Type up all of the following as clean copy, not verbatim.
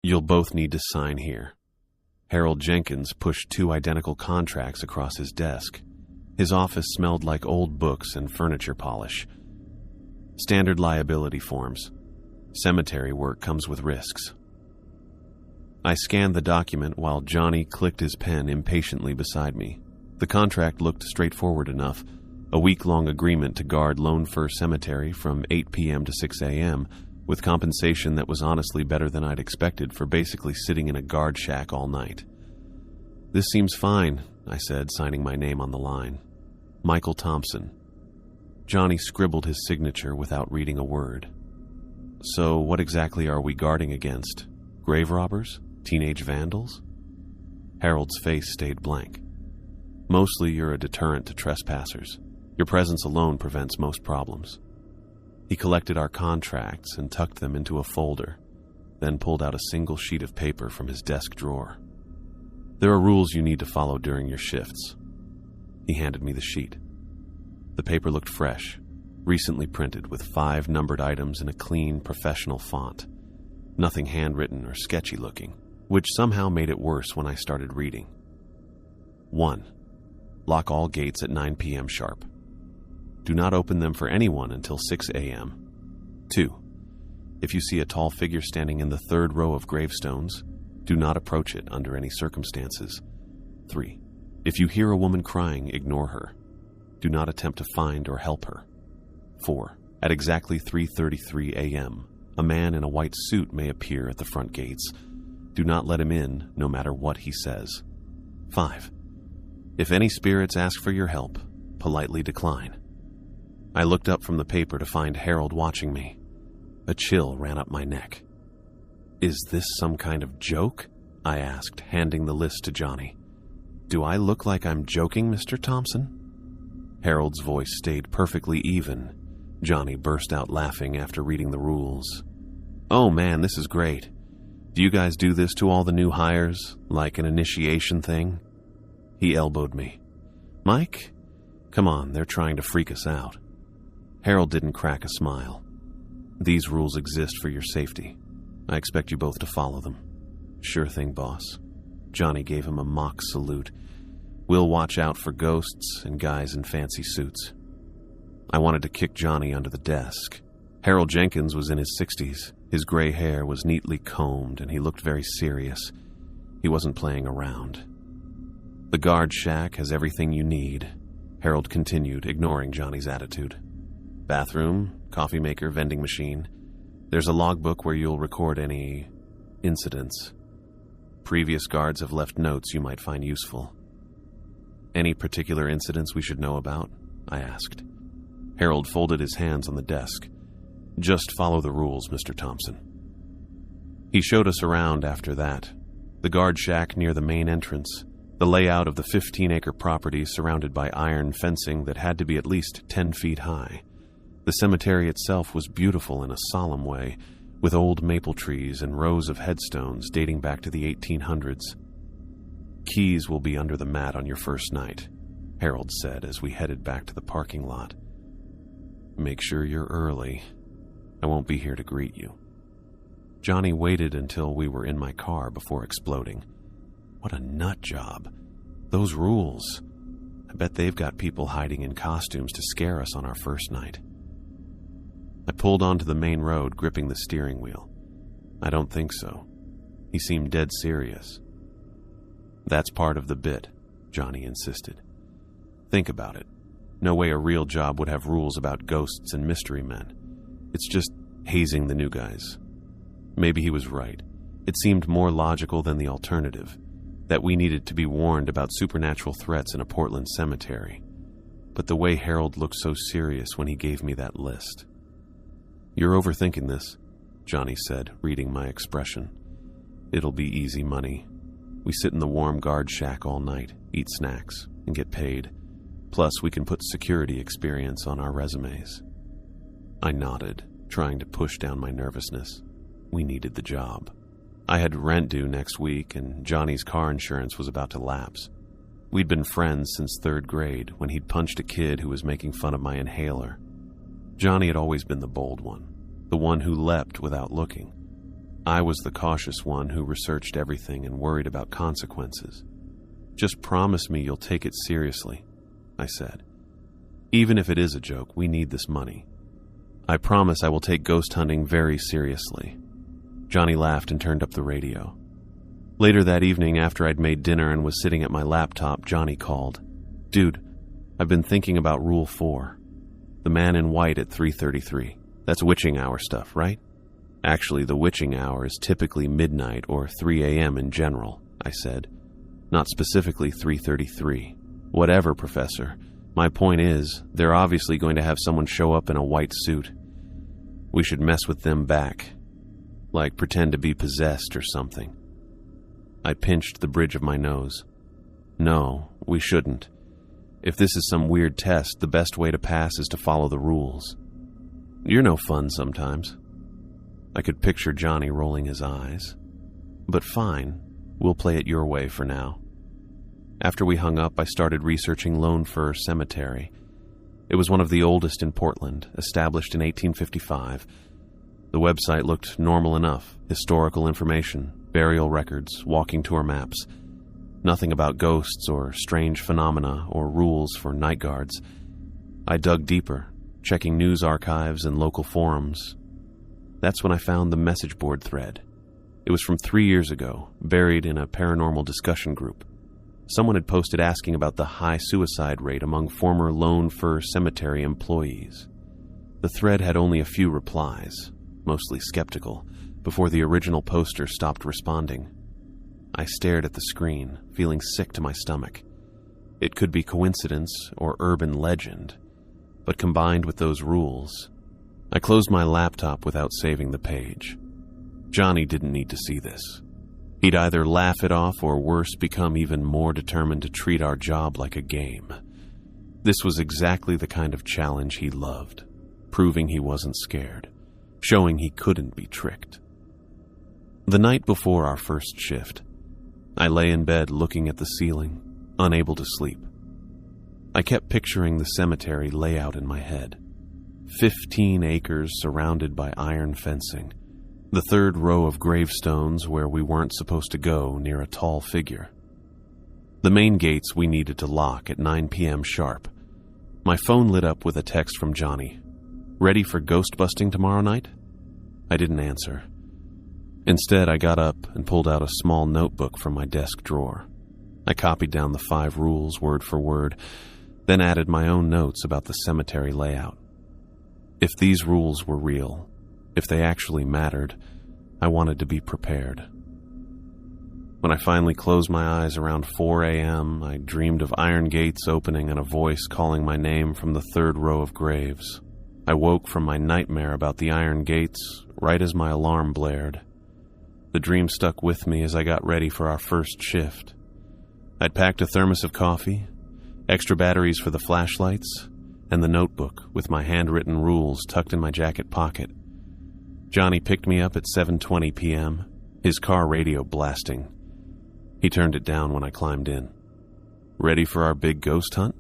You'll both need to sign here. Harold Jenkins pushed 2 identical contracts across his desk. His office smelled like old books and furniture polish. Standard liability forms. Cemetery work comes with risks. I scanned the document while Johnny clicked his pen impatiently beside me. The contract looked straightforward enough. A week-long agreement to guard Lone Fir Cemetery from 8 p.m. to 6 a.m., with compensation that was honestly better than I'd expected for basically sitting in a guard shack all night. This seems fine, I said, signing my name on the line. Michael Thompson. Johnny scribbled his signature without reading a word. So what exactly are we guarding against? Grave robbers? Teenage vandals? Harold's face stayed blank. Mostly you're a deterrent to trespassers. Your presence alone prevents most problems. He collected our contracts and tucked them into a folder, then pulled out a single sheet of paper from his desk drawer. There are rules you need to follow during your shifts. He handed me the sheet. The paper looked fresh, recently printed with 5 numbered items in a clean, professional font. Nothing handwritten or sketchy looking, which somehow made it worse when I started reading. 1. Lock all gates at 9 p.m. sharp. Do not open them for anyone until 6 a.m. 2. If you see a tall figure standing in the 3rd row of gravestones, do not approach it under any circumstances. 3. If you hear a woman crying, ignore her. Do not attempt to find or help her. 4. At exactly 3:33 a.m., a man in a white suit may appear at the front gates. Do not let him in, no matter what he says. 5. If any spirits ask for your help, politely decline. I looked up from the paper to find Harold watching me. A chill ran up my neck. Is this some kind of joke? I asked, handing the list to Johnny. Do I look like I'm joking, Mr. Thompson? Harold's voice stayed perfectly even. Johnny burst out laughing after reading the rules. Oh man, this is great. Do you guys do this to all the new hires, like an initiation thing? He elbowed me. Mike? Come on, they're trying to freak us out. Harold didn't crack a smile. These rules exist for your safety. I expect you both to follow them. Sure thing, boss. Johnny gave him a mock salute. We'll watch out for ghosts and guys in fancy suits. I wanted to kick Johnny under the desk. Harold Jenkins was in his 60s. His gray hair was neatly combed and he looked very serious. He wasn't playing around. The guard shack has everything you need, Harold continued, ignoring Johnny's attitude. Bathroom, coffee maker, vending machine. There's a logbook where you'll record any incidents. Previous guards have left notes you might find useful. Any particular incidents we should know about? I asked. Harold folded his hands on the desk. Just follow the rules, Mr. Thompson. He showed us around after that. The guard shack near the main entrance. The layout of the 15-acre property surrounded by iron fencing that had to be at least 10 feet high. The cemetery itself was beautiful in a solemn way, with old maple trees and rows of headstones dating back to the 1800s. Keys will be under the mat on your first night, Harold said as we headed back to the parking lot. Make sure you're early. I won't be here to greet you. Johnny waited until we were in my car before exploding. What a nut job. Those rules. I bet they've got people hiding in costumes to scare us on our first night. I pulled onto the main road, gripping the steering wheel. I don't think so. He seemed dead serious. That's part of the bit, Johnny insisted. Think about it. No way a real job would have rules about ghosts and mystery men. It's just hazing the new guys. Maybe he was right. It seemed more logical than the alternative, that we needed to be warned about supernatural threats in a Portland cemetery. But the way Harold looked so serious when he gave me that list. You're overthinking this, Johnny said, reading my expression. It'll be easy money. We sit in the warm guard shack all night, eat snacks, and get paid. Plus, we can put security experience on our resumes. I nodded, trying to push down my nervousness. We needed the job. I had rent due next week, and Johnny's car insurance was about to lapse. We'd been friends since 3rd grade when he'd punched a kid who was making fun of my inhaler. Johnny had always been the bold one, the one who leapt without looking. I was the cautious one who researched everything and worried about consequences. "Just promise me you'll take it seriously," I said. "Even if it is a joke, we need this money." "I promise I will take ghost hunting very seriously." Johnny laughed and turned up the radio. Later that evening, after I'd made dinner and was sitting at my laptop, Johnny called. "Dude, I've been thinking about Rule 4. The man in white at 3:33. That's witching hour stuff, right?" "Actually, the witching hour is typically midnight or 3 a.m. in general," I said. "Not specifically 3:33. Whatever, Professor. My point is, they're obviously going to have someone show up in a white suit. We should mess with them back. Like pretend to be possessed or something." I pinched the bridge of my nose. "No, we shouldn't. If this is some weird test, the best way to pass is to follow the rules. You're no fun sometimes." I could picture Johnny rolling his eyes. "But fine, we'll play it your way for now." After we hung up, I started researching Lone Fir Cemetery. It was one of the oldest in Portland, established in 1855. The website looked normal enough: historical information, burial records, walking tour maps. Nothing about ghosts or strange phenomena or rules for night guards. I dug deeper, checking news archives and local forums. That's when I found the message board thread. It was from 3 years ago, buried in a paranormal discussion group. Someone had posted asking about the high suicide rate among former Lone Fir Cemetery employees. The thread had only a few replies, mostly skeptical, before the original poster stopped responding. I stared at the screen, feeling sick to my stomach. It could be coincidence or urban legend, but combined with those rules. I closed my laptop without saving the page. Johnny didn't need to see this. He'd either laugh it off or worse, become even more determined to treat our job like a game. This was exactly the kind of challenge he loved, proving he wasn't scared, showing he couldn't be tricked. The night before our first shift, I lay in bed looking at the ceiling, unable to sleep. I kept picturing the cemetery layout in my head. 15 acres surrounded by iron fencing. The third row of gravestones where we weren't supposed to go, near a tall figure. The main gates we needed to lock at 9 p.m. sharp. My phone lit up with a text from Johnny. "Ready for ghost busting tomorrow night?" I didn't answer. Instead, I got up and pulled out a small notebook from my desk drawer. I copied down the 5 rules word for word, then added my own notes about the cemetery layout. If these rules were real, if they actually mattered, I wanted to be prepared. When I finally closed my eyes around 4 a.m., I dreamed of iron gates opening and a voice calling my name from the third row of graves. I woke from my nightmare about the iron gates right as my alarm blared. The dream stuck with me as I got ready for our first shift. I'd packed a thermos of coffee, extra batteries for the flashlights, and the notebook with my handwritten rules tucked in my jacket pocket. Johnny picked me up at 7:20 p.m., his car radio blasting. He turned it down when I climbed in. "Ready for our big ghost hunt?"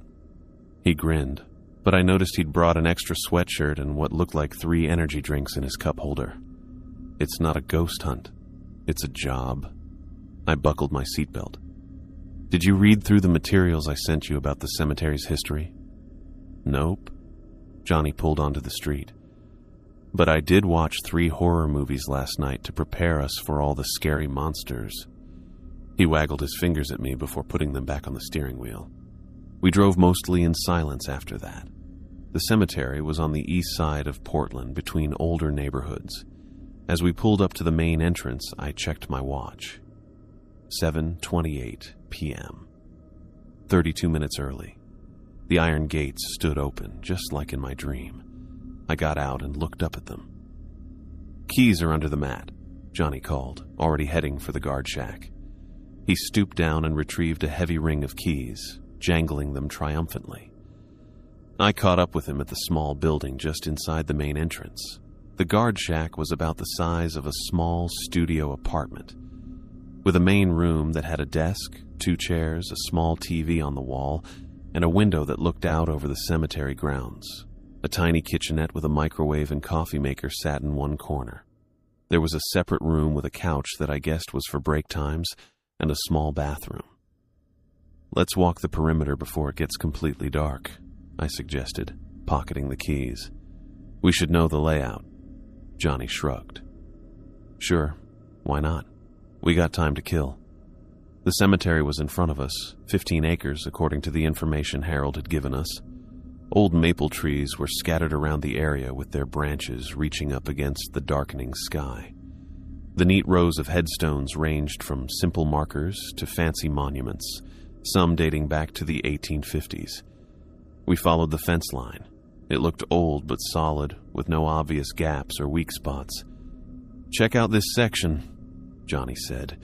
He grinned, but I noticed he'd brought an extra sweatshirt and what looked like 3 energy drinks in his cup holder. "It's not a ghost hunt. It's a job." I buckled my seatbelt. "Did you read through the materials I sent you about the cemetery's history?" "Nope." Johnny pulled onto the street. "But I did watch 3 horror movies last night to prepare us for all the scary monsters." He waggled his fingers at me before putting them back on the steering wheel. We drove mostly in silence after that. The cemetery was on the east side of Portland, between older neighborhoods. As we pulled up to the main entrance, I checked my watch. 7:28 p.m. 32 minutes early. The iron gates stood open, just like in my dream. I got out and looked up at them. "Keys are under the mat," Johnny called, already heading for the guard shack. He stooped down and retrieved a heavy ring of keys, jangling them triumphantly. I caught up with him at the small building just inside the main entrance. The guard shack was about the size of a small studio apartment, with a main room that had a desk, 2 chairs, a small TV on the wall, and a window that looked out over the cemetery grounds. A tiny kitchenette with a microwave and coffee maker sat in one corner. There was a separate room with a couch that I guessed was for break times and a small bathroom. "Let's walk the perimeter before it gets completely dark," I suggested, pocketing the keys. "We should know the layout." Johnny shrugged. "Sure, why not? We got time to kill." The cemetery was in front of us, 15 acres according to the information Harold had given us. Old maple trees were scattered around the area with their branches reaching up against the darkening sky. The neat rows of headstones ranged from simple markers to fancy monuments, some dating back to the 1850s. We followed the fence line. It looked old but solid, with no obvious gaps or weak spots. "Check out this section," Johnny said,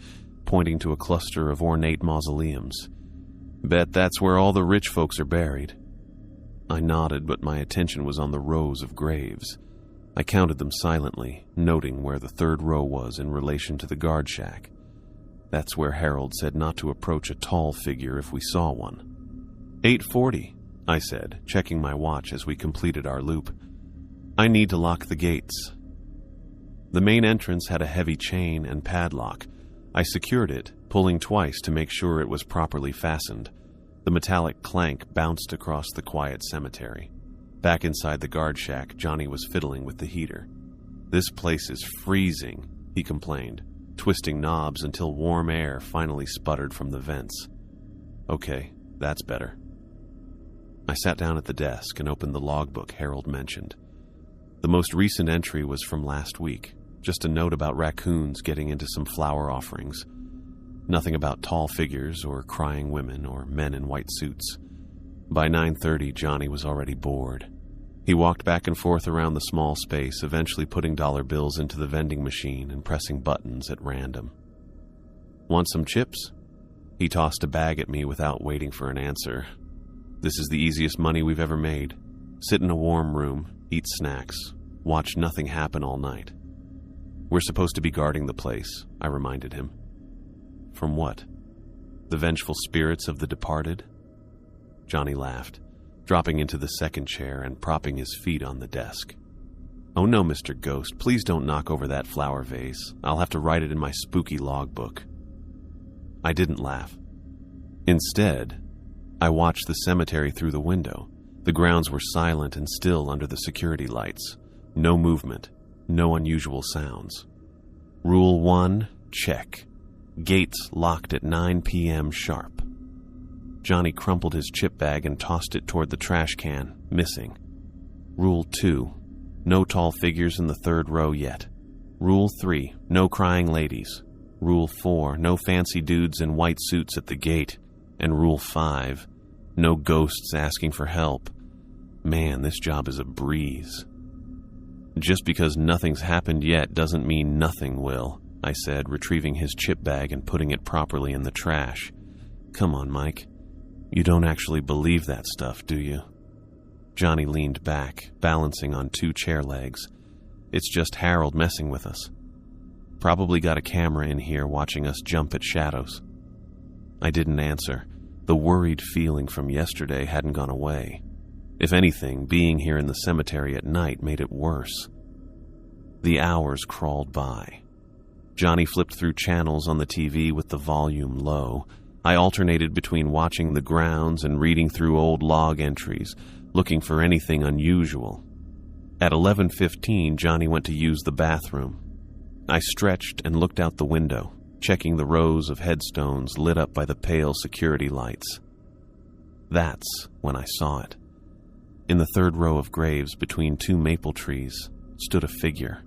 pointing to a cluster of ornate mausoleums. "Bet that's where all the rich folks are buried." I nodded, but my attention was on the rows of graves. I counted them silently, noting where the third row was in relation to the guard shack. That's where Harold said not to approach a tall figure if we saw one. 8:40, I said, checking my watch as we completed our loop. "I need to lock the gates." The main entrance had a heavy chain and padlock. I secured it, pulling twice to make sure it was properly fastened. The metallic clank bounced across the quiet cemetery. Back inside the guard shack, Johnny was fiddling with the heater. "This place is freezing," he complained, twisting knobs until warm air finally sputtered from the vents. "Okay, that's better." I sat down at the desk and opened the logbook Harold mentioned. The most recent entry was from last week, just a note about raccoons getting into some flower offerings. Nothing about tall figures or crying women or men in white suits. By 9:30, Johnny was already bored. He walked back and forth around the small space, eventually putting dollar bills into the vending machine and pressing buttons at random. "Want some chips?" He tossed a bag at me without waiting for an answer. "This is the easiest money we've ever made. Sit in a warm room, eat snacks, watch nothing happen all night." "We're supposed to be guarding the place," I reminded him. "From what? The vengeful spirits of the departed?" Johnny laughed, dropping into the second chair and propping his feet on the desk. "Oh no, Mr. Ghost, please don't knock over that flower vase. I'll have to write it in my spooky logbook." I didn't laugh. Instead, I watched the cemetery through the window. The grounds were silent and still under the security lights. No movement, no unusual sounds. Rule 1, check. Gates locked at 9 p.m. sharp. Johnny crumpled his chip bag and tossed it toward the trash can, missing. Rule 2, no tall figures in the third row yet. Rule 3, no crying ladies. Rule 4, no fancy dudes in white suits at the gate. And Rule 5, no ghosts asking for help. Man, this job is a breeze. "Just because nothing's happened yet doesn't mean nothing will," I said, retrieving his chip bag and putting it properly in the trash. "Come on, Mike. You don't actually believe that stuff, do you?" Johnny leaned back, balancing on 2 chair legs. "It's just Harold messing with us. Probably got a camera in here watching us jump at shadows." I didn't answer. The worried feeling from yesterday hadn't gone away. If anything, being here in the cemetery at night made it worse. The hours crawled by. Johnny flipped through channels on the TV with the volume low. I alternated between watching the grounds and reading through old log entries, looking for anything unusual. At 11:15, Johnny went to use the bathroom. I stretched and looked out the window, checking the rows of headstones lit up by the pale security lights. That's when I saw it. In the third row of graves between 2 maple trees stood a figure.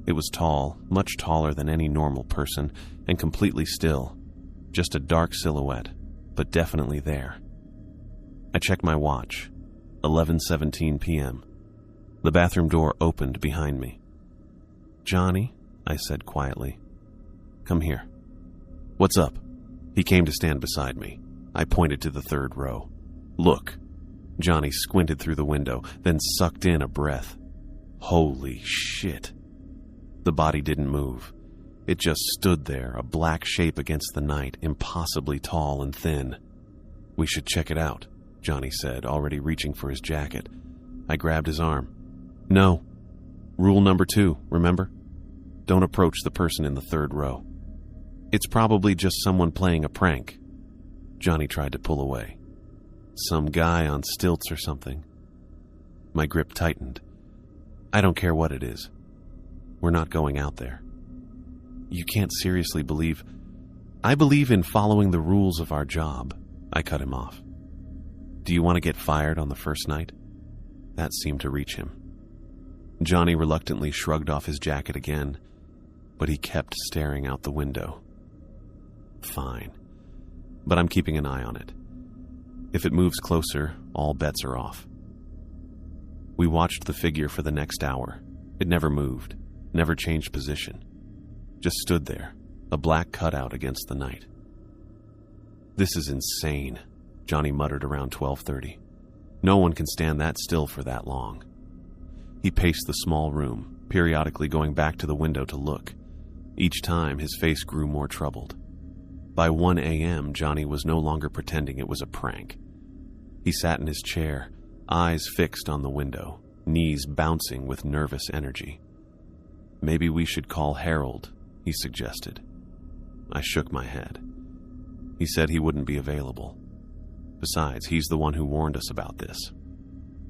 It was tall, much taller than any normal person, and completely still. Just a dark silhouette, but definitely there. I checked my watch. 11:17 p.m. The bathroom door opened behind me. "Johnny," I said quietly. "Come here." "What's up?" He came to stand beside me. I pointed to the third row. "Look." Johnny squinted through the window, then sucked in a breath. Holy shit. The body didn't move. It just stood there, a black shape against the night, impossibly tall and thin. "We should check it out," Johnny said, already reaching for his jacket. I grabbed his arm. "No. Rule number 2, remember? Don't approach the person in the third row. It's probably just someone playing a prank. Johnny tried to pull away. Some guy on stilts or something. My grip tightened. I don't care what it is. We're not going out there. You can't seriously believe... I believe in following the rules of our job. I cut him off. Do you want to get fired on the first night? That seemed to reach him. Johnny reluctantly shrugged off his jacket again, but he kept staring out the window. Fine, but I'm keeping an eye on it. If it moves closer, all bets are off. We watched the figure for the next hour. It never moved, never changed position. Just stood there, a black cutout against the night. This is insane, Johnny muttered around 12:30. No one can stand that still for that long. He paced the small room, periodically going back to the window to look. Each time, his face grew more troubled. By 1 a.m., Johnny was no longer pretending it was a prank. He sat in his chair, eyes fixed on the window, knees bouncing with nervous energy. Maybe we should call Harold, he suggested. I shook my head. He said he wouldn't be available. Besides, he's the one who warned us about this.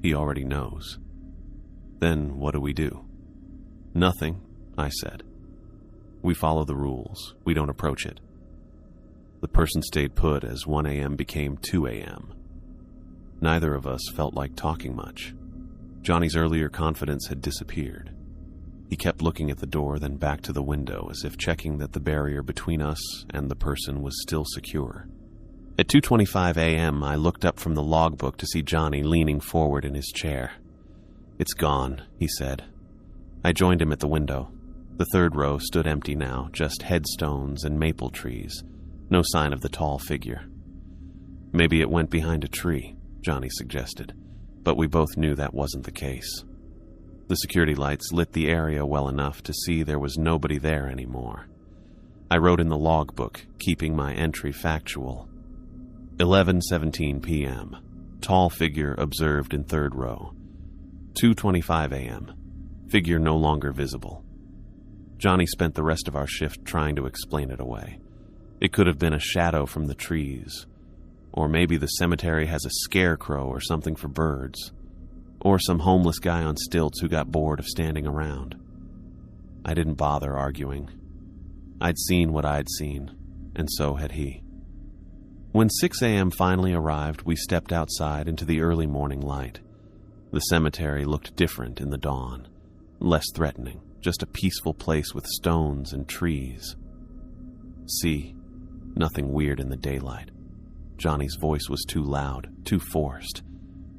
He already knows. Then what do? Nothing, I said. We follow the rules. We don't approach it. The person stayed put as 1 a.m. became 2 a.m. Neither of us felt like talking much. Johnny's earlier confidence had disappeared. He kept looking at the door, then back to the window, as if checking that the barrier between us and the person was still secure. At 2:25 a.m., I looked up from the logbook to see Johnny leaning forward in his chair. It's gone, he said. I joined him at the window. The third row stood empty now, just headstones and maple trees. No sign of the tall figure. Maybe it went behind a tree, Johnny suggested, but we both knew that wasn't the case. The security lights lit the area well enough to see there was nobody there anymore. I wrote in the logbook, keeping my entry factual. 11:17 p.m. Tall figure observed in third row. 2:25 a.m. Figure no longer visible. Johnny spent the rest of our shift trying to explain it away. It could have been a shadow from the trees, or maybe the cemetery has a scarecrow or something for birds, or some homeless guy on stilts who got bored of standing around. I didn't bother arguing. I'd seen what I'd seen, and so had he. When 6 a.m. finally arrived, we stepped outside into the early morning light. The cemetery looked different in the dawn, less threatening, just a peaceful place with stones and trees. See, nothing weird in the daylight. Johnny's voice was too loud, too forced.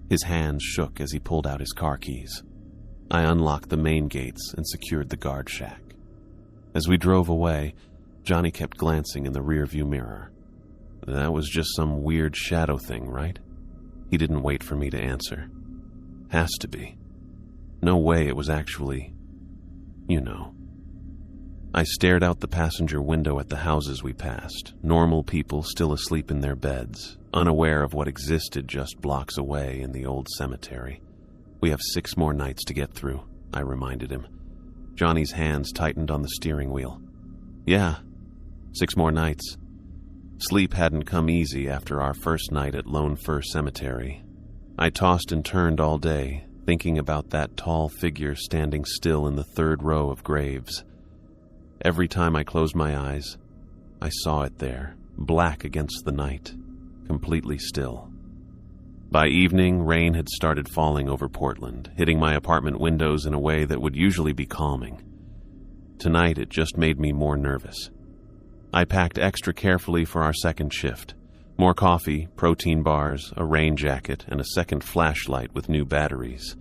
His hands shook as he pulled out his car keys. I unlocked the main gates and secured the guard shack. As we drove away, Johnny kept glancing in the rearview mirror. That was just some weird shadow thing, right? He didn't wait for me to answer. Has to be. No way it was actually... I stared out the passenger window at the houses we passed, normal people still asleep in their beds, unaware of what existed just blocks away in the old cemetery. We have 6 more nights to get through, I reminded him. Johnny's hands tightened on the steering wheel. Yeah, 6 more nights. Sleep hadn't come easy after our first night at Lone Fir Cemetery. I tossed and turned all day, thinking about that tall figure standing still in the third row of graves. Every time I closed my eyes, I saw it there, black against the night, completely still. By evening, rain had started falling over Portland, hitting my apartment windows in a way that would usually be calming. Tonight, it just made me more nervous. I packed extra carefully for our second shift. More coffee, protein bars, a rain jacket, and a second flashlight with new batteries.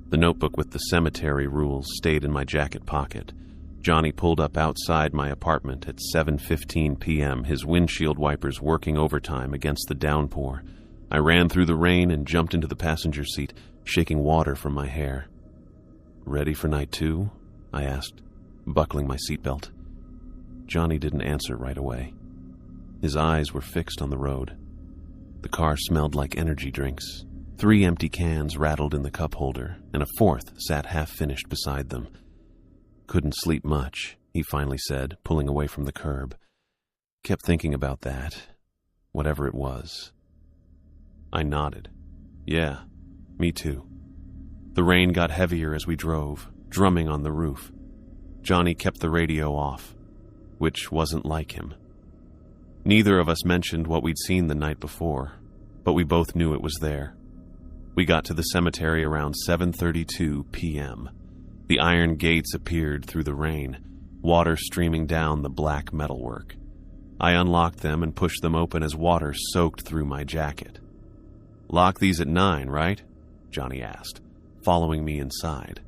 The notebook with the cemetery rules stayed in my jacket pocket. Johnny pulled up outside my apartment at 7:15 p.m., his windshield wipers working overtime against the downpour. I ran through the rain and jumped into the passenger seat, shaking water from my hair. Ready for night 2? I asked, buckling my seatbelt. Johnny didn't answer right away. His eyes were fixed on the road. The car smelled like energy drinks. 3 empty cans rattled in the cup holder, and a 4th sat half-finished beside them. Couldn't sleep much, he finally said, pulling away from the curb. Kept thinking about that, whatever it was. I nodded. Yeah, me too. The rain got heavier as we drove, drumming on the roof. Johnny kept the radio off, which wasn't like him. Neither of us mentioned what we'd seen the night before, but we both knew it was there. We got to the cemetery around 7:32 p.m. The iron gates appeared through the rain, water streaming down the black metalwork. I unlocked them and pushed them open as water soaked through my jacket. Lock these at 9, right? Johnny asked, following me inside.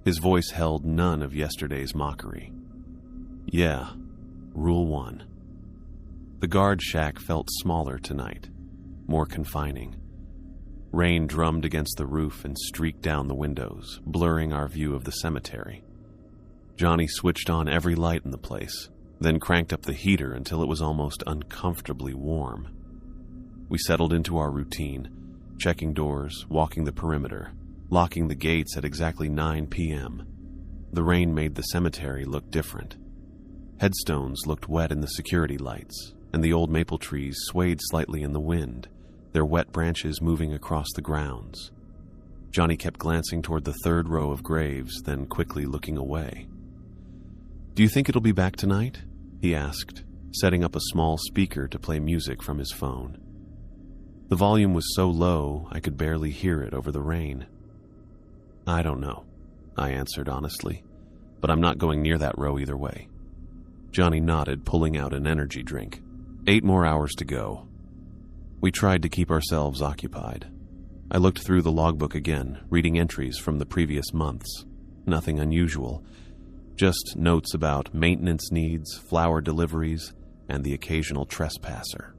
His voice held none of yesterday's mockery. Yeah, Rule 1. The guard shack felt smaller tonight, more confining. Rain drummed against the roof and streaked down the windows, blurring our view of the cemetery. Johnny switched on every light in the place, then cranked up the heater until it was almost uncomfortably warm. We settled into our routine, checking doors, walking the perimeter, locking the gates at exactly 9 p.m. The rain made the cemetery look different. Headstones looked wet in the security lights, and the old maple trees swayed slightly in the wind, their wet branches moving across the grounds. Johnny kept glancing toward the third row of graves, then quickly looking away. Do you think it'll be back tonight? He asked, setting up a small speaker to play music from his phone. The volume was so low I could barely hear it over the rain. I don't know, I answered honestly, but I'm not going near that row either way. Johnny nodded, pulling out an energy drink. 8 more hours to go. We tried to keep ourselves occupied. I looked through the logbook again, reading entries from the previous months. Nothing unusual, just notes about maintenance needs, flower deliveries, and the occasional trespasser.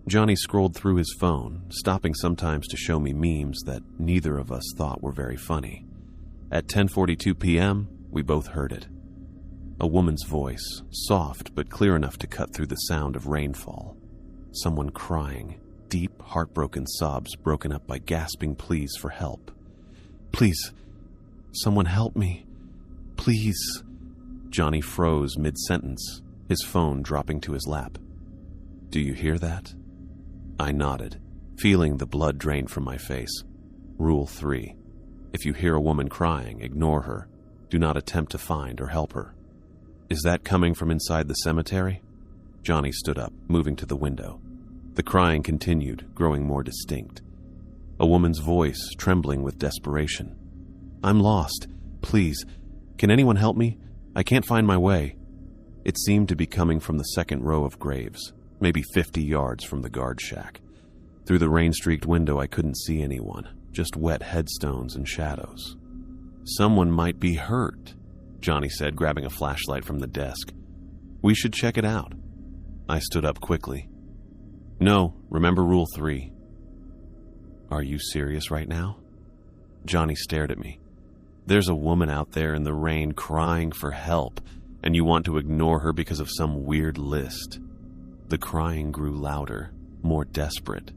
Johnny scrolled through his phone, stopping sometimes to show me memes that neither of us thought were very funny. At 10:42 p.m., we both heard it. A woman's voice, soft but clear enough to cut through the sound of rainfall. Someone crying, deep, heartbroken sobs broken up by gasping pleas for help. Please, someone help me. Please. Johnny froze mid-sentence, his phone dropping to his lap. Do you hear that? I nodded, feeling the blood drain from my face. Rule 3. If you hear a woman crying, ignore her. Do not attempt to find or help her. Is that coming from inside the cemetery? Johnny stood up, moving to the window. The crying continued, growing more distinct. A woman's voice, trembling with desperation. I'm lost. Please, can anyone help me? I can't find my way. It seemed to be coming from the second row of graves, maybe 50 yards from the guard shack. Through the rain-streaked window, I couldn't see anyone, just wet headstones and shadows. Someone might be hurt, Johnny said, grabbing a flashlight from the desk. We should check it out. I stood up quickly. No, remember Rule 3. Are you serious right now? Johnny stared at me. There's a woman out there in the rain crying for help, and you want to ignore her because of some weird list. The crying grew louder, more desperate.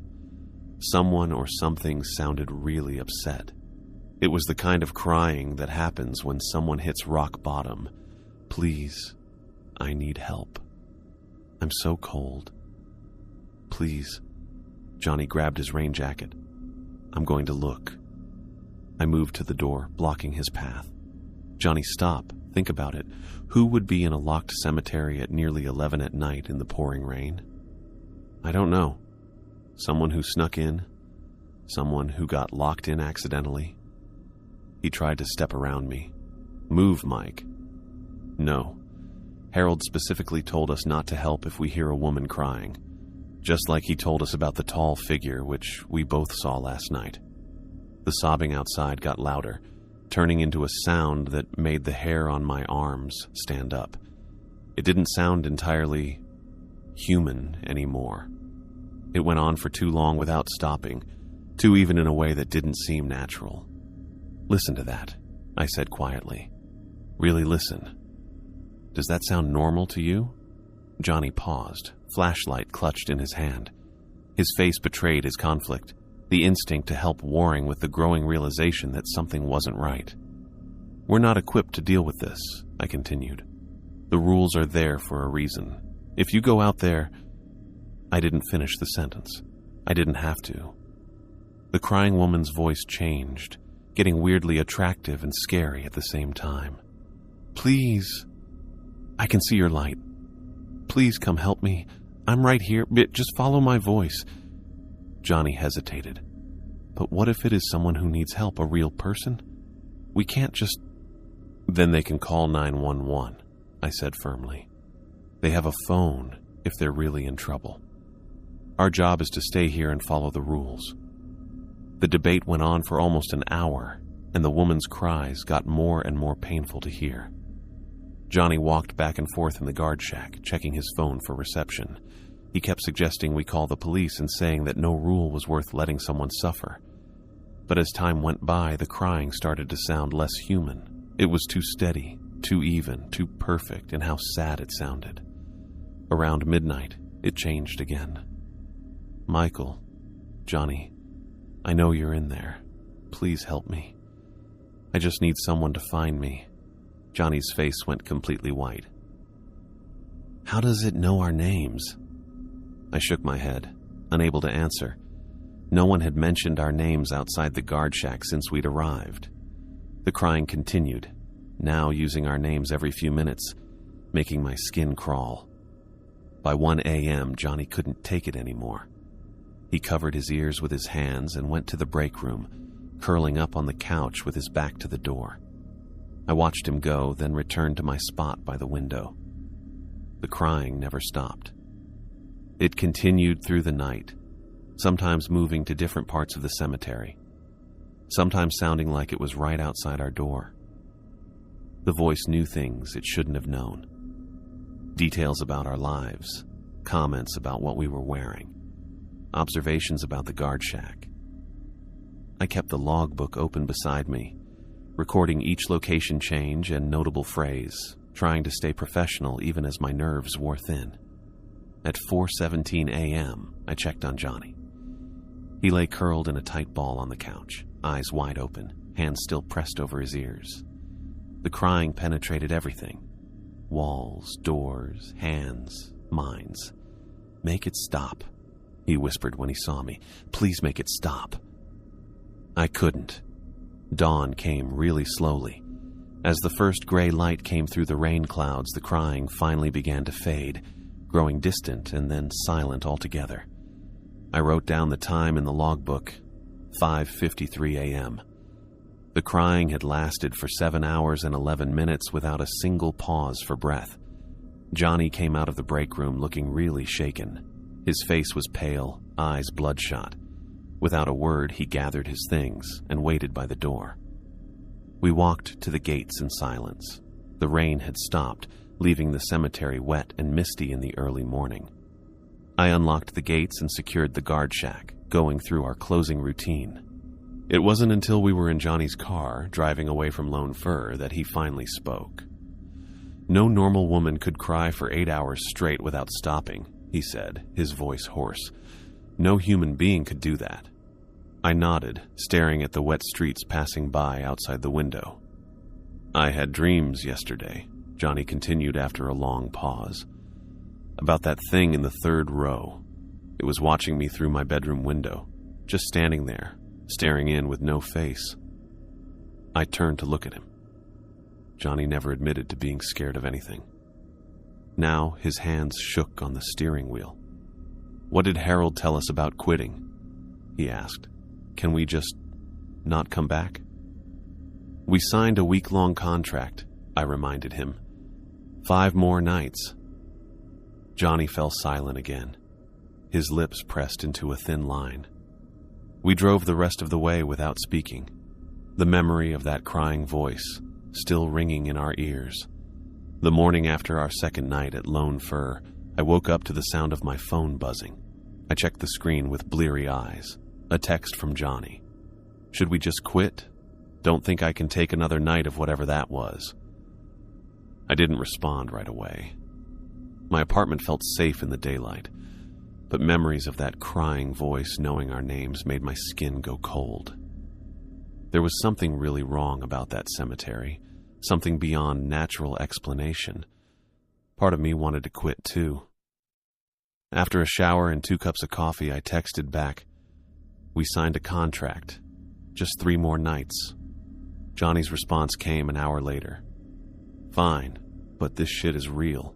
Someone or something sounded really upset. It was the kind of crying that happens when someone hits rock bottom. Please, I need help. I'm so cold. Please. Johnny grabbed his rain jacket. I'm going to look. I moved to the door, blocking his path. Johnny, stop. Think about it. Who would be in a locked cemetery at nearly 11 at night in the pouring rain? I don't know. Someone who snuck in? Someone who got locked in accidentally? He tried to step around me. Move, Mike. No. Harold specifically told us not to help if we hear a woman crying, just like he told us about the tall figure which we both saw last night. The sobbing outside got louder, turning into a sound that made the hair on my arms stand up. It didn't sound entirely human anymore. It went on for too long without stopping, too even in a way that didn't seem natural. Listen to that, I said quietly. Really listen. Does that sound normal to you? Johnny paused, flashlight clutched in his hand. His face betrayed his conflict, the instinct to help warring with the growing realization that something wasn't right. We're not equipped to deal with this, I continued. The rules are there for a reason. If you go out there..." I didn't finish the sentence. I didn't have to. The crying woman's voice changed, getting weirdly attractive and scary at the same time. "Please, I can see your light. Please come help me. I'm right here. Just follow my voice." Johnny hesitated. "But what if it is someone who needs help, a real person? We can't just..." "Then they can call 911, I said firmly. "They have a phone if they're really in trouble. Our job is to stay here and follow the rules." The debate went on for almost an hour, and the woman's cries got more and more painful to hear. Johnny walked back and forth in the guard shack, checking his phone for reception. He kept suggesting we call the police and saying that no rule was worth letting someone suffer. But as time went by, the crying started to sound less human. It was too steady, too even, too perfect in how sad it sounded. Around midnight, it changed again. "Michael, Johnny, I know you're in there. Please help me. I just need someone to find me." Johnny's face went completely white. "How does it know our names?" I shook my head, unable to answer. No one had mentioned our names outside the guard shack since we'd arrived. The crying continued, now using our names every few minutes, making my skin crawl. By 1 a.m., Johnny couldn't take it anymore. He covered his ears with his hands and went to the break room, curling up on the couch with his back to the door. I watched him go, then returned to my spot by the window. The crying never stopped. It continued through the night, sometimes moving to different parts of the cemetery, sometimes sounding like it was right outside our door. The voice knew things it shouldn't have known. Details about our lives, comments about what we were wearing, observations about the guard shack. I kept the logbook open beside me, recording each location change and notable phrase, trying to stay professional even as my nerves wore thin. At 4:17 a.m., I checked on Johnny. He lay curled in a tight ball on the couch, eyes wide open, hands still pressed over his ears. The crying penetrated everything. Walls, doors, hands, minds. "Make it stop," he whispered when he saw me. "Please make it stop." I couldn't. Dawn came really slowly. As the first gray light came through the rain clouds, the crying finally began to fade, growing distant and then silent altogether. I wrote down the time in the logbook, 5:53 a.m. The crying had lasted for 7 hours and 11 minutes without a single pause for breath. Johnny came out of the break room looking really shaken. His face was pale, eyes bloodshot. Without a word, he gathered his things and waited by the door. We walked to the gates in silence. The rain had stopped, leaving the cemetery wet and misty in the early morning. I unlocked the gates and secured the guard shack, going through our closing routine. It wasn't until we were in Johnny's car, driving away from Lone Fir, that he finally spoke. "No normal woman could cry for 8 hours straight without stopping," he said, his voice hoarse. "No human being could do that." I nodded, staring at the wet streets passing by outside the window. "I had dreams yesterday," Johnny continued after a long pause. "About that thing in the 3rd row. It was watching me through my bedroom window, just standing there, staring in with no face." I turned to look at him. Johnny never admitted to being scared of anything. Now his hands shook on the steering wheel. "What did Harold tell us about quitting?" he asked. "Can we just not come back?" "We signed a week-long contract," I reminded him. 5 more nights." Johnny fell silent again. His lips pressed into a thin line. We drove the rest of the way without speaking, the memory of that crying voice still ringing in our ears. The morning after our second night at Lone Fir, I woke up to the sound of my phone buzzing. I checked the screen with bleary eyes. A text from Johnny. "Should we just quit? Don't think I can take another night of whatever that was." I didn't respond right away. My apartment felt safe in the daylight, but memories of that crying voice knowing our names made my skin go cold. There was something really wrong about that cemetery, something beyond natural explanation, Part of me wanted to quit too. After a shower and 2 cups of coffee, I texted back, "We signed a contract. Just 3 more nights." Johnny's response came an hour later. "Fine, but this shit is real."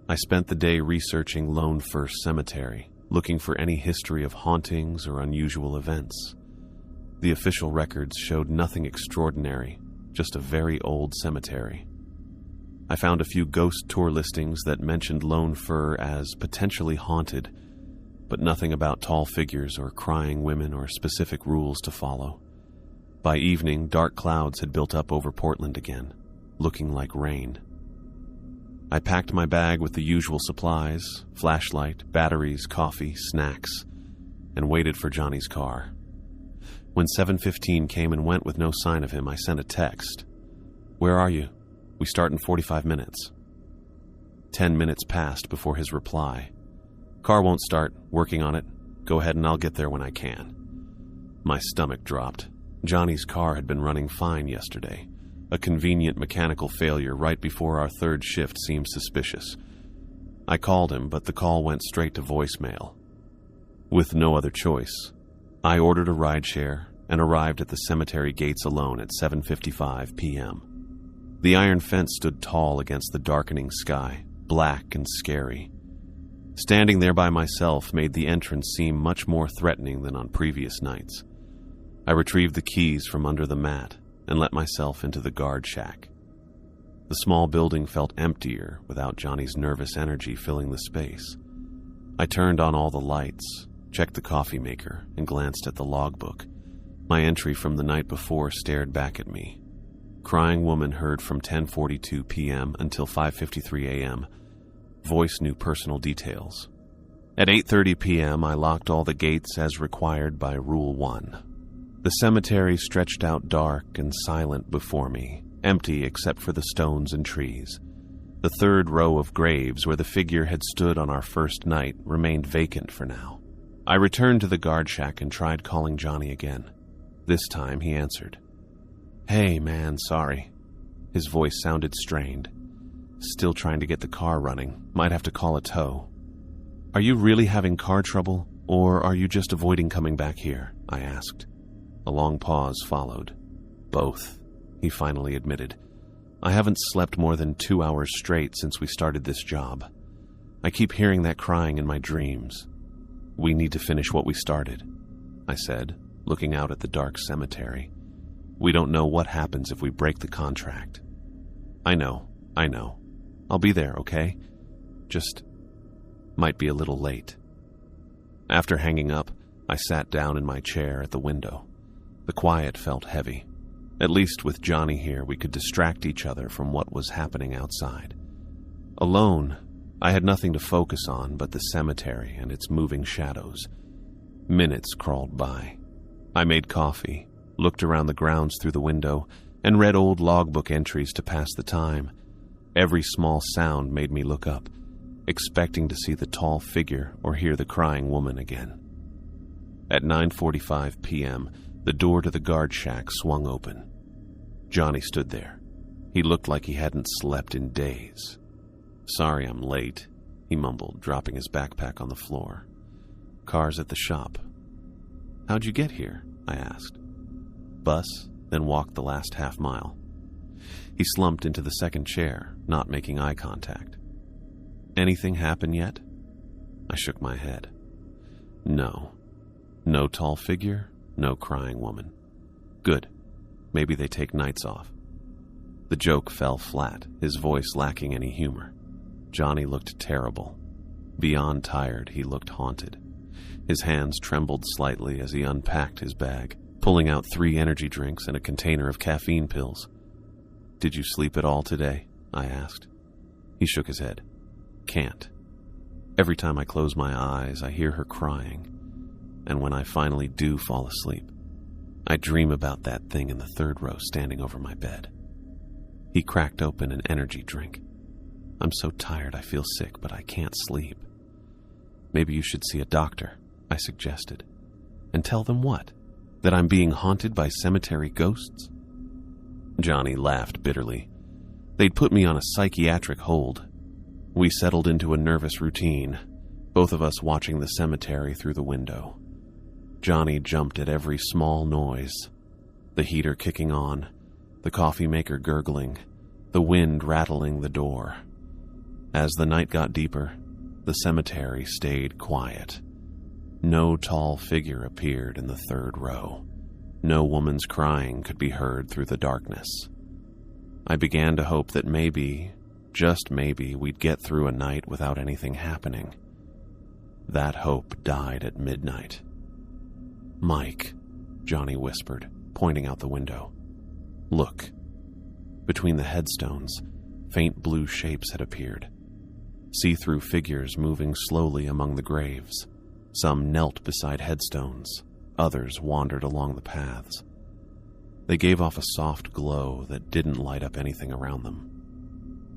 I spent the day researching Lone Fir Cemetery, looking for any history of hauntings or unusual events. The official records showed nothing extraordinary, just a very old cemetery. I found a few ghost tour listings that mentioned Lone Fir as potentially haunted, but nothing about tall figures or crying women or specific rules to follow. By evening, dark clouds had built up over Portland again, looking like rain. I packed my bag with the usual supplies, flashlight, batteries, coffee, snacks, and waited for Johnny's car. When 7:15 came and went with no sign of him, I sent a text. "Where are you? We start in 45 minutes. 10 minutes passed before his reply. "Car won't start. Working on it. Go ahead and I'll get there when I can." My stomach dropped. Johnny's car had been running fine yesterday. A convenient mechanical failure right before our 3rd shift seemed suspicious. I called him, but the call went straight to voicemail. With no other choice, I ordered a rideshare and arrived at the cemetery gates alone at 7:55 p.m. The iron fence stood tall against the darkening sky, black and scary. Standing there by myself made the entrance seem much more threatening than on previous nights. I retrieved the keys from under the mat and let myself into the guard shack. The small building felt emptier without Johnny's nervous energy filling the space. I turned on all the lights, checked the coffee maker, and glanced at the logbook. My entry from the night before stared back at me. Crying woman heard from 10:42 p.m. until 5:53 a.m. Voice knew personal details. At 8:30 p.m., I locked all the gates as required by Rule 1. The cemetery stretched out dark and silent before me, empty except for the stones and trees. The 3rd row of graves where the figure had stood on our first night remained vacant for now. I returned to the guard shack and tried calling Johnny again. This time he answered. "Hey, man, sorry." His voice sounded strained. "Still trying to get the car running. Might have to call a tow." "Are you really having car trouble, or are you just avoiding coming back here?" I asked. A long pause followed. "Both," he finally admitted. "I haven't slept more than 2 hours straight since we started this job. I keep hearing that crying in my dreams. We need to finish what we started," I said, looking out at the dark cemetery. "We don't know what happens if we break the contract." I know. I'll be there, okay? Just might be a little late." After hanging up, I sat down in my chair at the window. The quiet felt heavy. At least with Johnny here, we could distract each other from what was happening outside. Alone, I had nothing to focus on but the cemetery and its moving shadows. Minutes crawled by. I made coffee, looked around the grounds through the window, and read old logbook entries to pass the time. Every small sound made me look up, expecting to see the tall figure or hear the crying woman again. At 9:45 p.m., the door to the guard shack swung open. Johnny stood there. He looked like he hadn't slept in days. "Sorry I'm late," he mumbled, dropping his backpack on the floor. "Car's at the shop." "How'd you get here?" I asked. "Bus, then walked the last half mile." He slumped into the second chair, not making eye contact. "Anything happen yet?" I shook my head. "No. No tall figure, no crying woman. Good. Maybe they take nights off." The joke fell flat, his voice lacking any humor. Johnny looked terrible. Beyond tired, he looked haunted. His hands trembled slightly as he unpacked his bag, pulling out 3 energy drinks and a container of caffeine pills. "Did you sleep at all today?" I asked. He shook his head. "Can't. Every time I close my eyes, I hear her crying. And when I finally do fall asleep, I dream about that thing in the 3rd row standing over my bed." He cracked open an energy drink. "I'm so tired I feel sick, but I can't sleep." "Maybe you should see a doctor," I suggested. "And tell them what? That I'm being haunted by cemetery ghosts?" Johnny laughed bitterly. "They'd put me on a psychiatric hold. We settled into a nervous routine, both of us watching the cemetery through the window. Johnny jumped at every small noise, the heater kicking on, the coffee maker gurgling, the wind rattling the door. As the night got deeper, the cemetery stayed quiet. No tall figure appeared in the third row. No woman's crying could be heard through the darkness. I began to hope that maybe, just maybe, we'd get through a night without anything happening. That hope died at midnight. "Mike," Johnny whispered, pointing out the window. "Look." Between the headstones, faint blue shapes had appeared. See-through figures moving slowly among the graves. Some knelt beside headstones, others wandered along the paths. They gave off a soft glow that didn't light up anything around them.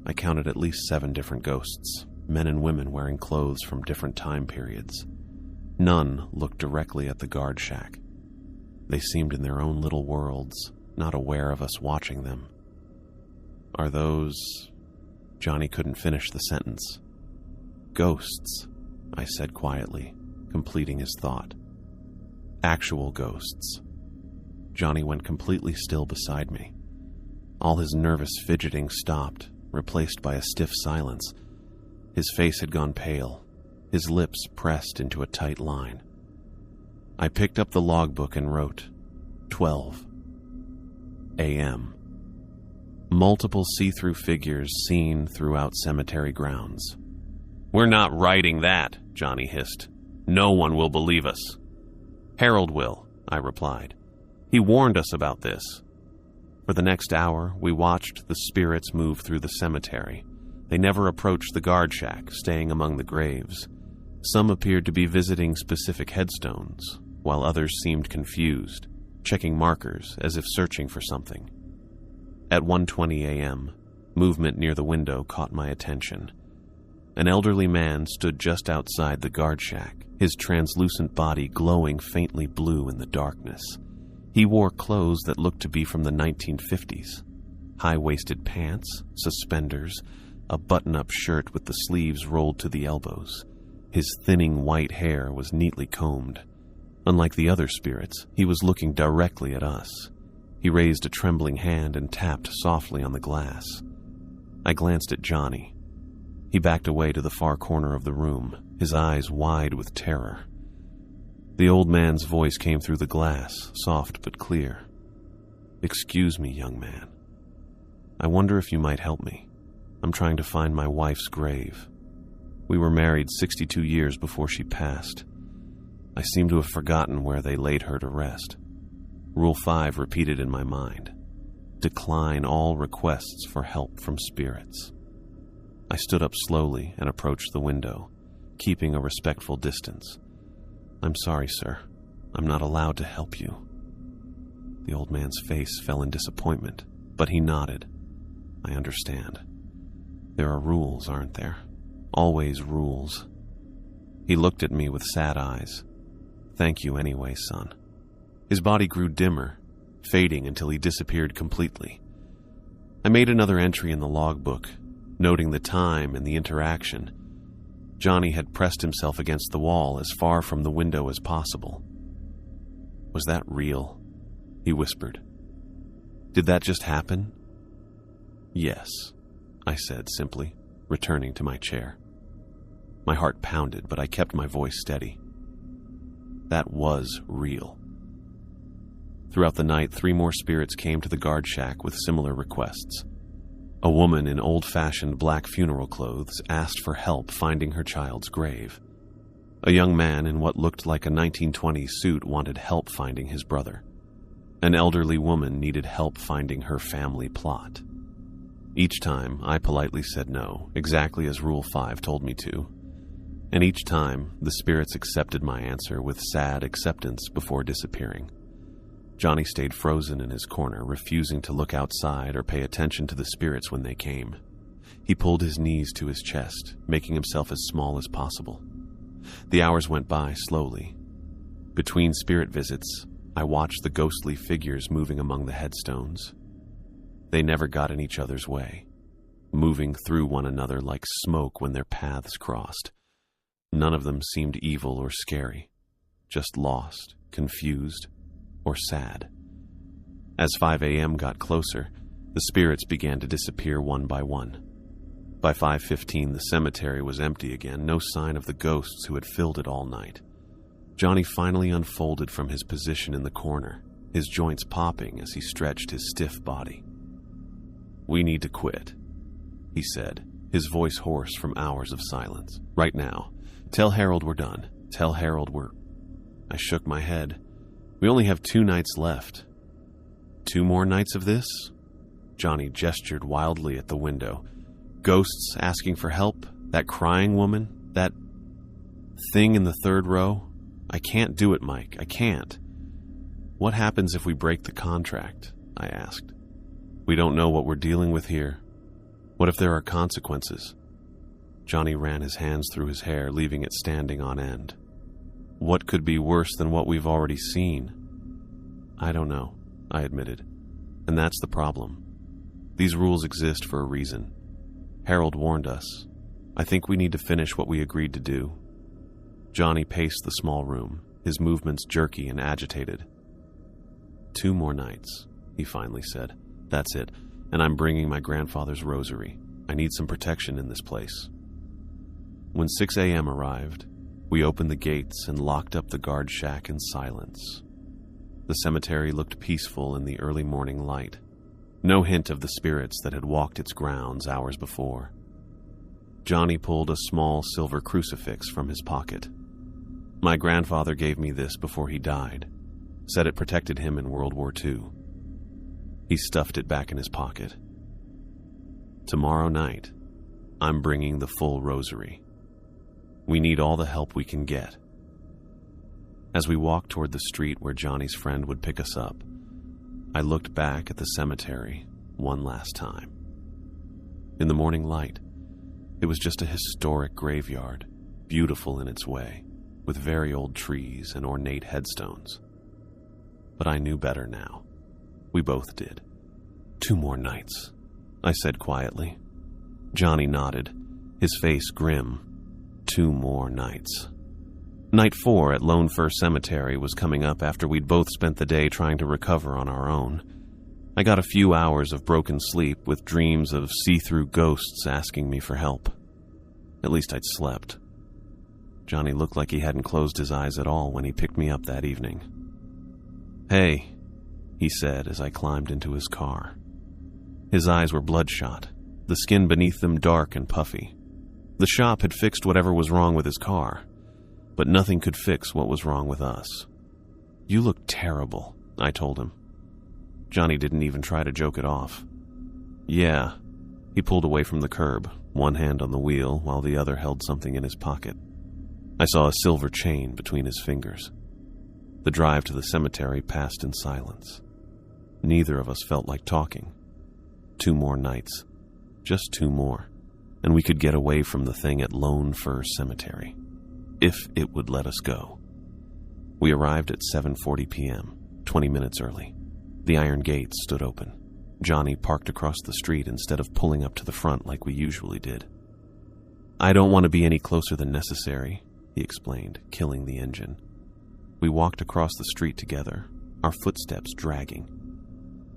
I counted at least 7 different ghosts, men and women wearing clothes from different time periods. None looked directly at the guard shack. They seemed in their own little worlds, not aware of us watching them. "Are those—" Johnny couldn't finish the sentence. "Ghosts," I said quietly, completing his thought. "Actual ghosts." Johnny went completely still beside me. All his nervous fidgeting stopped, replaced by a stiff silence. His face had gone pale, his lips pressed into a tight line. I picked up the logbook and wrote, 12 a.m. Multiple see-through figures seen throughout cemetery grounds. "We're not writing that," Johnny hissed. "No one will believe us." "Harold will," I replied. "He warned us about this." For the next hour, we watched the spirits move through the cemetery. They never approached the guard shack, staying among the graves. Some appeared to be visiting specific headstones, while others seemed confused, checking markers as if searching for something. At 1:20 a.m., movement near the window caught my attention. An elderly man stood just outside the guard shack, his translucent body glowing faintly blue in the darkness. He wore clothes that looked to be from the 1950s. High-waisted pants, suspenders, a button-up shirt with the sleeves rolled to the elbows. His thinning white hair was neatly combed. Unlike the other spirits, he was looking directly at us. He raised a trembling hand and tapped softly on the glass. I glanced at Johnny. He backed away to the far corner of the room, his eyes wide with terror. The old man's voice came through the glass, soft but clear. "Excuse me, young man. I wonder if you might help me. I'm trying to find my wife's grave. We were married 62 years before she passed. I seem to have forgotten where they laid her to rest." Rule 5 repeated in my mind. Decline all requests for help from spirits. I stood up slowly and approached the window, keeping a respectful distance. "I'm sorry, sir. I'm not allowed to help you." The old man's face fell in disappointment, but he nodded. "I understand. There are rules, aren't there? Always rules." He looked at me with sad eyes. "Thank you anyway, son." His body grew dimmer, fading until he disappeared completely. I made another entry in the logbook, noting the time and the interaction. Johnny had pressed himself against the wall as far from the window as possible. "Was that real?" he whispered. "Did that just happen?" "Yes," I said simply, returning to my chair. My heart pounded, but I kept my voice steady. That was real. Throughout the night, 3 more spirits came to the guard shack with similar requests. A woman in old-fashioned black funeral clothes asked for help finding her child's grave. A young man in what looked like a 1920s suit wanted help finding his brother. An elderly woman needed help finding her family plot. Each time, I politely said no, exactly as Rule 5 told me to. And each time, the spirits accepted my answer with sad acceptance before disappearing. Johnny stayed frozen in his corner, refusing to look outside or pay attention to the spirits when they came. He pulled his knees to his chest, making himself as small as possible. The hours went by slowly. Between spirit visits, I watched the ghostly figures moving among the headstones. They never got in each other's way. moving through one another like smoke when their paths crossed. None of them seemed evil or scary, just lost, confused, or sad. As 5 a.m. got closer, the spirits began to disappear one by one. By 5:15, the cemetery was empty again, no sign of the ghosts who had filled it all night. Johnny finally unfolded from his position in the corner, his joints popping as he stretched his stiff body. "We need to quit," he said, his voice hoarse from hours of silence. "Right now. Tell Harold we're done. Tell Harold we're—" I shook my head. "We only have 2 nights left." "2 more nights of this?" Johnny gestured wildly at the window. "Ghosts asking for help? That crying woman? That thing in the 3rd row? I can't do it, Mike. I can't." "What happens if we break the contract?" I asked. "We don't know what we're dealing with here. What if there are consequences?" Johnny ran his hands through his hair, leaving it standing on end. "What could be worse than what we've already seen?" "I don't know," I admitted. "And that's the problem. These rules exist for a reason. Harold warned us. I think we need to finish what we agreed to do." Johnny paced the small room, his movements jerky and agitated. "2 more nights," he finally said. "That's it, and I'm bringing my grandfather's rosary. I need some protection in this place." When 6 a.m. arrived, we opened the gates and locked up the guard shack in silence. The cemetery looked peaceful in the early morning light. No hint of the spirits that had walked its grounds hours before. Johnny pulled a small silver crucifix from his pocket. "My grandfather gave me this before he died. Said it protected him in World War II." He stuffed it back in his pocket. "Tomorrow night, I'm bringing the full rosary. We need all the help we can get." As we walked toward the street where Johnny's friend would pick us up, I looked back at the cemetery one last time. In the morning light, it was just a historic graveyard, beautiful in its way, with very old trees and ornate headstones. But I knew better now. We both did. 2 more nights, I said quietly. Johnny nodded, his face grim. 2 more nights. Night 4 at Lone Fir Cemetery was coming up after we'd both spent the day trying to recover on our own. I got a few hours of broken sleep with dreams of see-through ghosts asking me for help. At least I'd slept. Johnny looked like he hadn't closed his eyes at all when he picked me up that evening. "Hey," he said as I climbed into his car. His eyes were bloodshot, the skin beneath them dark and puffy. The shop had fixed whatever was wrong with his car, but nothing could fix what was wrong with us. "You look terrible," I told him. Johnny didn't even try to joke it off. "Yeah." He pulled away from the curb, one hand on the wheel while the other held something in his pocket. I saw a silver chain between his fingers. The drive to the cemetery passed in silence. Neither of us felt like talking. 2 more nights. Just 2 more. And we could get away from the thing at Lone Fir Cemetery. If it would let us go. We arrived at 7:40 p.m., 20 minutes early. The iron gates stood open. Johnny parked across the street instead of pulling up to the front like we usually did. "I don't want to be any closer than necessary," he explained, killing the engine. We walked across the street together, our footsteps dragging.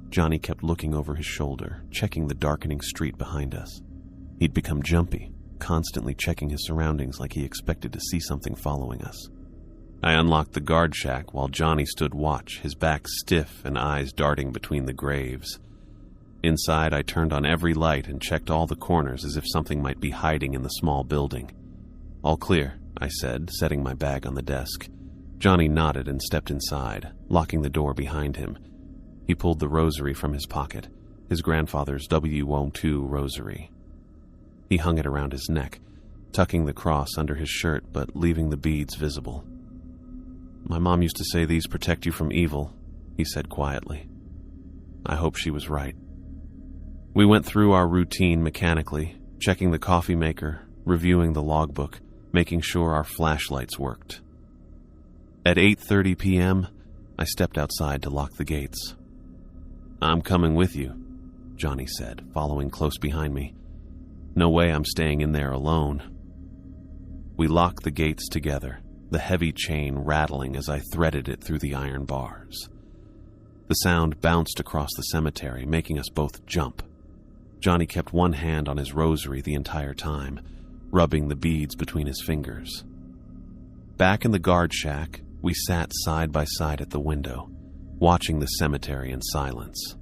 Johnny kept looking over his shoulder, checking the darkening street behind us. He'd become jumpy, constantly checking his surroundings like he expected to see something following us. I unlocked the guard shack while Johnny stood watch, his back stiff and eyes darting between the graves. Inside, I turned on every light and checked all the corners as if something might be hiding in the small building. "All clear," I said, setting my bag on the desk. Johnny nodded and stepped inside, locking the door behind him. He pulled the rosary from his pocket, his grandfather's W-2 rosary. He hung it around his neck, tucking the cross under his shirt but leaving the beads visible. "My mom used to say these protect you from evil," he said quietly. I hope she was right. We went through our routine mechanically, checking the coffee maker, reviewing the logbook, making sure our flashlights worked. At 8:30 p.m., I stepped outside to lock the gates. "I'm coming with you," Johnny said, following close behind me. No way I'm staying in there alone. We locked the gates together, the heavy chain rattling as I threaded it through the iron bars. The sound bounced across the cemetery, making us both jump. Johnny kept one hand on his rosary the entire time, rubbing the beads between his fingers. Back in the guard shack, we sat side by side at the window, watching the cemetery in silence.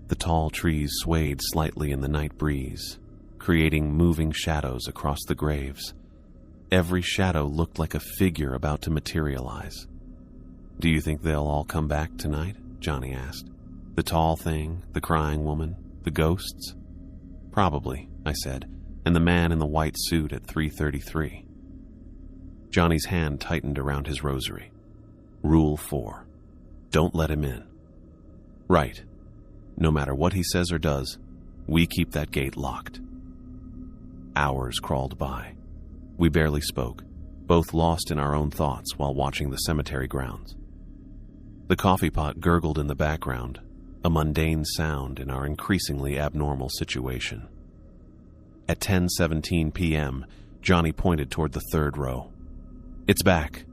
The tall trees swayed slightly in the night breeze, creating moving shadows across the graves. Every shadow looked like a figure about to materialize. "Do you think they'll all come back tonight?" Johnny asked. "The tall thing, the crying woman, the ghosts?" "Probably," I said, "and the man in the white suit at 3:33. Johnny's hand tightened around his rosary. Rule 4. Don't let him in. Right. No matter what he says or does, we keep that gate locked. Hours crawled by. We barely spoke, both lost in our own thoughts while watching the cemetery grounds. The coffee pot gurgled in the background, a mundane sound in our increasingly abnormal situation. At 10:17 p.m., Johnny pointed toward the third row. "It's back."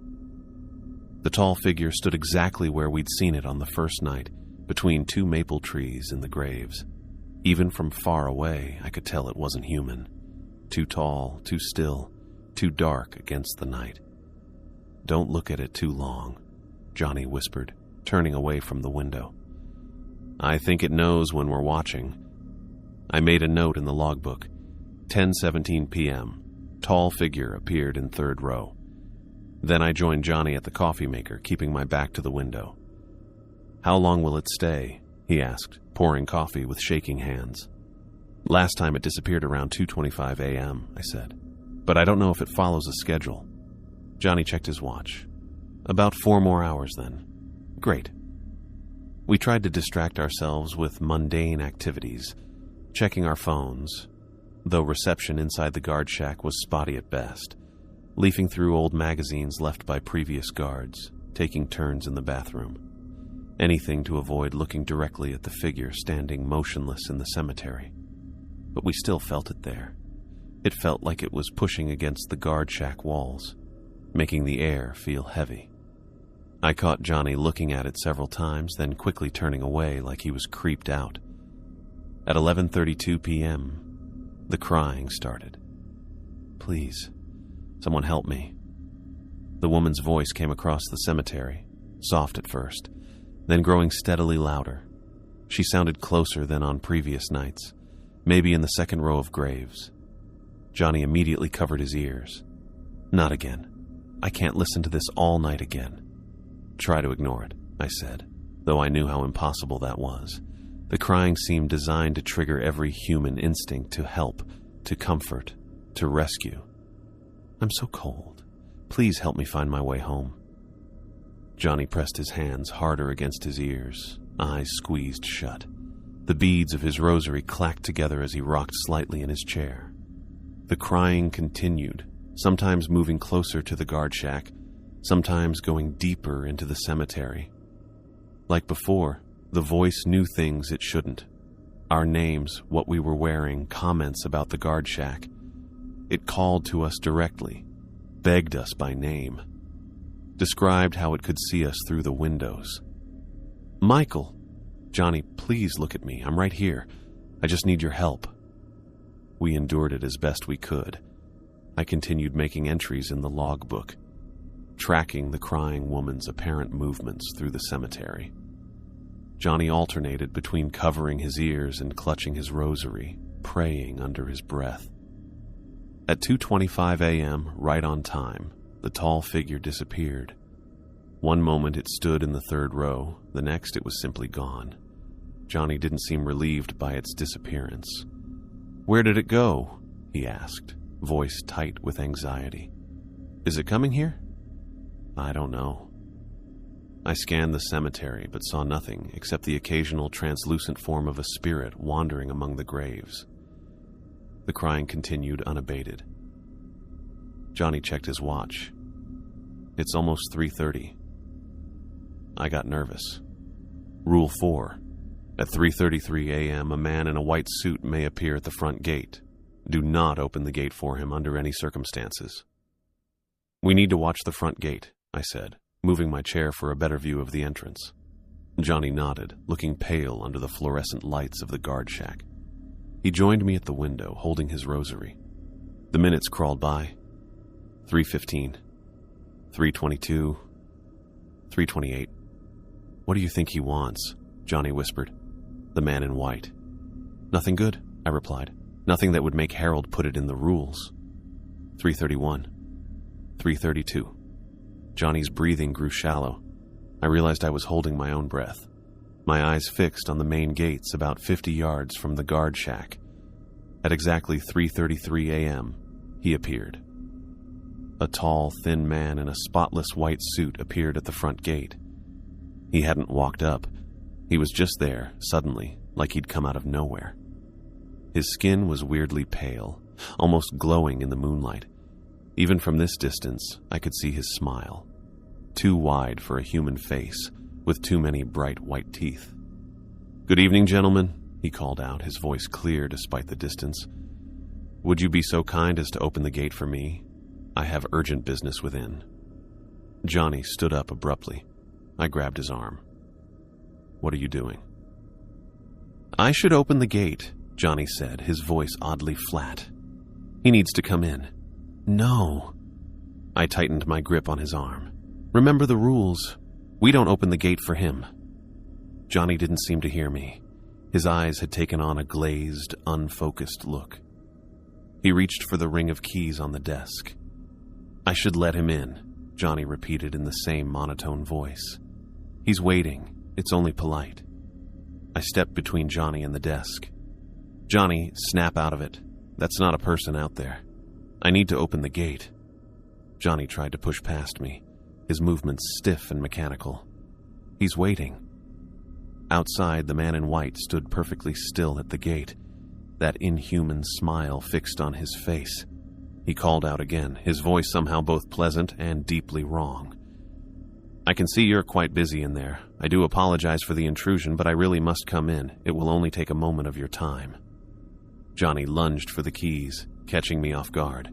The tall figure stood exactly where we'd seen it on the first night, between two maple trees in the graves. Even from far away, I could tell it wasn't human. Too tall, too still, too dark against the night. "Don't look at it too long," Johnny whispered, turning away from the window. "I think it knows when we're watching." I made a note in the logbook. 10:17 p.m. Tall figure appeared in third row. Then I joined Johnny at the coffee maker, keeping my back to the window. "How long will it stay?" he asked, pouring coffee with shaking hands. "Last time it disappeared around 2:25 a.m., I said. "But I don't know if it follows a schedule." Johnny checked his watch. "About 4 more hours, then." "Great." We tried to distract ourselves with mundane activities, checking our phones, though reception inside the guard shack was spotty at best, leafing through old magazines left by previous guards, taking turns in the bathroom. Anything to avoid looking directly at the figure standing motionless in the cemetery. But we still felt it there. It felt like it was pushing against the guard shack walls, making the air feel heavy. I caught Johnny looking at it several times, then quickly turning away like he was creeped out. At 11:32 p.m., the crying started. "Please, someone help me." The woman's voice came across the cemetery, soft at first, then growing steadily louder. She sounded closer than on previous nights, maybe in the second row of graves. Johnny immediately covered his ears. "Not again. I can't listen to this all night again." "Try to ignore it," I said, though I knew how impossible that was. The crying seemed designed to trigger every human instinct to help, to comfort, to rescue. "I'm so cold. Please help me find my way home." Johnny pressed his hands harder against his ears, eyes squeezed shut. The beads of his rosary clacked together as he rocked slightly in his chair. The crying continued, sometimes moving closer to the guard shack, sometimes going deeper into the cemetery. Like before, the voice knew things it shouldn't. Our names, what we were wearing, comments about the guard shack. It called to us directly, begged us by name, described how it could see us through the windows. "Michael! Johnny, please look at me. I'm right here. I just need your help." We endured it as best we could. I continued making entries in the logbook, tracking the crying woman's apparent movements through the cemetery. Johnny alternated between covering his ears and clutching his rosary, praying under his breath. At 2:25 a.m., right on time, the tall figure disappeared. One moment it stood in the third row, the next it was simply gone. Johnny didn't seem relieved by its disappearance. "Where did it go?" he asked, voice tight with anxiety. "Is it coming here?" "I don't know." I scanned the cemetery but saw nothing except the occasional translucent form of a spirit wandering among the graves. The crying continued unabated. Johnny checked his watch. "It's almost 3:30. I got nervous. Rule 4. At 3:33 a.m., a man in a white suit may appear at the front gate. Do not open the gate for him under any circumstances. We need to watch the front gate, I said, moving my chair for a better view of the entrance. Johnny nodded, looking pale under the fluorescent lights of the guard shack. He joined me at the window, holding his rosary. The minutes crawled by. 3:15, 3:22, 3:28. What do you think he wants? Johnny whispered. The man in white. Nothing good, I replied. Nothing that would make Harold put it in the rules. 3:31, 3:32. Johnny's breathing grew shallow. I realized I was holding my own breath, my eyes fixed on the main gates about 50 yards from the guard shack. At exactly 3:33 a.m., he appeared. A tall, thin man in a spotless white suit appeared at the front gate. He hadn't walked up. He was just there, suddenly, like he'd come out of nowhere. His skin was weirdly pale, almost glowing in the moonlight. Even from this distance, I could see his smile. Too wide for a human face, with too many bright white teeth. "Good evening, gentlemen," he called out, his voice clear despite the distance. "Would you be so kind as to open the gate for me? I have urgent business within." Johnny stood up abruptly. I grabbed his arm. "What are you doing?" "I should open the gate," Johnny said, his voice oddly flat. "He needs to come in." "No." I tightened my grip on his arm. "Remember the rules. We don't open the gate for him." Johnny didn't seem to hear me. His eyes had taken on a glazed, unfocused look. He reached for the ring of keys on the desk. "I should let him in," Johnny repeated in the same monotone voice. "He's waiting. It's only polite." I stepped between Johnny and the desk. "Johnny, snap out of it. That's not a person out there. I need to open the gate." Johnny tried to push past me, his movements stiff and mechanical. "He's waiting." Outside, the man in white stood perfectly still at the gate, that inhuman smile fixed on his face. He called out again, his voice somehow both pleasant and deeply wrong. "I can see you're quite busy in there. I do apologize for the intrusion, but I really must come in. It will only take a moment of your time." Johnny lunged for the keys, catching me off guard.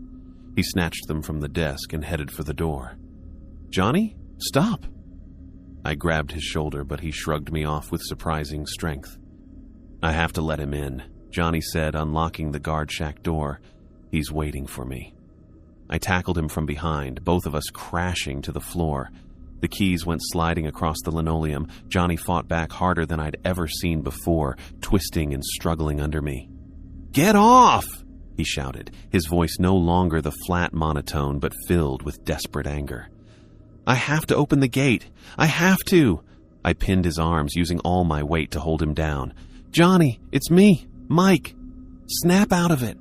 He snatched them from the desk and headed for the door. "Johnny, stop!" I grabbed his shoulder, but he shrugged me off with surprising strength. "I have to let him in," Johnny said, unlocking the guard shack door. "He's waiting for me." I tackled him from behind, both of us crashing to the floor. The keys went sliding across the linoleum. Johnny fought back harder than I'd ever seen before, twisting and struggling under me. "Get off!" he shouted, his voice no longer the flat monotone, but filled with desperate anger. "I have to open the gate. I have to!" I pinned his arms, using all my weight to hold him down. "Johnny, it's me, Mike. Snap out of it!"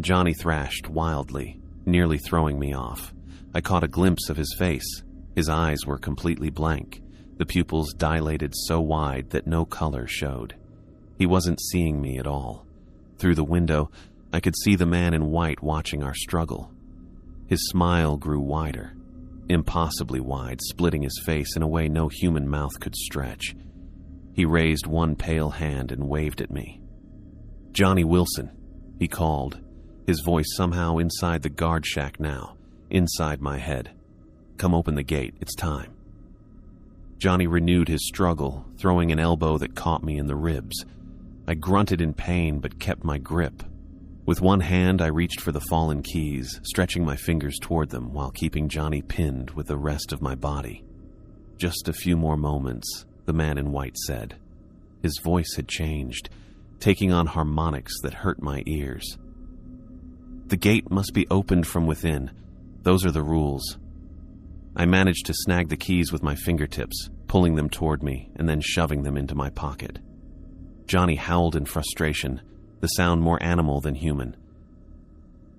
Johnny thrashed wildly, nearly throwing me off. I caught a glimpse of his face. His eyes were completely blank, the pupils dilated so wide that no color showed. He wasn't seeing me at all. Through the window, I could see the man in white watching our struggle. His smile grew wider, impossibly wide, splitting his face in a way no human mouth could stretch. He raised one pale hand and waved at me. "Johnny Wilson," he called, his voice somehow inside the guard shack now, inside my head. "Come open the gate, it's time." Johnny renewed his struggle, throwing an elbow that caught me in the ribs. I grunted in pain but kept my grip. With one hand, I reached for the fallen keys, stretching my fingers toward them while keeping Johnny pinned with the rest of my body. "Just a few more moments," the man in white said. His voice had changed, taking on harmonics that hurt my ears. "The gate must be opened from within. Those are the rules." I managed to snag the keys with my fingertips, pulling them toward me and then shoving them into my pocket. Johnny howled in frustration, the sound more animal than human.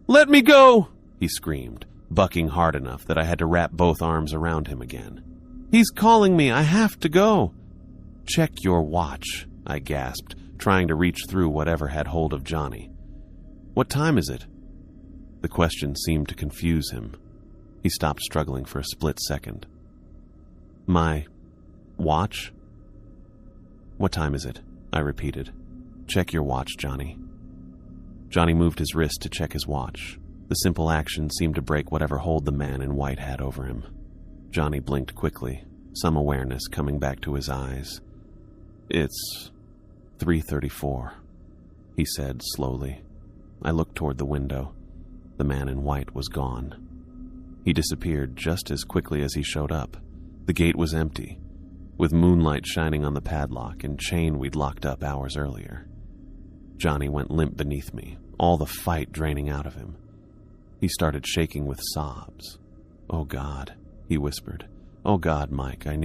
"Let me go!" he screamed, bucking hard enough that I had to wrap both arms around him again. "He's calling me. I have to go." "Check your watch," I gasped, trying to reach through whatever had hold of Johnny. "What time is it?" The question seemed to confuse him. He stopped struggling for a split second. "My watch?" "What time is it?" I repeated. "Check your watch, Johnny." Johnny moved his wrist to check his watch. The simple action seemed to break whatever hold the man in white had over him. Johnny blinked quickly, some awareness coming back to his eyes. "It's 3:34, he said slowly. I looked toward the window. The man in white was gone. He disappeared just as quickly as he showed up. The gate was empty, with moonlight shining on the padlock and chain we'd locked up hours earlier. Johnny went limp beneath me, all the fight draining out of him. He started shaking with sobs. "Oh God," he whispered. "Oh God, Mike, I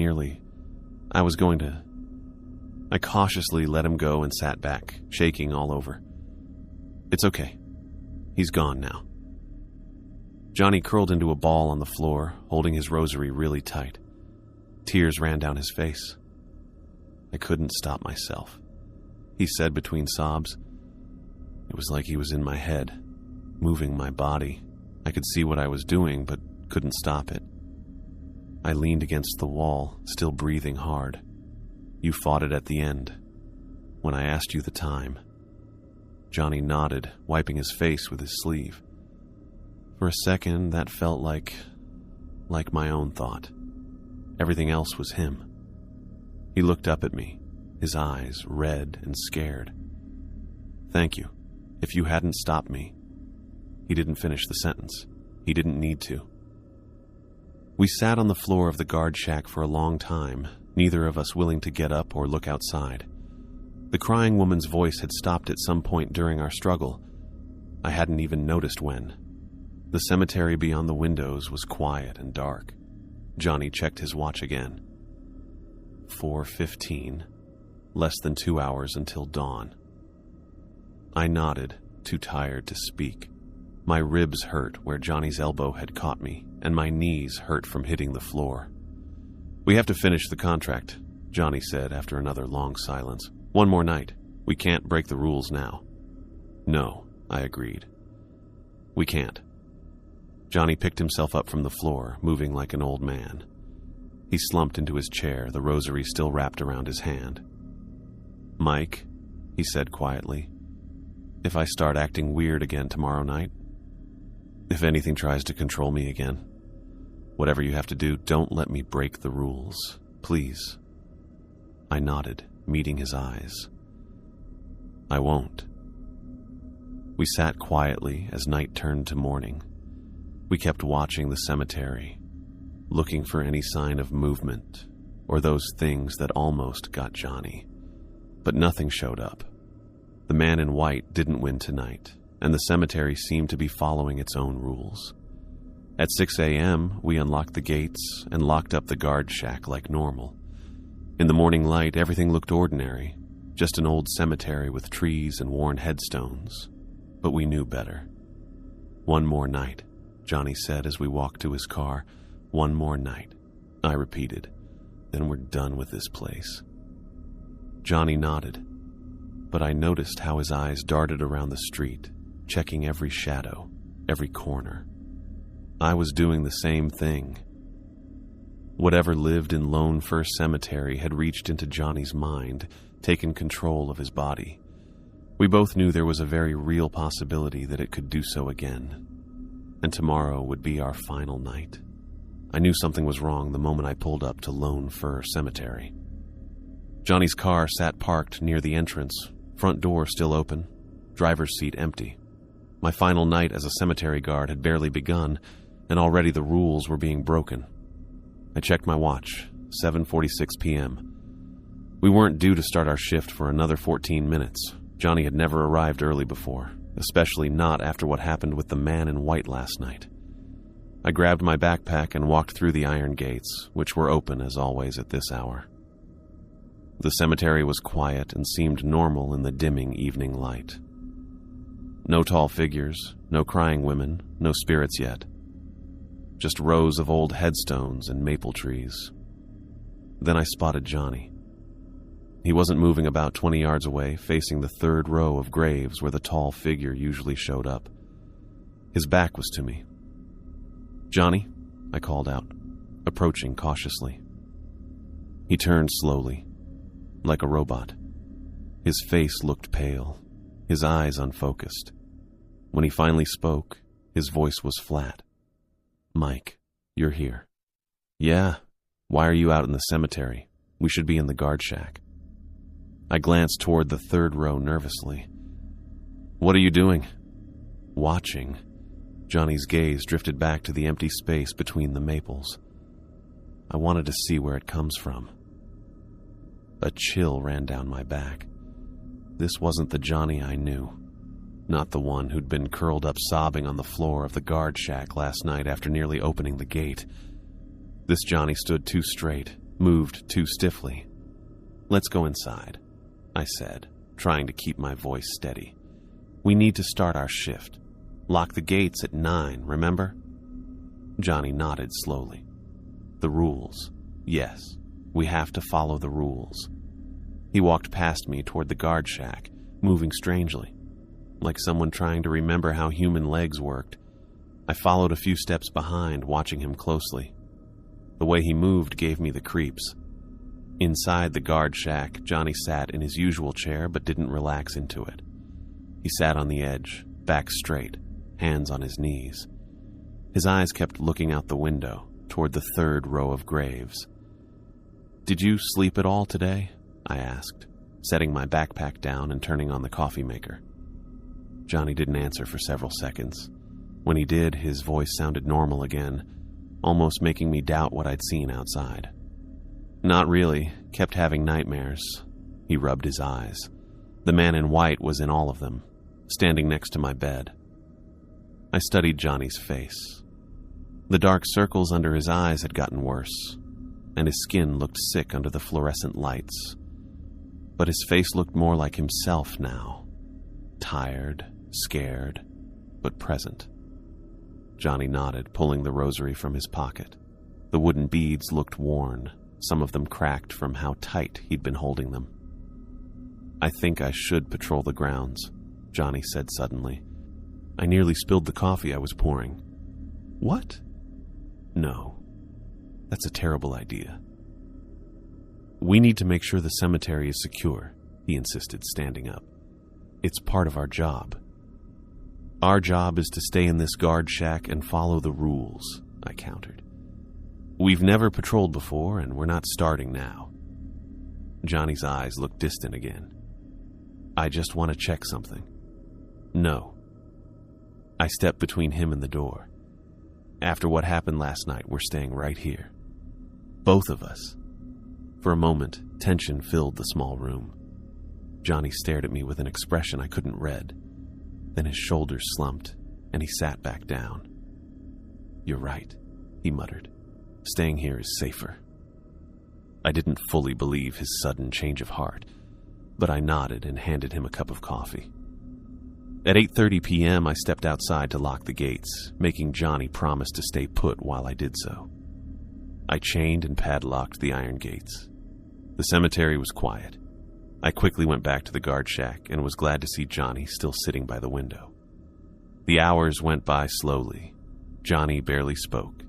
cautiously let him go and sat back, shaking all over. "It's okay. He's gone now." Johnny curled into a ball on the floor, holding his rosary really tight. Tears ran down his face. "I couldn't stop myself," he said between sobs. "It was like he was in my head, moving my body. I could see what I was doing, but couldn't stop it. I leaned against the wall, still breathing hard. You fought it at the end, when I asked you the time." Johnny nodded, wiping his face with his sleeve. For a second, that felt like my own thought. Everything else was him. He looked up at me, his eyes red and scared. "Thank you. If you hadn't stopped me..." He didn't finish the sentence. He didn't need to. We sat on the floor of the guard shack for a long time, neither of us willing to get up or look outside. The crying woman's voice had stopped at some point during our struggle. I hadn't even noticed when. The cemetery beyond the windows was quiet and dark. Johnny checked his watch again. 4:15, less than 2 hours until dawn. I nodded, too tired to speak. My ribs hurt where Johnny's elbow had caught me, and my knees hurt from hitting the floor. "We have to finish the contract," Johnny said after another long silence. "One more night. We can't break the rules now." "No," I agreed. "We can't." Johnny picked himself up from the floor, moving like an old man. He slumped into his chair, the rosary still wrapped around his hand. "Mike," he said quietly, "if I start acting weird again tomorrow night, if anything tries to control me again, whatever you have to do, don't let me break the rules, please." I nodded, meeting his eyes. "I won't." We sat quietly as night turned to morning. We kept watching the cemetery, looking for any sign of movement or those things that almost got Johnny. But nothing showed up. The man in white didn't win tonight, and the cemetery seemed to be following its own rules. At 6 a.m., we unlocked the gates and locked up the guard shack like normal. In the morning light, everything looked ordinary, just an old cemetery with trees and worn headstones. But we knew better. "One more night," Johnny said as we walked to his car. "One more night," I repeated. "Then we're done with this place." Johnny nodded, but I noticed how his eyes darted around the street, checking every shadow, every corner. I was doing the same thing. Whatever lived in Lone Fir Cemetery had reached into Johnny's mind, taken control of his body. We both knew there was a very real possibility that it could do so again. And tomorrow would be our final night. I knew something was wrong the moment I pulled up to Lone Fir Cemetery. Johnny's car sat parked near the entrance, front door still open, driver's seat empty. My final night as a cemetery guard had barely begun, and already the rules were being broken. I checked my watch, 7:46 p.m. We weren't due to start our shift for another 14 minutes. Johnny had never arrived early before, especially not after what happened with the man in white last night. I grabbed my backpack and walked through the iron gates, which were open as always at this hour. The cemetery was quiet and seemed normal in the dimming evening light. No tall figures, no crying women, no spirits yet. Just rows of old headstones and maple trees. Then I spotted Johnny. He wasn't moving about 20 yards away, facing the third row of graves where the tall figure usually showed up. His back was to me. "Johnny," I called out, approaching cautiously. He turned slowly, like a robot. His face looked pale, his eyes unfocused. When he finally spoke, his voice was flat. "Mike, you're here." "Yeah. Why are you out in the cemetery? We should be in the guard shack." I glanced toward the third row nervously. "What are you doing?" "Watching." Johnny's gaze drifted back to the empty space between the maples. "I wanted to see where it comes from." A chill ran down my back. This wasn't the Johnny I knew. Not the one who'd been curled up sobbing on the floor of the guard shack last night after nearly opening the gate. This Johnny stood too straight, moved too stiffly. "Let's go inside," I said, trying to keep my voice steady. "We need to start our shift. Lock the gates at 9, remember?" Johnny nodded slowly. "The rules. Yes, we have to follow the rules." He walked past me toward the guard shack, moving strangely, like someone trying to remember how human legs worked. I followed a few steps behind, watching him closely. The way he moved gave me the creeps. Inside the guard shack, Johnny sat in his usual chair but didn't relax into it. He sat on the edge, back straight, hands on his knees. His eyes kept looking out the window, toward the third row of graves. "Did you sleep at all today?" I asked, setting my backpack down and turning on the coffee maker. Johnny didn't answer for several seconds. When he did, his voice sounded normal again, almost making me doubt what I'd seen outside. "Not really. Kept having nightmares." He rubbed his eyes. The man in white was in all of them, standing next to my bed. I studied Johnny's face. The dark circles under his eyes had gotten worse, and his skin looked sick under the fluorescent lights. But his face looked more like himself now. Tired, scared, but present. Johnny nodded, pulling the rosary from his pocket. The wooden beads looked worn, some of them cracked from how tight he'd been holding them. "I think I should patrol the grounds," Johnny said suddenly. "I nearly spilled the coffee I was pouring." "What?" "No. That's a terrible idea." "We need to make sure the cemetery is secure," he insisted, standing up. "It's part of our job." "Our job is to stay in this guard shack and follow the rules," I countered. "We've never patrolled before, and we're not starting now." Johnny's eyes looked distant again. "I just want to check something." "No." I stepped between him and the door. "After what happened last night, we're staying right here. Both of us." For a moment, tension filled the small room. Johnny stared at me with an expression I couldn't read. Then his shoulders slumped, and he sat back down. "You're right," he muttered. "Staying here is safer." I didn't fully believe his sudden change of heart, but I nodded and handed him a cup of coffee. At 8:30 p.m., I stepped outside to lock the gates, making Johnny promise to stay put while I did so. I chained and padlocked the iron gates. The cemetery was quiet. I quickly went back to the guard shack and was glad to see Johnny still sitting by the window. The hours went by slowly. Johnny barely spoke.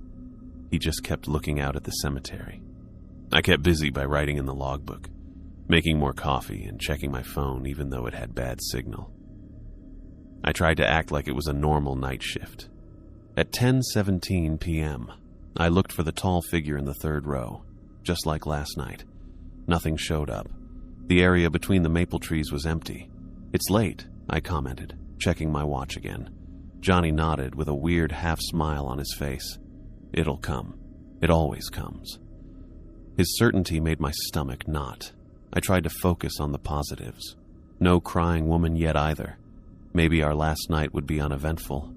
He just kept looking out at the cemetery. I kept busy by writing in the logbook, making more coffee and checking my phone even though it had bad signal. I tried to act like it was a normal night shift. At 10:17 p.m., I looked for the tall figure in the third row, just like last night. Nothing showed up. The area between the maple trees was empty. "It's late," I commented, checking my watch again. Johnny nodded with a weird half-smile on his face. "It'll come. It always comes." His certainty made my stomach knot. I tried to focus on the positives. No crying woman yet either. Maybe our last night would be uneventful.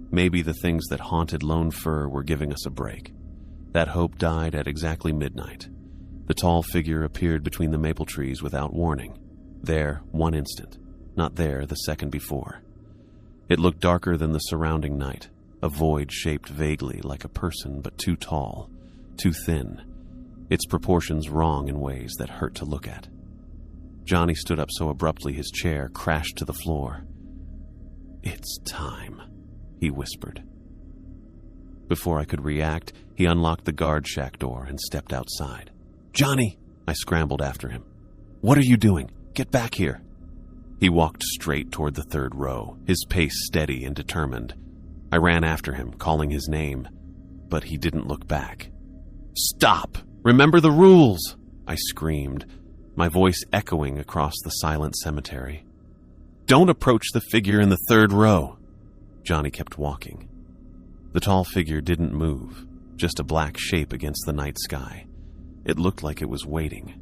Maybe the things that haunted Lone Fir were giving us a break. That hope died at exactly midnight. The tall figure appeared between the maple trees without warning. There, one instant. Not there the second before. It looked darker than the surrounding night, a void shaped vaguely like a person but too tall, too thin, its proportions wrong in ways that hurt to look at. Johnny stood up so abruptly his chair crashed to the floor. "It's time," he whispered. Before I could react, he unlocked the guard shack door and stepped outside. "Johnny!" I scrambled after him. "What are you doing? Get back here!" He walked straight toward the third row, his pace steady and determined. I ran after him, calling his name, but he didn't look back. "Stop! Remember the rules!" I screamed, my voice echoing across the silent cemetery. "Don't approach the figure in the third row." Johnny kept walking. The tall figure didn't move, just a black shape against the night sky. It looked like it was waiting.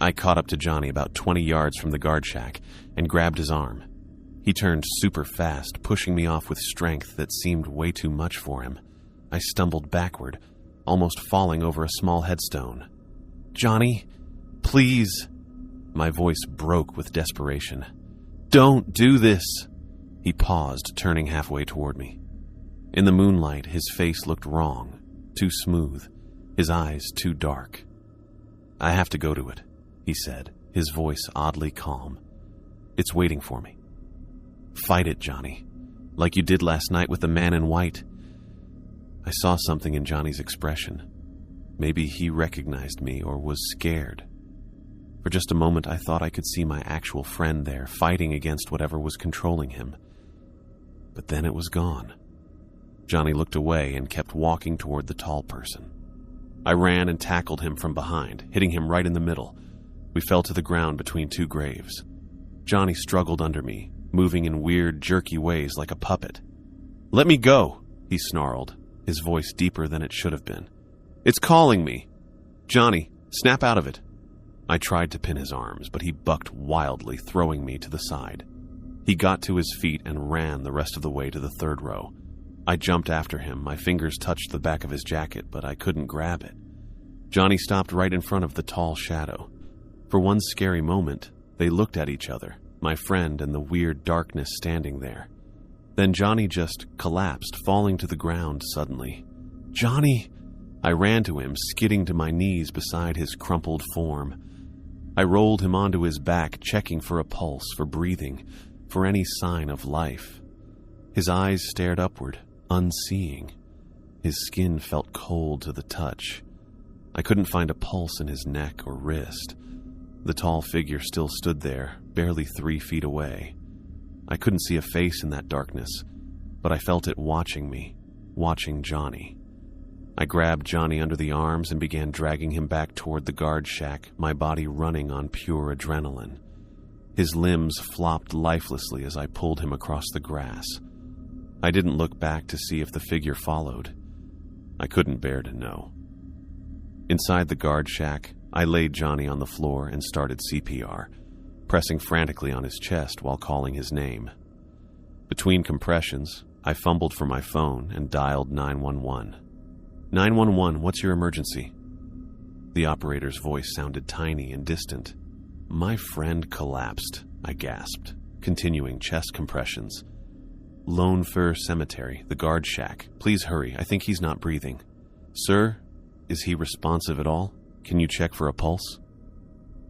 I caught up to Johnny about 20 yards from the guard shack and grabbed his arm. He turned super fast, pushing me off with strength that seemed way too much for him. I stumbled backward, almost falling over a small headstone. "Johnny, please." My voice broke with desperation. "Don't do this." He paused, turning halfway toward me. In the moonlight, his face looked wrong, too smooth, his eyes too dark. "I have to go to it," he said, his voice oddly calm. "It's waiting for me. Fight it, Johnny, like you did last night with the man in white." I saw something in Johnny's expression. Maybe he recognized me or was scared. For just a moment, I thought I could see my actual friend there, fighting against whatever was controlling him. But then it was gone. Johnny looked away and kept walking toward the tall person. I ran and tackled him from behind, hitting him right in the middle. We fell to the ground between two graves. Johnny struggled under me, moving in weird, jerky ways like a puppet. "Let me go," he snarled, his voice deeper than it should have been. "It's calling me. Johnny, snap out of it." I tried to pin his arms, but he bucked wildly, throwing me to the side. He got to his feet and ran the rest of the way to the third row. I jumped after him. My fingers touched the back of his jacket, but I couldn't grab it. Johnny stopped right in front of the tall shadow. For one scary moment, they looked at each other, my friend and the weird darkness standing there. Then Johnny just collapsed, falling to the ground suddenly. "Johnny!" I ran to him, skidding to my knees beside his crumpled form. I rolled him onto his back, checking for a pulse, for breathing, for any sign of life. His eyes stared upward, unseeing. His skin felt cold to the touch. I couldn't find a pulse in his neck or wrist. The tall figure still stood there, barely 3 feet away. I couldn't see a face in that darkness, but I felt it watching me, watching Johnny. I grabbed Johnny under the arms and began dragging him back toward the guard shack, my body running on pure adrenaline. His limbs flopped lifelessly as I pulled him across the grass. I didn't look back to see if the figure followed. I couldn't bear to know. Inside the guard shack, I laid Johnny on the floor and started CPR, pressing frantically on his chest while calling his name. Between compressions, I fumbled for my phone and dialed 911. 911, what's your emergency?" The operator's voice sounded tiny and distant. "My friend collapsed," I gasped, continuing chest compressions. "Lone Fir Cemetery, the guard shack. Please hurry, I think he's not breathing." "Sir, is he responsive at all? Can you check for a pulse?"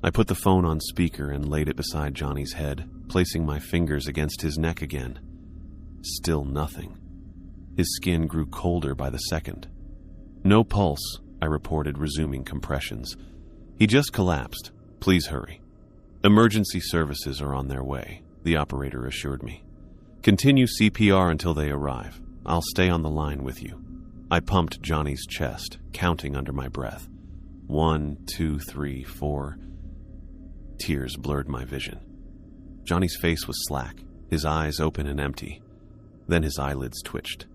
I put the phone on speaker and laid it beside Johnny's head, placing my fingers against his neck again. Still nothing. His skin grew colder by the second. "No pulse," I reported, resuming compressions. "He just collapsed. Please hurry." "Emergency services are on their way," the operator assured me. "Continue CPR until they arrive. I'll stay on the line with you." I pumped Johnny's chest, counting under my breath. 1, 2, 3, 4. Tears blurred my vision. Johnny's face was slack, his eyes open and empty. Then his eyelids twitched.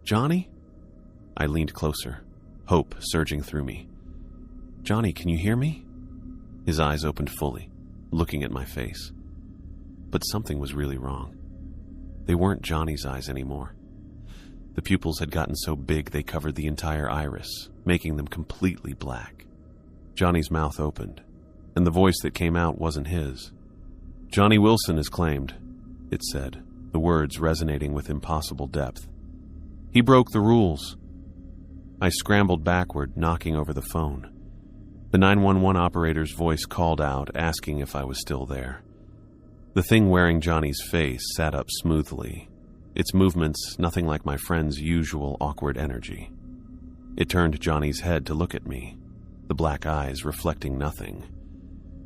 "Johnny?" I leaned closer, hope surging through me. "Johnny, can you hear me?" His eyes opened fully, looking at my face. But something was really wrong. They weren't Johnny's eyes anymore. The pupils had gotten so big they covered the entire iris, making them completely black. Johnny's mouth opened, and the voice that came out wasn't his. "Johnny Wilson is claimed," it said, the words resonating with impossible depth. "He broke the rules." I scrambled backward, knocking over the phone. The 911 operator's voice called out, asking if I was still there. The thing wearing Johnny's face sat up smoothly, its movements nothing like my friend's usual awkward energy. It turned Johnny's head to look at me, the black eyes reflecting nothing.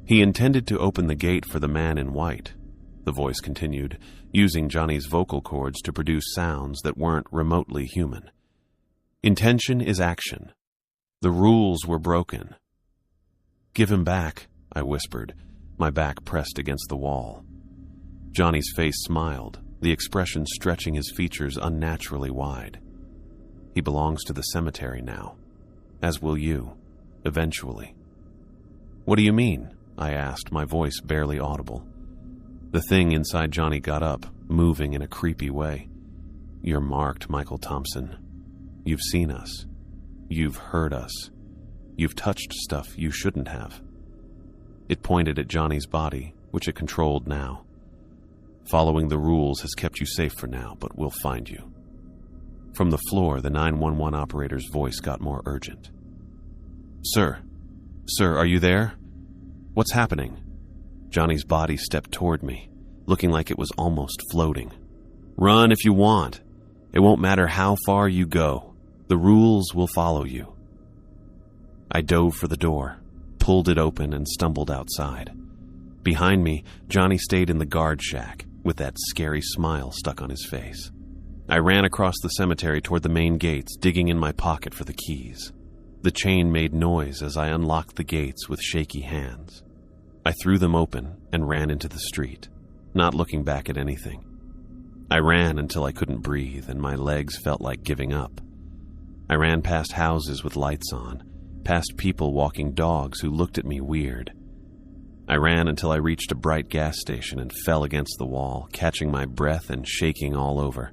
He intended to open the gate for the man in white, the voice continued, using Johnny's vocal cords to produce sounds that weren't remotely human. "Intention is action. The rules were broken." "Give him back," I whispered, my back pressed against the wall. Johnny's face smiled, the expression stretching his features unnaturally wide. "He belongs to the cemetery now, as will you, eventually." "What do you mean?" I asked, my voice barely audible. The thing inside Johnny got up, moving in a creepy way. "You're marked, Michael Thompson. You've seen us. You've heard us. You've touched stuff you shouldn't have." It pointed at Johnny's body, which it controlled now. "Following the rules has kept you safe for now, but we'll find you." From the floor, the 911 operator's voice got more urgent. Sir, are you there? What's happening?" Johnny's body stepped toward me, looking like it was almost floating. "Run if you want. It won't matter how far you go. The rules will follow you." I dove for the door, pulled it open, and stumbled outside. Behind me, Johnny stayed in the guard shack, with that scary smile stuck on his face. I ran across the cemetery toward the main gates, digging in my pocket for the keys. The chain made noise as I unlocked the gates with shaky hands. I threw them open and ran into the street, not looking back at anything. I ran until I couldn't breathe and my legs felt like giving up. I ran past houses with lights on, past people walking dogs who looked at me weird. I ran until I reached a bright gas station and fell against the wall, catching my breath and shaking all over.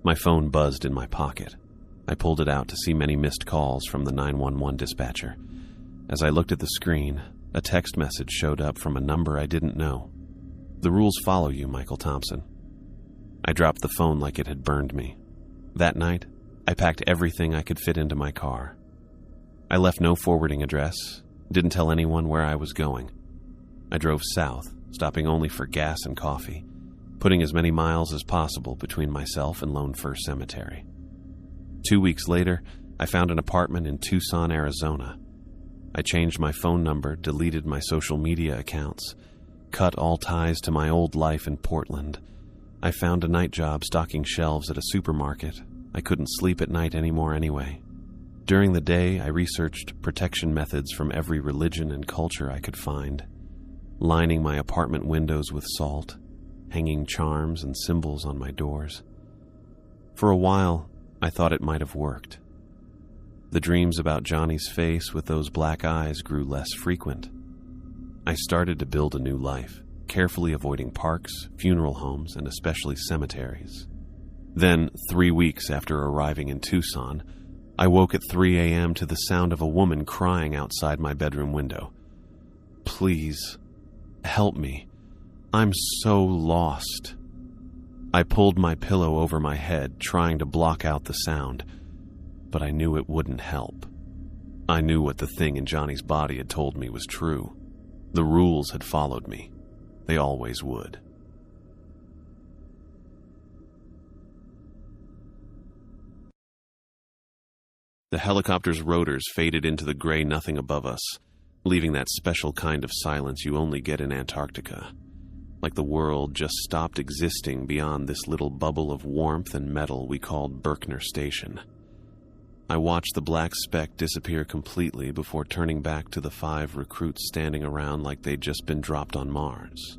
My phone buzzed in my pocket. I pulled it out to see many missed calls from the 911 dispatcher. As I looked at the screen, a text message showed up from a number I didn't know. "The rules follow you, Michael Thompson." I dropped the phone like it had burned me. That night, I packed everything I could fit into my car. I left no forwarding address, didn't tell anyone where I was going. I drove south, stopping only for gas and coffee, putting as many miles as possible between myself and Lone Fir Cemetery. 2 weeks later, I found an apartment in Tucson, Arizona. I changed my phone number, deleted my social media accounts, cut all ties to my old life in Portland. I found a night job stocking shelves at a supermarket. I couldn't sleep at night anymore anyway. During the day, I researched protection methods from every religion and culture I could find, lining my apartment windows with salt, hanging charms and symbols on my doors. For a while, I thought it might have worked. The dreams about Johnny's face with those black eyes grew less frequent. I started to build a new life, carefully avoiding parks, funeral homes, and especially cemeteries. Then, 3 weeks after arriving in Tucson, I woke at 3 a.m. to the sound of a woman crying outside my bedroom window. "Please, help me. I'm so lost." I pulled my pillow over my head, trying to block out the sound, but I knew it wouldn't help. I knew what the thing in Johnny's body had told me was true. The rules had followed me. They always would. The helicopter's rotors faded into the gray nothing above us, leaving that special kind of silence you only get in Antarctica. Like the world just stopped existing beyond this little bubble of warmth and metal we called Berkner Station. I watched the black speck disappear completely before turning back to the 5 recruits standing around like they'd just been dropped on Mars,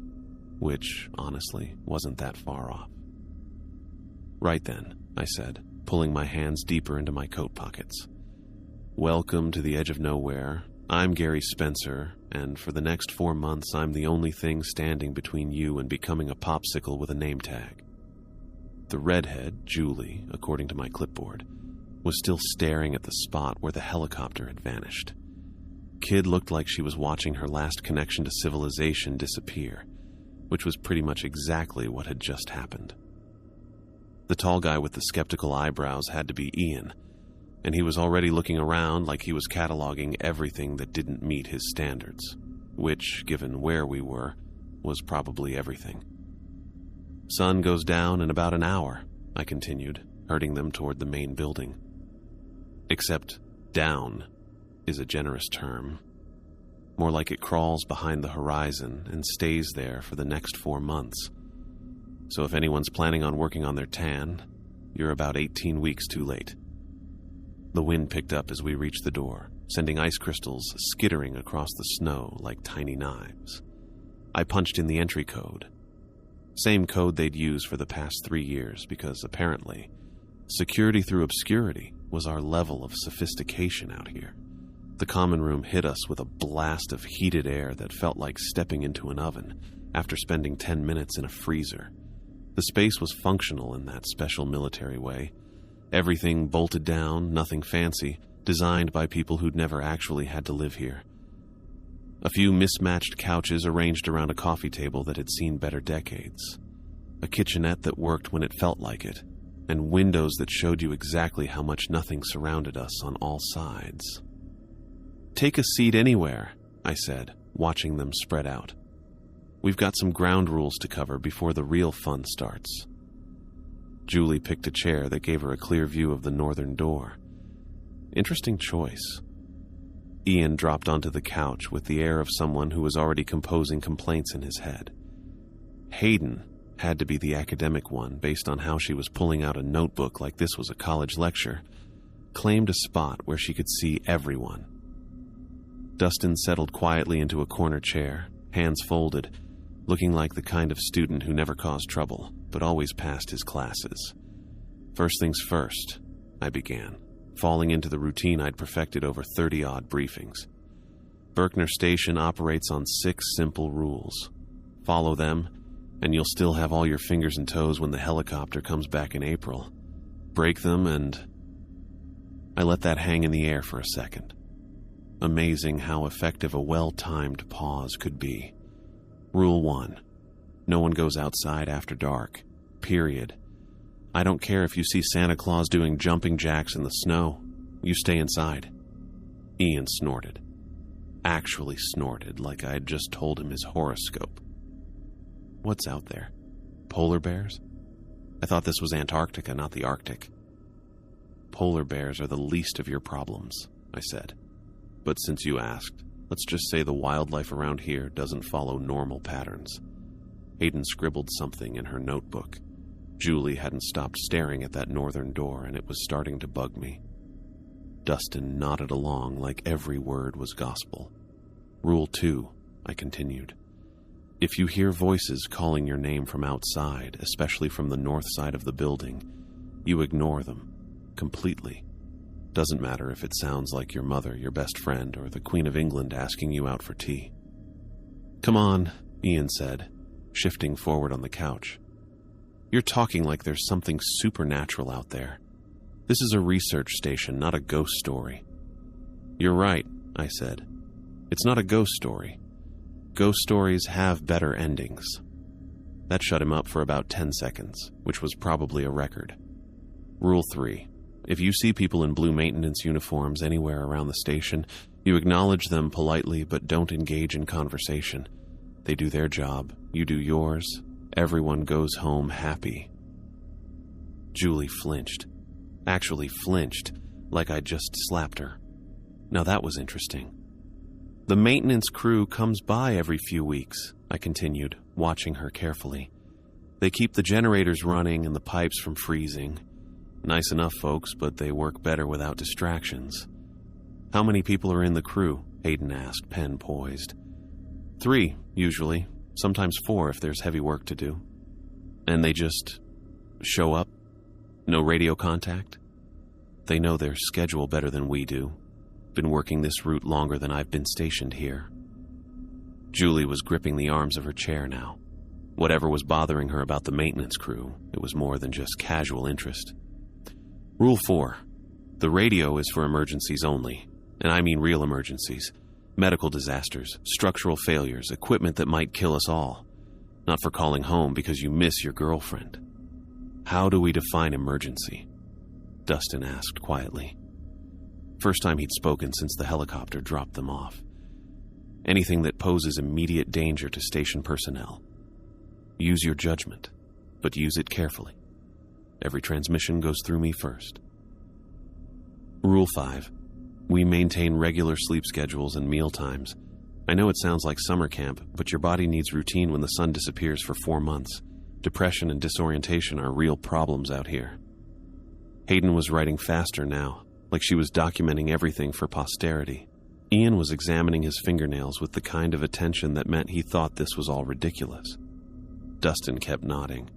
which, honestly, wasn't that far off. "Right then," I said, pulling my hands deeper into my coat pockets. "Welcome to the edge of nowhere. I'm Gary Spencer, and for the next 4 months I'm the only thing standing between you and becoming a popsicle with a name tag." The redhead, Julie, according to my clipboard, was still staring at the spot where the helicopter had vanished. Kid looked like she was watching her last connection to civilization disappear, which was pretty much exactly what had just happened. The tall guy with the skeptical eyebrows had to be Ian, and he was already looking around like he was cataloging everything that didn't meet his standards, which, given where we were, was probably everything. "Sun goes down in about an hour," I continued, herding them toward the main building. Except down is a generous term. More like it crawls behind the horizon and stays there for the next 4 months, so if anyone's planning on working on their tan, you're about 18 weeks too late. The wind picked up as we reached the door, sending ice crystals skittering across the snow like tiny knives. I punched in the entry code. Same code they'd used for the past 3 years because, apparently, security through obscurity was our level of sophistication out here. The common room hit us with a blast of heated air that felt like stepping into an oven after spending 10 minutes in a freezer. The space was functional in that special military way. Everything bolted down, nothing fancy, designed by people who'd never actually had to live here. A few mismatched couches arranged around a coffee table that had seen better decades. A kitchenette that worked when it felt like it, and windows that showed you exactly how much nothing surrounded us on all sides. "Take a seat anywhere," I said, watching them spread out. "We've got some ground rules to cover before the real fun starts." Julie picked a chair that gave her a clear view of the northern door. Interesting choice. Ian dropped onto the couch with the air of someone who was already composing complaints in his head. Hayden had to be the academic one based on how she was pulling out a notebook like this was a college lecture, claimed a spot where she could see everyone. Dustin settled quietly into a corner chair, hands folded, looking like the kind of student who never caused trouble, but always passed his classes. "First things first," I began, falling into the routine I'd perfected over 30-odd briefings. "Berkner Station operates on 6 simple rules. Follow them, and you'll still have all your fingers and toes when the helicopter comes back in April. Break them and..." I let that hang in the air for a second. Amazing how effective a well-timed pause could be. Rule 1. No one goes outside after dark. Period. I don't care if you see Santa Claus doing jumping jacks in the snow. You stay inside. Ian snorted. Actually snorted, like I had just told him his horoscope. "What's out there? Polar bears? I thought this was Antarctica, not the Arctic." "Polar bears are the least of your problems," I said. "But since you asked, let's just say the wildlife around here doesn't follow normal patterns." Hayden scribbled something in her notebook. Julie hadn't stopped staring at that northern door, and it was starting to bug me. Dustin nodded along like every word was gospel. "Rule 2, I continued. "If you hear voices calling your name from outside, especially from the north side of the building, you ignore them. Completely. Doesn't matter if it sounds like your mother, your best friend, or the Queen of England asking you out for tea." "Come on," Ian said, shifting forward on the couch. "You're talking like there's something supernatural out there. This is a research station, not a ghost story." "You're right," I said. "It's not a ghost story. Ghost stories have better endings." That shut him up for about 10 seconds, which was probably a record. Rule 3. If you see people in blue maintenance uniforms anywhere around the station, you acknowledge them politely but don't engage in conversation. They do their job, you do yours, everyone goes home happy. Julie flinched. Actually flinched, like I'd just slapped her. Now that was interesting. "The maintenance crew comes by every few weeks," I continued, watching her carefully. "They keep the generators running and the pipes from freezing. Nice enough folks, but they work better without distractions." "How many people are in the crew?" Hayden asked, pen poised. 3, usually. Sometimes 4 if there's heavy work to do." "And they just show up? No radio contact?" "They know their schedule better than we do. Been working this route longer than I've been stationed here." Julie was gripping the arms of her chair now. Whatever was bothering her about the maintenance crew, it was more than just casual interest. Rule 4. The radio is for emergencies only, and I mean real emergencies. Medical disasters, structural failures, equipment that might kill us all. Not for calling home because you miss your girlfriend. "How do we define emergency?" Dustin asked quietly. First time he'd spoken since the helicopter dropped them off. "Anything that poses immediate danger to station personnel. Use your judgment, but use it carefully. Every transmission goes through me first." Rule 5. We maintain regular sleep schedules and meal times. I know it sounds like summer camp, but your body needs routine when the sun disappears for 4 months. Depression and disorientation are real problems out here. Hayden was writing faster now, like she was documenting everything for posterity. Ian was examining his fingernails with the kind of attention that meant he thought this was all ridiculous. Dustin kept nodding.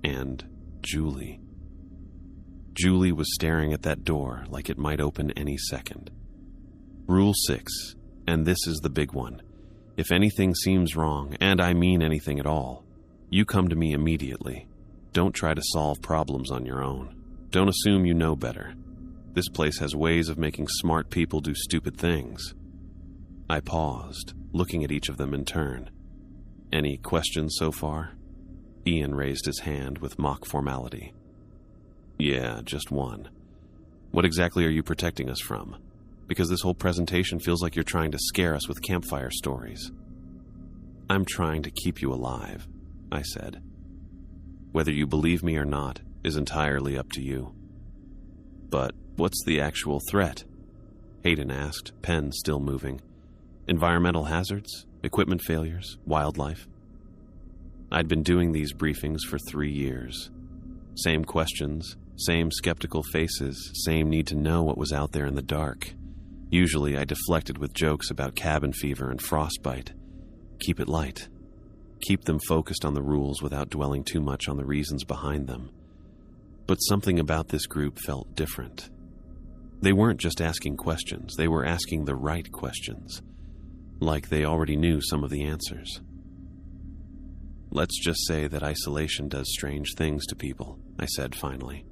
And Julie. Julie was staring at that door like it might open any second. Rule 6, and this is the big one. If anything seems wrong, and I mean anything at all, you come to me immediately. Don't try to solve problems on your own. Don't assume you know better. This place has ways of making smart people do stupid things. I paused, looking at each of them in turn. Any questions so far? Ian raised his hand with mock formality. Yeah, just one. What exactly are you protecting us from? Because this whole presentation feels like you're trying to scare us with campfire stories. I'm trying to keep you alive, I said. Whether you believe me or not is entirely up to you. But what's the actual threat? Hayden asked, pen still moving. Environmental hazards? Equipment failures? Wildlife? I'd been doing these briefings for 3 years. Same questions, same skeptical faces, same need to know what was out there in the dark. Usually I deflected with jokes about cabin fever and frostbite. Keep it light. Keep them focused on the rules without dwelling too much on the reasons behind them. But something about this group felt different. They weren't just asking questions, they were asking the right questions. Like they already knew some of the answers. Let's just say that isolation does strange things to people, I said finally.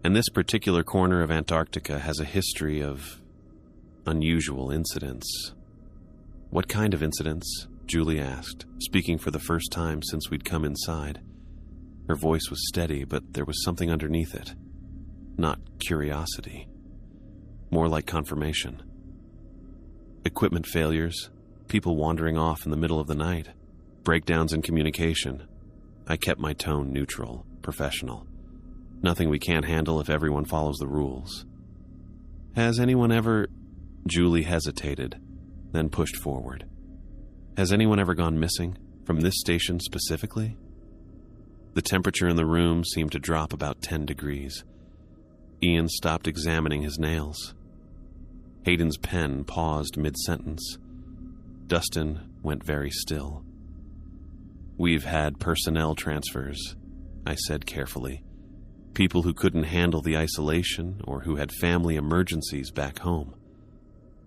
And this particular corner of Antarctica has a history of unusual incidents. What kind of incidents? Julie asked, speaking for the first time since we'd come inside. Her voice was steady, but there was something underneath it. Not curiosity. More like confirmation. Equipment failures, people wandering off in the middle of the night, breakdowns in communication. I kept my tone neutral, professional. Nothing we can't handle if everyone follows the rules. Has anyone ever... Julie hesitated, then pushed forward. Has anyone ever gone missing? From this station specifically? The temperature in the room seemed to drop about 10 degrees. Ian stopped examining his nails. Hayden's pen paused mid-sentence. Dustin went very still. We've had personnel transfers, I said carefully. People who couldn't handle the isolation or who had family emergencies back home.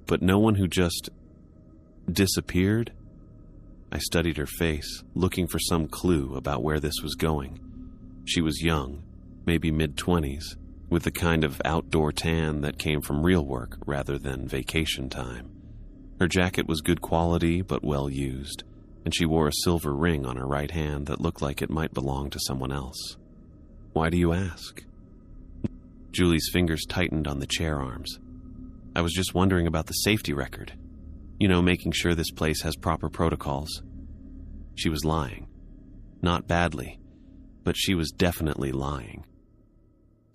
But no one who just disappeared? I studied her face, looking for some clue about where this was going. She was young, maybe mid-20s, with the kind of outdoor tan that came from real work rather than vacation time. Her jacket was good quality but well used, and she wore a silver ring on her right hand that looked like it might belong to someone else. Why do you ask? Julie's fingers tightened on the chair arms. I was just wondering about the safety record. You know, making sure this place has proper protocols. She was lying. Not badly, but she was definitely lying.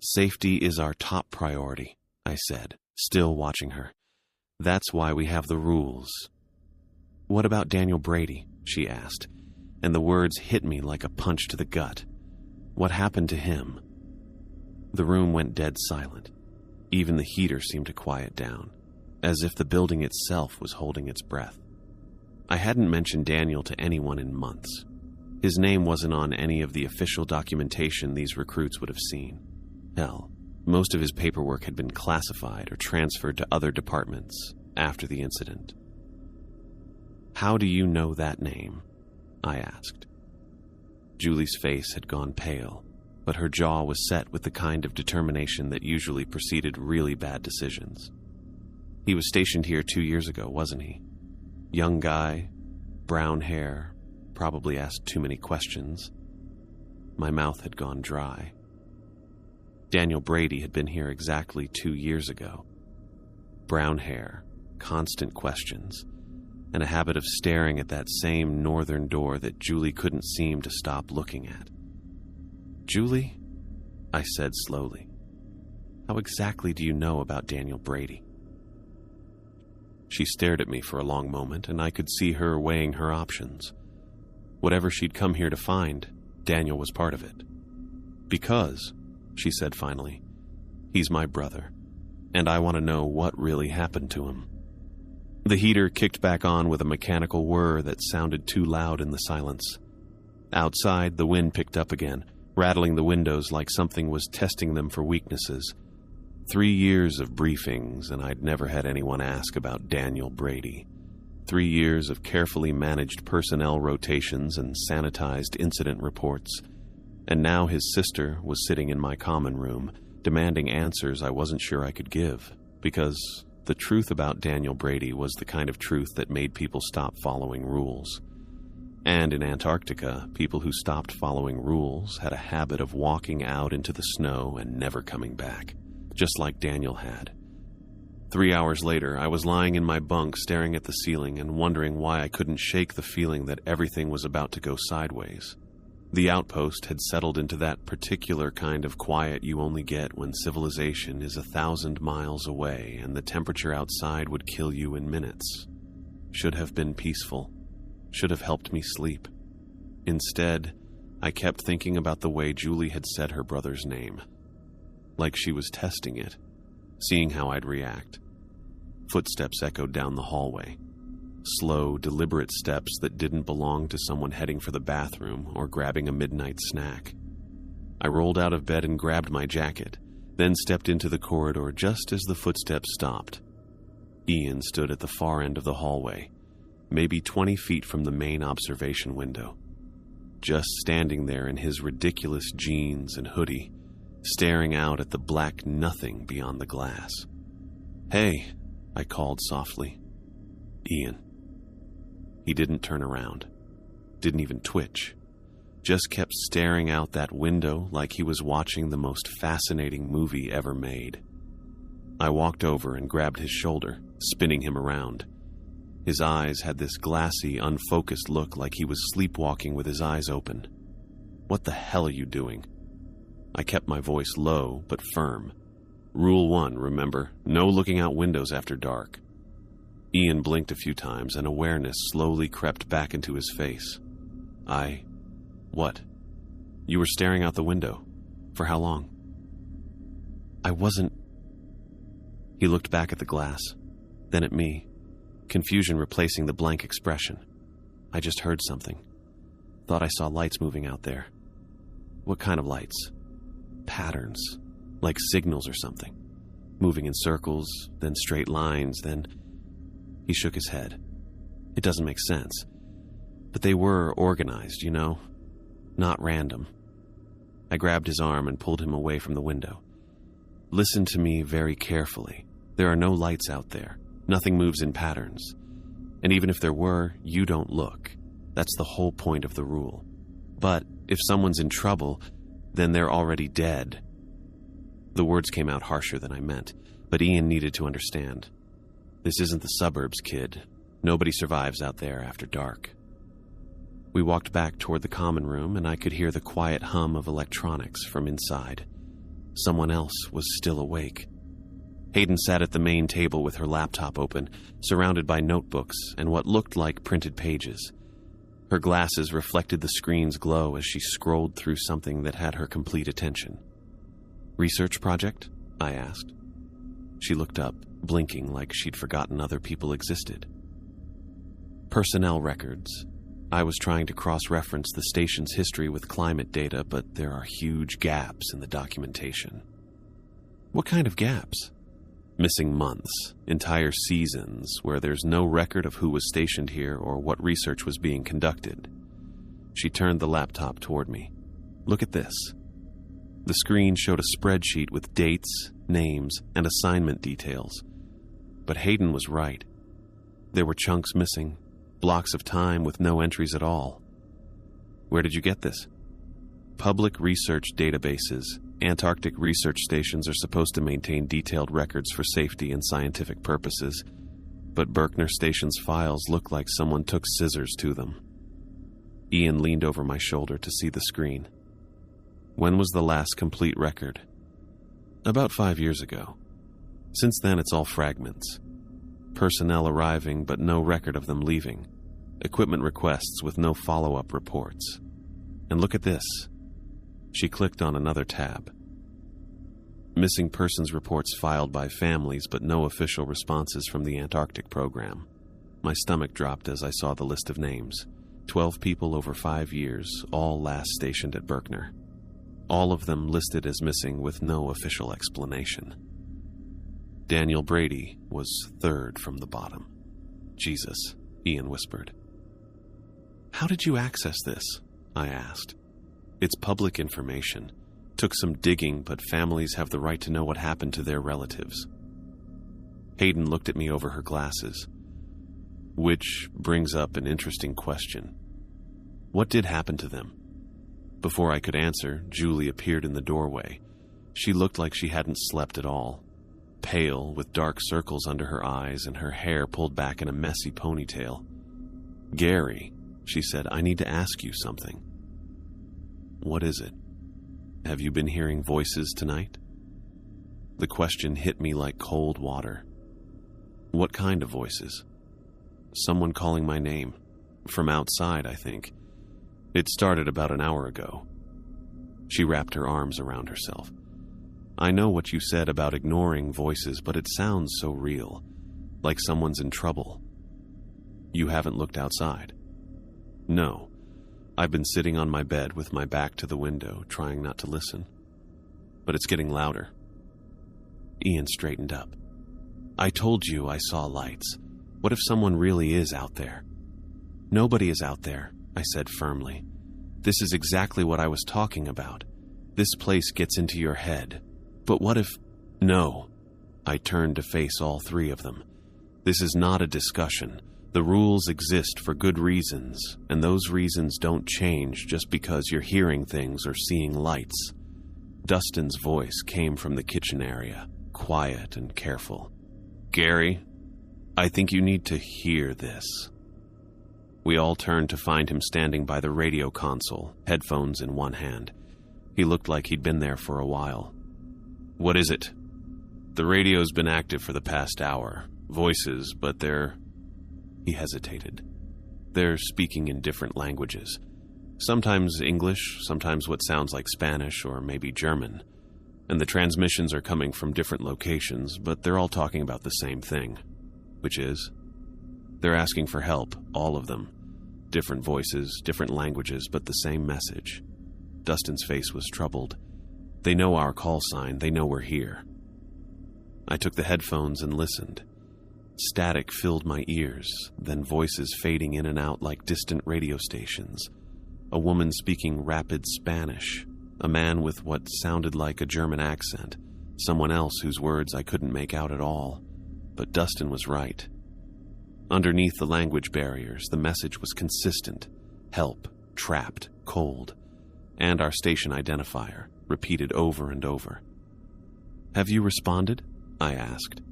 Safety is our top priority, I said, still watching her. That's why we have the rules. What about Daniel Brady? She asked, and the words hit me like a punch to the gut. What happened to him? The room went dead silent. Even the heater seemed to quiet down, as if the building itself was holding its breath. I hadn't mentioned Daniel to anyone in months. His name wasn't on any of the official documentation these recruits would have seen. Hell, most of his paperwork had been classified or transferred to other departments after the incident. How do you know that name? I asked. Julie's face had gone pale, but her jaw was set with the kind of determination that usually preceded really bad decisions. He was stationed here 2 years ago, wasn't he? Young guy, brown hair, probably asked too many questions. My mouth had gone dry. Daniel Brady had been here exactly 2 years ago. Brown hair, constant questions, and a habit of staring at that same northern door that Julie couldn't seem to stop looking at. Julie? I said slowly. How exactly do you know about Daniel Brady? She stared at me for a long moment, and I could see her weighing her options. Whatever she'd come here to find, Daniel was part of it. Because, she said finally, he's my brother, and I want to know what really happened to him. The heater kicked back on with a mechanical whir that sounded too loud in the silence. Outside, the wind picked up again, rattling the windows like something was testing them for weaknesses. 3 years of briefings, and I'd never had anyone ask about Daniel Brady. 3 years of carefully managed personnel rotations and sanitized incident reports. And now his sister was sitting in my common room, demanding answers I wasn't sure I could give, because the truth about Daniel Brady was the kind of truth that made people stop following rules. And in Antarctica, people who stopped following rules had a habit of walking out into the snow and never coming back, just like Daniel had. 3 hours later, I was lying in my bunk staring at the ceiling and wondering why I couldn't shake the feeling that everything was about to go sideways. The outpost had settled into that particular kind of quiet you only get when civilization is 1,000 miles away and the temperature outside would kill you in minutes. Should have been peaceful. Should have helped me sleep. Instead, I kept thinking about the way Julie had said her brother's name. Like she was testing it, seeing how I'd react. Footsteps echoed down the hallway. Slow, deliberate steps that didn't belong to someone heading for the bathroom or grabbing a midnight snack. I rolled out of bed and grabbed my jacket, then stepped into the corridor just as the footsteps stopped. Ian stood at the far end of the hallway, maybe 20 feet from the main observation window. Just standing there in his ridiculous jeans and hoodie, staring out at the black nothing beyond the glass. "Hey," I called softly. "Ian." He didn't turn around, didn't even twitch, just kept staring out that window like he was watching the most fascinating movie ever made. I walked over and grabbed his shoulder, spinning him around. His eyes had this glassy, unfocused look like he was sleepwalking with his eyes open. "What the hell are you doing?" I kept my voice low but firm. Rule 1, remember, no looking out windows after dark. Ian blinked a few times and awareness slowly crept back into his face. What? You were staring out the window. For how long?" "I wasn't." He looked back at the glass, then at me, confusion replacing the blank expression. "I just heard something. Thought I saw lights moving out there." "What kind of lights?" "Patterns, like signals or something. Moving in circles, then straight lines, then..." He shook his head. "It doesn't make sense. But they were organized, you know? Not random." I grabbed his arm and pulled him away from the window. "Listen to me very carefully. There are no lights out there. Nothing moves in patterns. And even if there were, you don't look. That's the whole point of the rule. But if someone's in trouble, then they're already dead." The words came out harsher than I meant, but Ian needed to understand. This isn't the suburbs, kid. Nobody survives out there after dark. We walked back toward the common room, and I could hear the quiet hum of electronics from inside. Someone else was still awake. Hayden sat at the main table with her laptop open, surrounded by notebooks and what looked like printed pages. Her glasses reflected the screen's glow as she scrolled through something that had her complete attention. "Research project?" I asked. She looked up, blinking like she'd forgotten other people existed. "Personnel records. I was trying to cross-reference the station's history with climate data, but there are huge gaps in the documentation." "What kind of gaps?" "Missing months, entire seasons, where there's no record of who was stationed here or what research was being conducted." She turned the laptop toward me. "Look at this." The screen showed a spreadsheet with dates, names, and assignment details. But Hayden was right. There were chunks missing, blocks of time with no entries at all. "Where did you get this?" "Public research databases. Antarctic research stations are supposed to maintain detailed records for safety and scientific purposes, but Berkner Station's files look like someone took scissors to them." Ian leaned over my shoulder to see the screen. "When was the last complete record?" "About 5 years ago. Since then, it's all fragments. Personnel arriving, but no record of them leaving. Equipment requests with no follow-up reports. And look at this. She clicked on another tab. Missing persons reports filed by families, but no official responses from the Antarctic program. My stomach dropped as I saw the list of names. 12 people over 5 years, all last stationed at Berkner. All of them listed as missing with no official explanation. Daniel Brady was third from the bottom. Jesus, Ian whispered. How did you access this? I asked. It's public information. Took some digging, but families have the right to know what happened to their relatives. Hayden looked at me over her glasses. Which brings up an interesting question. What did happen to them? Before I could answer, Julie appeared in the doorway. She looked like she hadn't slept at all. Pale, with dark circles under her eyes and her hair pulled back in a messy ponytail. Gary, she said, I need to ask you something. What is it? Have you been hearing voices tonight? The question hit me like cold water. What kind of voices? Someone calling my name. From outside, I think. It started about an hour ago. She wrapped her arms around herself. I know what you said about ignoring voices, but it sounds so real, like someone's in trouble. You haven't looked outside? No. I've been sitting on my bed with my back to the window, trying not to listen. But it's getting louder. Ian straightened up. I told you I saw lights. What if someone really is out there? Nobody is out there, I said firmly. This is exactly what I was talking about. This place gets into your head. But what if... No. I turned to face all three of them. This is not a discussion. The rules exist for good reasons, and those reasons don't change just because you're hearing things or seeing lights. Dustin's voice came from the kitchen area, quiet and careful. Gary, I think you need to hear this. We all turned to find him standing by the radio console, headphones in one hand. He looked like he'd been there for a while. What is it? The radio's been active for the past hour. Voices, but they're... He hesitated. They're speaking in different languages. Sometimes English, sometimes what sounds like Spanish or maybe German. And the transmissions are coming from different locations, but they're all talking about the same thing. Which is? They're asking for help, all of them. Different voices, different languages, but the same message. Dustin's face was troubled. They know our call sign, they know we're here. I took the headphones and listened. Static filled my ears, then voices fading in and out like distant radio stations. A woman speaking rapid Spanish, a man with what sounded like a German accent, someone else whose words I couldn't make out at all. But Dustin was right. Underneath the language barriers, the message was consistent. Help, trapped, cold. And our station identifier, repeated over and over. Have you responded? I asked.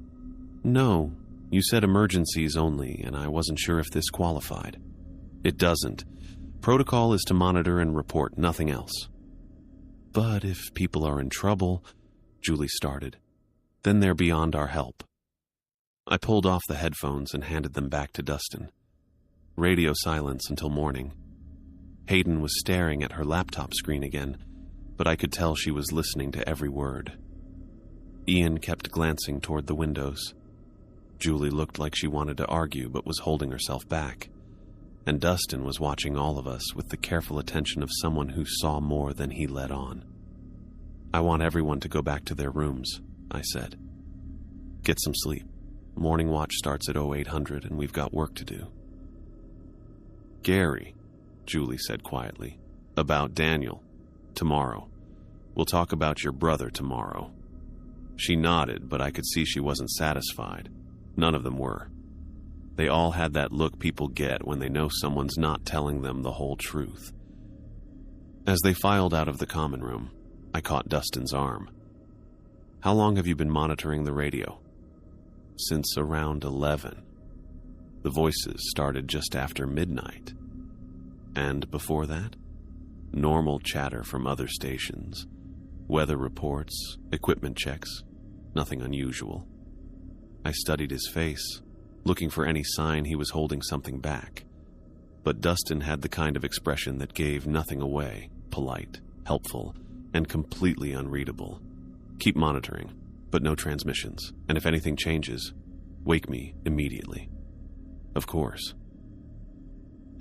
No. You said emergencies only, and I wasn't sure if this qualified. It doesn't. Protocol is to monitor and report, nothing else. But if people are in trouble, Julie started, then they're beyond our help. I pulled off the headphones and handed them back to Dustin. Radio silence until morning. Hayden was staring at her laptop screen again, but I could tell she was listening to every word. Ian kept glancing toward the windows. Julie looked like she wanted to argue but was holding herself back. And Dustin was watching all of us with the careful attention of someone who saw more than he let on. I want everyone to go back to their rooms, I said. Get some sleep. Morning watch starts at 0800 and we've got work to do. Gary, Julie said quietly, about Daniel. Tomorrow. We'll talk about your brother tomorrow. She nodded, but I could see she wasn't satisfied. None of them were. They all had that look people get when they know someone's not telling them the whole truth. As they filed out of the common room, I caught Dustin's arm. How long have you been monitoring the radio? Since around 11. The voices started just after midnight. And before that? Normal chatter from other stations. Weather reports, equipment checks, nothing unusual. I studied his face, looking for any sign he was holding something back. But Dustin had the kind of expression that gave nothing away, polite, helpful, and completely unreadable. Keep monitoring, but no transmissions, and if anything changes, wake me immediately. Of course.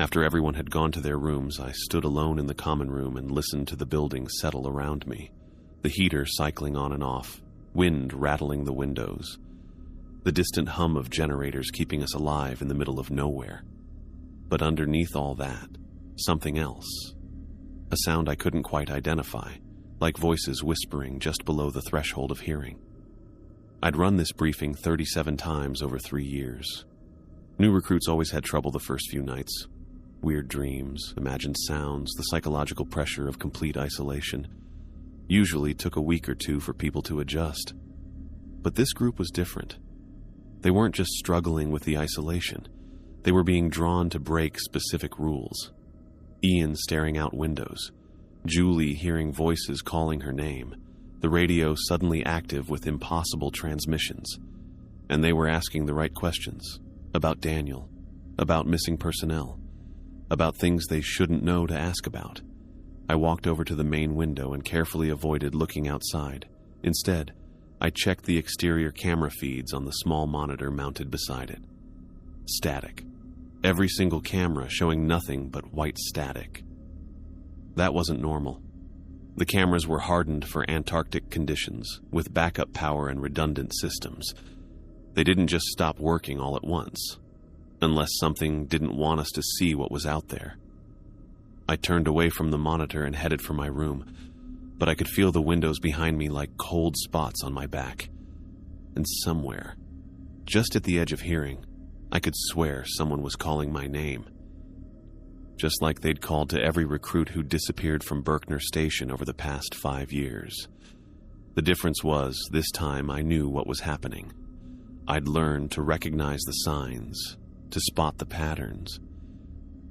After everyone had gone to their rooms, I stood alone in the common room and listened to the building settle around me, the heater cycling on and off, wind rattling the windows, the distant hum of generators keeping us alive in the middle of nowhere. But underneath all that, something else. A sound I couldn't quite identify, like voices whispering just below the threshold of hearing. I'd run this briefing 37 times over 3 years. New recruits always had trouble the first few nights. Weird dreams, imagined sounds, the psychological pressure of complete isolation. Usually took a week or two for people to adjust. But this group was different. They weren't just struggling with the isolation. They were being drawn to break specific rules. Ian staring out windows. Julie hearing voices calling her name. The radio suddenly active with impossible transmissions. And they were asking the right questions. About Daniel. About missing personnel. About things they shouldn't know to ask about. I walked over to the main window and carefully avoided looking outside. Instead, I checked the exterior camera feeds on the small monitor mounted beside it. Static. Every single camera showing nothing but white static. That wasn't normal. The cameras were hardened for Antarctic conditions, with backup power and redundant systems. They didn't just stop working all at once, unless something didn't want us to see what was out there. I turned away from the monitor and headed for my room, but I could feel the windows behind me like cold spots on my back. And somewhere, just at the edge of hearing, I could swear someone was calling my name. Just like they'd called to every recruit who disappeared from Berkner Station over the past 5 years. The difference was, this time I knew what was happening. I'd learned to recognize the signs, to spot the patterns.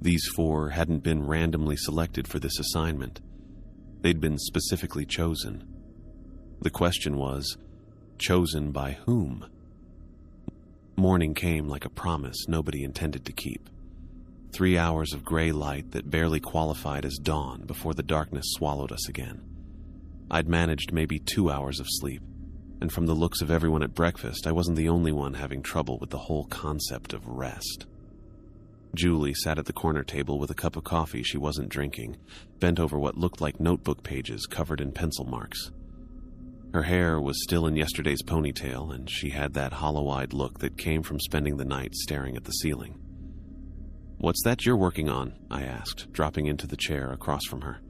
These 4 hadn't been randomly selected for this assignment. They'd been specifically chosen. The question was, chosen by whom? Morning came like a promise nobody intended to keep. 3 hours of gray light that barely qualified as dawn before the darkness swallowed us again. I'd managed maybe 2 hours of sleep, and from the looks of everyone at breakfast, I wasn't the only one having trouble with the whole concept of rest. Julie sat at the corner table with a cup of coffee she wasn't drinking, bent over what looked like notebook pages covered in pencil marks. Her hair was still in yesterday's ponytail, and she had that hollow-eyed look that came from spending the night staring at the ceiling. "What's that you're working on?" I asked, dropping into the chair across from her.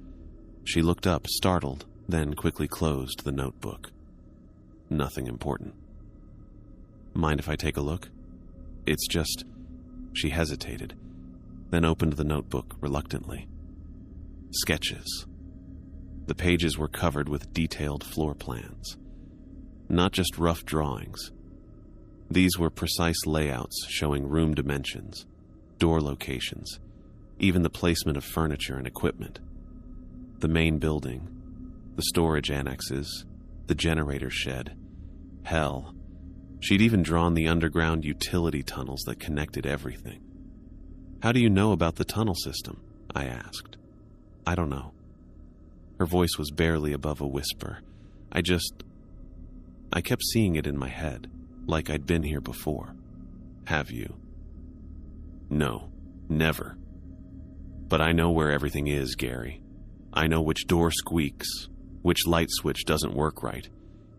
She looked up, startled, then quickly closed the notebook. Nothing important. "Mind if I take a look?" "It's just..." She hesitated, then opened the notebook reluctantly. Sketches. The pages were covered with detailed floor plans. Not just rough drawings. These were precise layouts showing room dimensions, door locations, even the placement of furniture and equipment. The main building, the storage annexes, the generator shed. Hell, she'd even drawn the underground utility tunnels that connected everything. "How do you know about the tunnel system?" I asked. "I don't know." Her voice was barely above a whisper. I kept seeing it in my head, like I'd been here before. "Have you?" "No, never. But I know where everything is, Gary. I know which door squeaks, which light switch doesn't work right,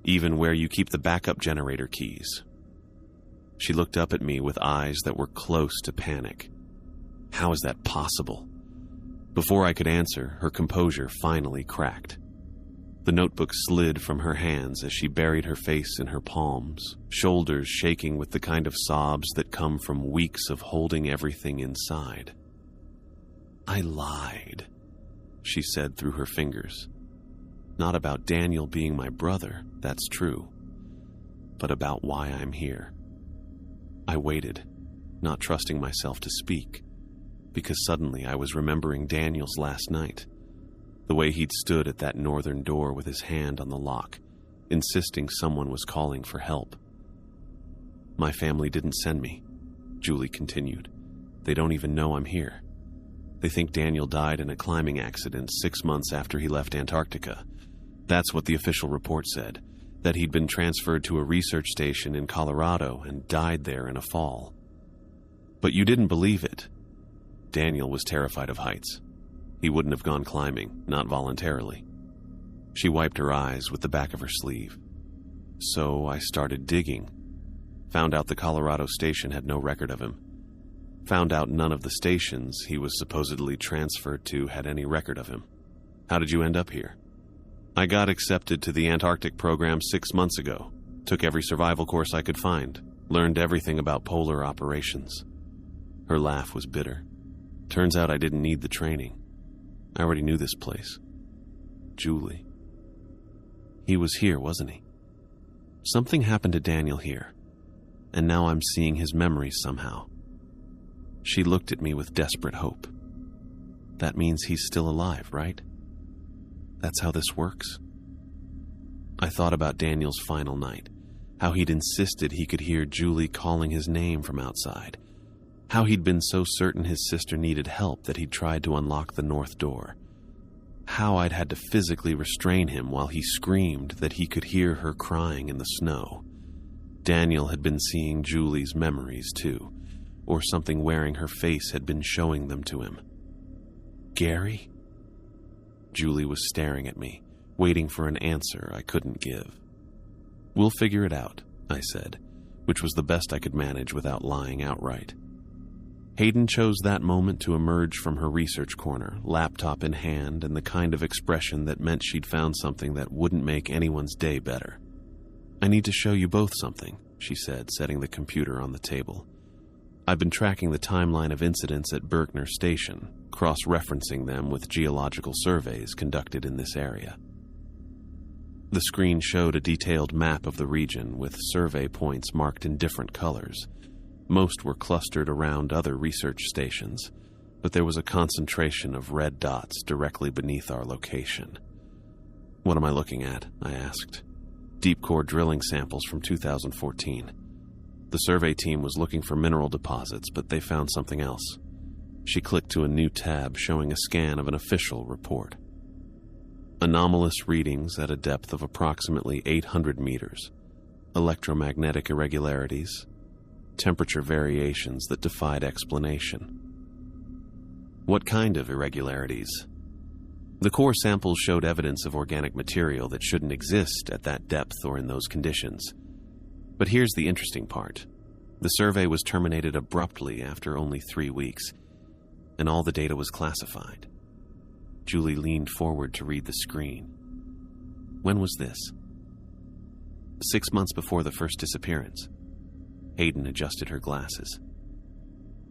even where you keep the backup generator keys." She looked up at me with eyes that were close to panic. How is that possible? Before I could answer, her composure finally cracked. The notebook slid from her hands as she buried her face in her palms, shoulders shaking with the kind of sobs that come from weeks of holding everything inside. "I lied," she said through her fingers. "Not about Daniel being my brother, that's true, but about why I'm here." I waited, not trusting myself to speak, because suddenly I was remembering Daniel's last night, the way he'd stood at that northern door with his hand on the lock, insisting someone was calling for help. "My family didn't send me," Julie continued. "They don't even know I'm here. They think Daniel died in a climbing accident 6 months after he left Antarctica. That's what the official report said, that he'd been transferred to a research station in Colorado and died there in a fall. But you didn't believe it. Daniel was terrified of heights. He wouldn't have gone climbing, not voluntarily. She wiped her eyes with the back of her sleeve. So I started digging. Found out the Colorado station had no record of him. Found out none of the stations he was supposedly transferred to had any record of him. How did you end up here? I got accepted to the Antarctic program 6 months ago. Took every survival course I could find. Learned everything about polar operations. Her laugh was bitter. Turns out I didn't need the training. I already knew this place. Julie. He was here, wasn't he? Something happened to Daniel here, and now I'm seeing his memories somehow. She looked at me with desperate hope. That means he's still alive, right? That's how this works. I thought about Daniel's final night, how he'd insisted he could hear Julie calling his name from outside, how he'd been so certain his sister needed help that he'd tried to unlock the north door, how I'd had to physically restrain him while he screamed that he could hear her crying in the snow. Daniel had been seeing Julie's memories too, or something wearing her face had been showing them to him. Gary? Julie was staring at me, waiting for an answer I couldn't give. We'll figure it out, I said, which was the best I could manage without lying outright. Hayden chose that moment to emerge from her research corner, laptop in hand, and the kind of expression that meant she'd found something that wouldn't make anyone's day better. I need to show you both something, she said, setting the computer on the table. I've been tracking the timeline of incidents at Berkner Station, cross-referencing them with geological surveys conducted in this area. The screen showed a detailed map of the region with survey points marked in different colors. Most were clustered around other research stations, but there was a concentration of red dots directly beneath our location. What am I looking at? I asked. Deep core drilling samples from 2014. The survey team was looking for mineral deposits, but they found something else. She clicked to a new tab showing a scan of an official report. Anomalous readings at a depth of approximately 800 meters. Electromagnetic irregularities. Temperature variations that defied explanation. What kind of irregularities? The core samples showed evidence of organic material that shouldn't exist at that depth or in those conditions. But here's the interesting part. The survey was terminated abruptly after only 3 weeks, and all the data was classified. Julie leaned forward to read the screen. When was this? 6 months before the first disappearance. Hayden adjusted her glasses.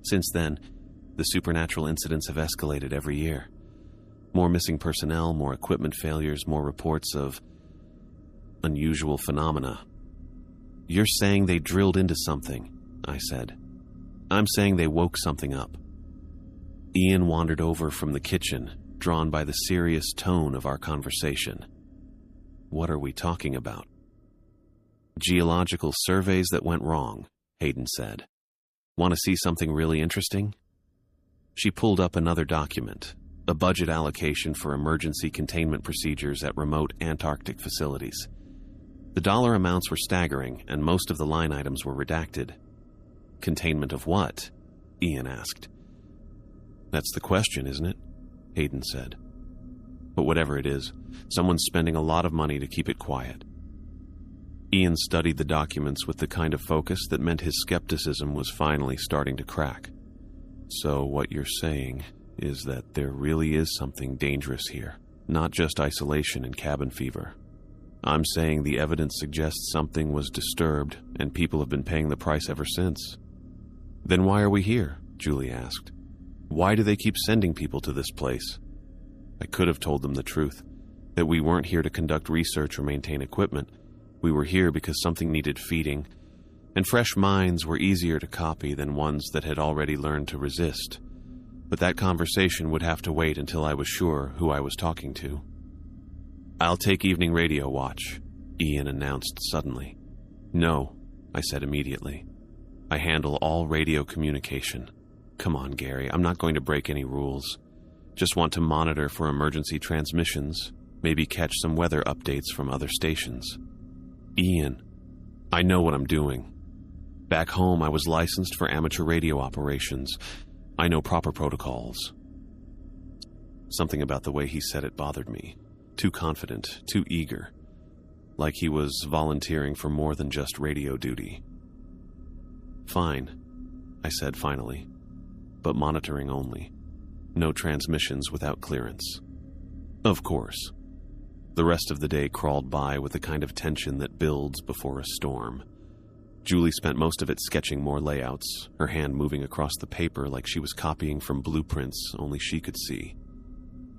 Since then, the supernatural incidents have escalated every year. More missing personnel, more equipment failures, more reports of unusual phenomena. You're saying they drilled into something, I said. I'm saying they woke something up. Ian wandered over from the kitchen, drawn by the serious tone of our conversation. What are we talking about? Geological surveys that went wrong, Hayden said. Want to see something really interesting? She pulled up another document, a budget allocation for emergency containment procedures at remote Antarctic facilities. The dollar amounts were staggering, and most of the line items were redacted. Containment of what? Ian asked. That's the question, isn't it? Hayden said. But whatever it is, someone's spending a lot of money to keep it quiet. Ian studied the documents with the kind of focus that meant his skepticism was finally starting to crack. So what you're saying is that there really is something dangerous here, not just isolation and cabin fever. I'm saying the evidence suggests something was disturbed, and people have been paying the price ever since. Then why are we here? Julie asked. Why do they keep sending people to this place? I could have told them the truth, that we weren't here to conduct research or maintain equipment. We were here because something needed feeding, and fresh minds were easier to copy than ones that had already learned to resist. But that conversation would have to wait until I was sure who I was talking to. I'll take evening radio watch, Ian announced suddenly. No, I said immediately. I handle all radio communication. Come on, Gary, I'm not going to break any rules. Just want to monitor for emergency transmissions, maybe catch some weather updates from other stations. Ian, I know what I'm doing. Back home, I was licensed for amateur radio operations. I know proper protocols. Something about the way he said it bothered me. Too confident, too eager. Like he was volunteering for more than just radio duty. Fine, I said finally, but monitoring only. No transmissions without clearance. Of course. The rest of the day crawled by with the kind of tension that builds before a storm. Julie spent most of it sketching more layouts, her hand moving across the paper like she was copying from blueprints only she could see.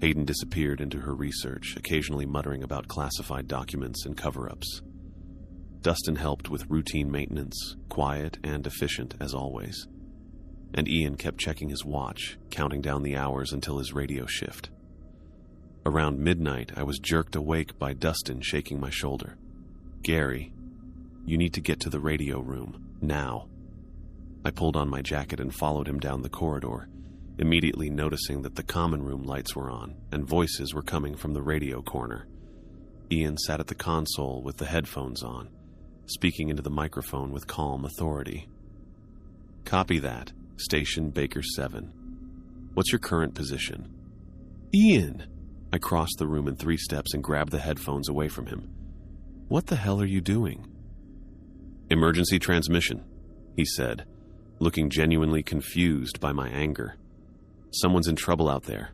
Hayden disappeared into her research, occasionally muttering about classified documents and cover-ups. Dustin helped with routine maintenance, quiet and efficient as always. And Ian kept checking his watch, counting down the hours until his radio shift. Around midnight, I was jerked awake by Dustin shaking my shoulder. Gary, you need to get to the radio room, now. I pulled on my jacket and followed him down the corridor, immediately noticing that the common room lights were on and voices were coming from the radio corner. Ian sat at the console with the headphones on, speaking into the microphone with calm authority. Copy that, Station Baker 7. What's your current position? Ian! I crossed the room in 3 steps and grabbed the headphones away from him. What the hell are you doing? Emergency transmission, he said, looking genuinely confused by my anger. Someone's in trouble out there.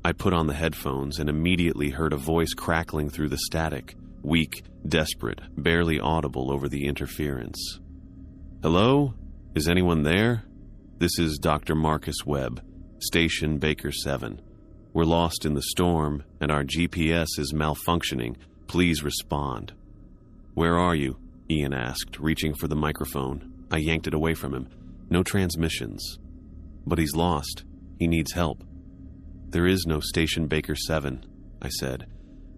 I put on the headphones and immediately heard a voice crackling through the static, weak, desperate, barely audible over the interference. Hello? Is anyone there? This is Dr. Marcus Webb, Station Baker 7. We're lost in the storm and our GPS is malfunctioning. Please respond. Where are you? Ian asked, reaching for the microphone. I yanked it away from him. No transmissions. But he's lost. He needs help. There is no Station Baker 7, I said.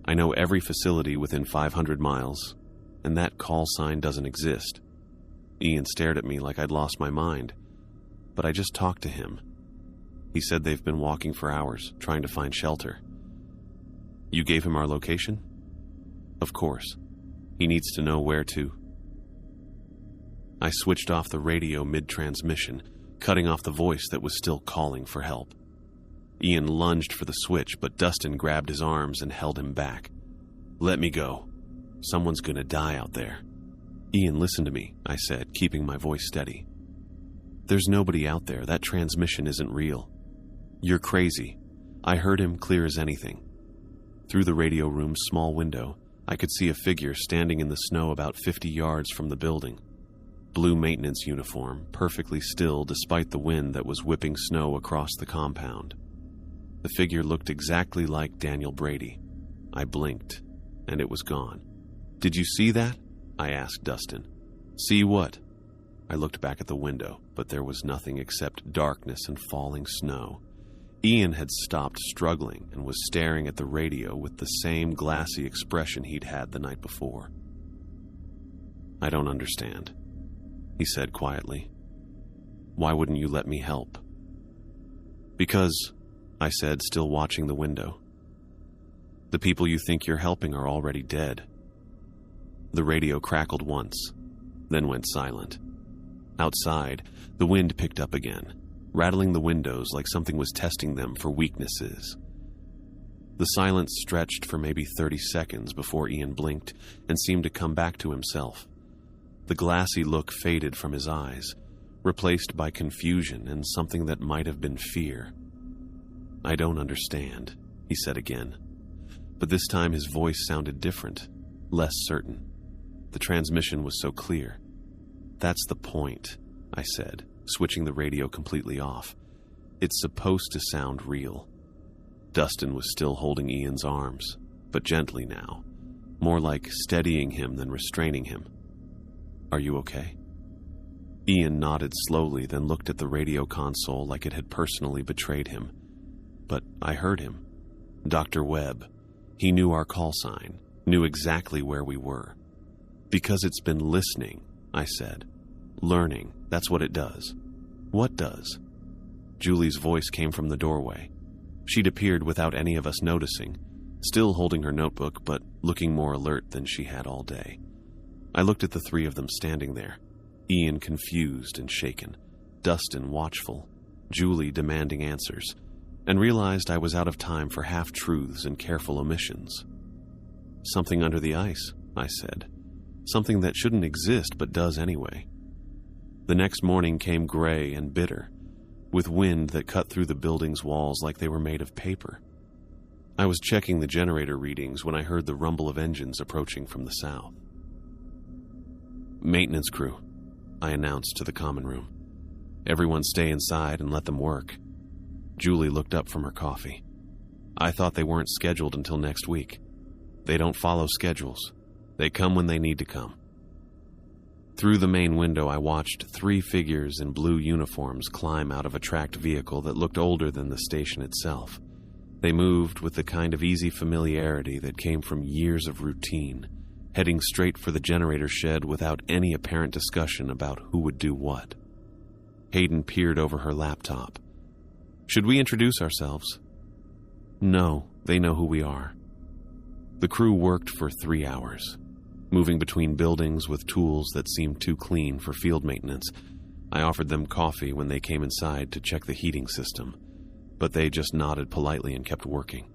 I know every facility within 500 miles, and that call sign doesn't exist. Ian stared at me like I'd lost my mind, but I just talked to him. He said they've been walking for hours, trying to find shelter. You gave him our location? Of course. He needs to know where to. I switched off the radio mid-transmission, cutting off the voice that was still calling for help. Ian lunged for the switch, but Dustin grabbed his arms and held him back. Let me go. Someone's gonna die out there. Ian, listen to me, I said, keeping my voice steady. There's nobody out there. That transmission isn't real. You're crazy. I heard him clear as anything. Through the radio room's small window, I could see a figure standing in the snow about 50 yards from the building. Blue maintenance uniform, perfectly still despite the wind that was whipping snow across the compound. The figure looked exactly like Daniel Brady. I blinked, and it was gone. Did you see that? I asked Dustin. See what? I looked back at the window, but there was nothing except darkness and falling snow. Ian had stopped struggling and was staring at the radio with the same glassy expression he'd had the night before. I don't understand, he said quietly. Why wouldn't you let me help? Because, I said, still watching the window. The people you think you're helping are already dead. The radio crackled once, then went silent. Outside, the wind picked up again, rattling the windows like something was testing them for weaknesses. The silence stretched for maybe 30 seconds before Ian blinked and seemed to come back to himself. The glassy look faded from his eyes, replaced by confusion and something that might have been fear. I don't understand, he said again. But this time his voice sounded different, less certain. The transmission was so clear. That's the point, I said, switching the radio completely off. It's supposed to sound real. Dustin was still holding Ian's arms, but gently now, more like steadying him than restraining him. Are you okay? Ian nodded slowly, then looked at the radio console like it had personally betrayed him. But I heard him. Dr. Webb. He knew our call sign, knew exactly where we were. Because it's been listening, I said. Learning, that's what it does. What does? Julie's voice came from the doorway. She'd appeared without any of us noticing, still holding her notebook, but looking more alert than she had all day. I looked at the three of them standing there, Ian confused and shaken, Dustin watchful, Julie demanding answers, and realized I was out of time for half-truths and careful omissions. Something under the ice, I said. Something that shouldn't exist but does anyway. The next morning came gray and bitter, with wind that cut through the building's walls like they were made of paper. I was checking the generator readings when I heard the rumble of engines approaching from the south. "Maintenance crew," I announced to the common room. "Everyone stay inside and let them work." Julie looked up from her coffee. "I thought they weren't scheduled until next week. They don't follow schedules. They come when they need to come." Through the main window, I watched three figures in blue uniforms climb out of a tracked vehicle that looked older than the station itself. They moved with the kind of easy familiarity that came from years of routine, heading straight for the generator shed without any apparent discussion about who would do what. Hayden peered over her laptop. "Should we introduce ourselves?" "No, they know who we are." The crew worked for 3 hours, moving between buildings with tools that seemed too clean for field maintenance. I offered them coffee when they came inside to check the heating system, but they just nodded politely and kept working.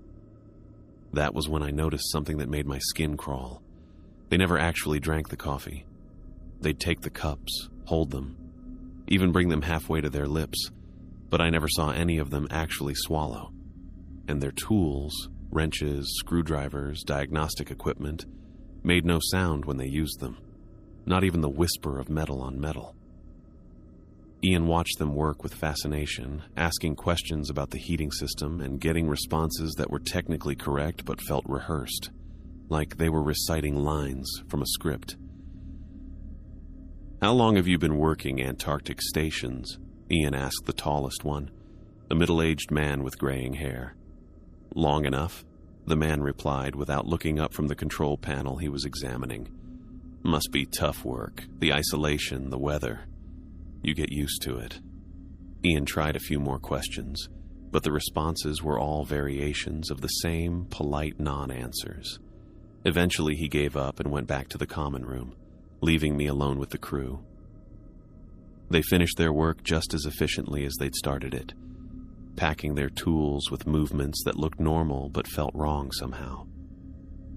That was when I noticed something that made my skin crawl. They never actually drank the coffee. They'd take the cups, hold them, even bring them halfway to their lips, but I never saw any of them actually swallow. And their tools, wrenches, screwdrivers, diagnostic equipment, made no sound when they used them, not even the whisper of metal on metal. Ian watched them work with fascination, asking questions about the heating system and getting responses that were technically correct but felt rehearsed, like they were reciting lines from a script. "How long have you been working Antarctic stations?" Ian asked the tallest one, a middle-aged man with graying hair. "Long enough," the man replied without looking up from the control panel he was examining. "Must be tough work, the isolation, the weather. You get used to it." Ian tried a few more questions, but the responses were all variations of the same polite non-answers. Eventually he gave up and went back to the common room, leaving me alone with the crew. They finished their work just as efficiently as they'd started it, packing their tools with movements that looked normal but felt wrong somehow.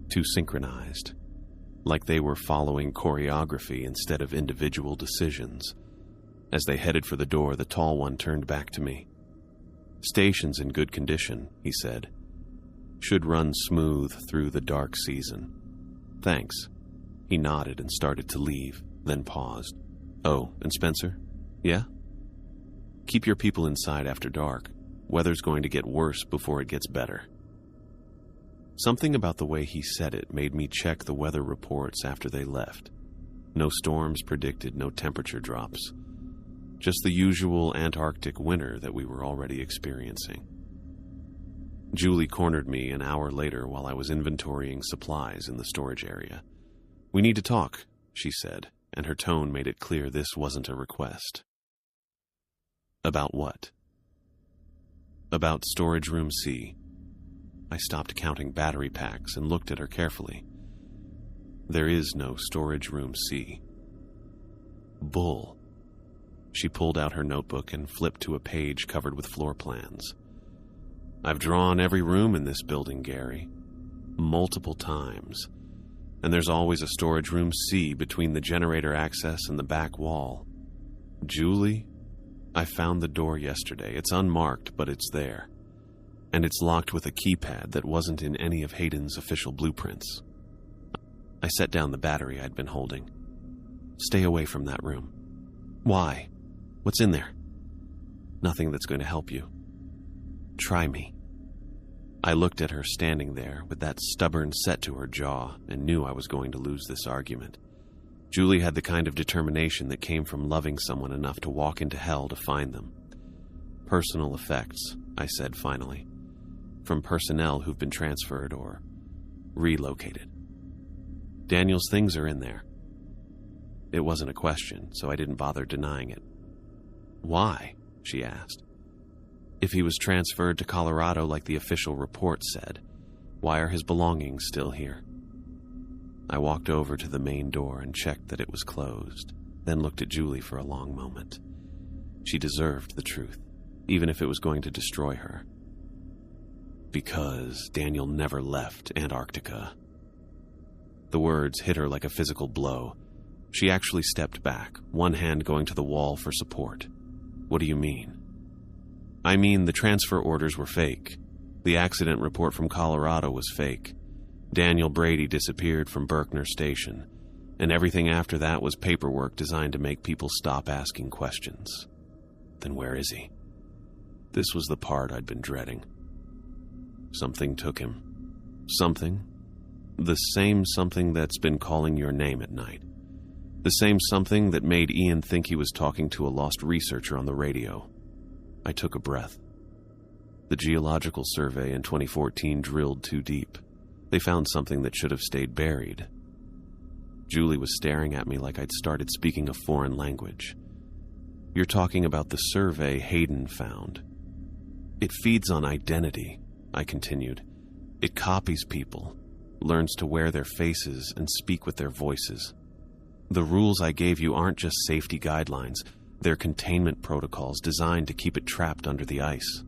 Too synchronized, like they were following choreography instead of individual decisions. As they headed for the door, the tall one turned back to me. "Station's in good condition," he said. "Should run smooth through the dark season." "Thanks." He nodded and started to leave, then paused. "Oh, and Spencer? Yeah? Keep your people inside after dark. Weather's going to get worse before it gets better." Something about the way he said it made me check the weather reports after they left. No storms predicted, no temperature drops. Just the usual Antarctic winter that we were already experiencing. Julie cornered me an hour later while I was inventorying supplies in the storage area. "We need to talk," she said, and her tone made it clear this wasn't a request. "About what?" "About Storage Room C." I stopped counting battery packs and looked at her carefully. "There is no Storage Room C." "Bull." She pulled out her notebook and flipped to a page covered with floor plans. "I've drawn every room in this building, Gary. Multiple times. And there's always a Storage Room C between the generator access and the back wall. Julie, I found the door yesterday. It's unmarked, but it's there. And it's locked with a keypad that wasn't in any of Hayden's official blueprints." I set down the battery I'd been holding. "Stay away from that room." "Why? What's in there?" "Nothing that's going to help you." "Try me." I looked at her standing there with that stubborn set to her jaw and knew I was going to lose this argument. Julie had the kind of determination that came from loving someone enough to walk into hell to find them. "Personal effects," I said finally, "from personnel who've been transferred or relocated. Daniel's things are in there." It wasn't a question, so I didn't bother denying it. Why? She asked. If he was transferred to Colorado like the official report said, why are his belongings still here? I walked over to the main door and checked that it was closed, then looked at Julie for a long moment. She deserved the truth, even if it was going to destroy her. Because Daniel never left Antarctica. The words hit her like a physical blow. She actually stepped back, one hand going to the wall for support. What do you mean? I mean, the transfer orders were fake. The accident report from Colorado was fake. Daniel Brady disappeared from Berkner Station, and everything after that was paperwork designed to make people stop asking questions. Then where is he? This was the part I'd been dreading. Something took him. Something. The same something that's been calling your name at night. The same something that made Ian think he was talking to a lost researcher on the radio. I took a breath. The geological survey in 2014 drilled too deep. They found something that should have stayed buried. Julie was staring at me like I'd started speaking a foreign language. You're talking about the survey Hayden found. It feeds on identity, I continued. It copies people, learns to wear their faces and speak with their voices. The rules I gave you aren't just safety guidelines. They're containment protocols designed to keep it trapped under the ice.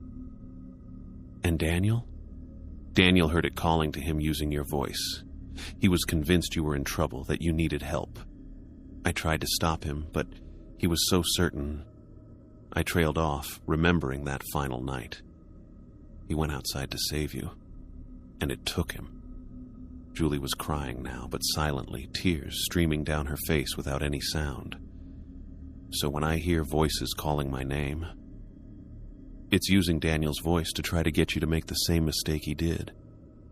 And Daniel? Daniel heard it calling to him using your voice. He was convinced you were in trouble, that you needed help. I tried to stop him, but he was so certain. I trailed off, remembering that final night. He went outside to save you, and it took him. Julie was crying now, but silently, tears streaming down her face without any sound. So when I hear voices calling my name, it's using Daniel's voice to try to get you to make the same mistake he did.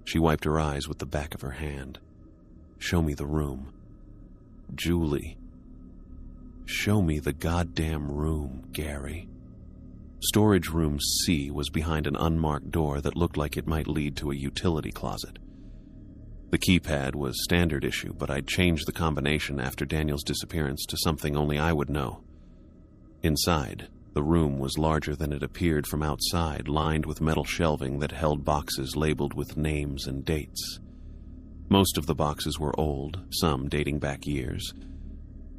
She wiped her eyes with the back of her hand. Show me the room. Julie. Show me the goddamn room, Gary. Storage room C was behind an unmarked door that looked like it might lead to a utility closet. The keypad was standard issue, but I'd changed the combination after Daniel's disappearance to something only I would know. Inside, the room was larger than it appeared from outside, lined with metal shelving that held boxes labeled with names and dates. Most of the boxes were old, some dating back years,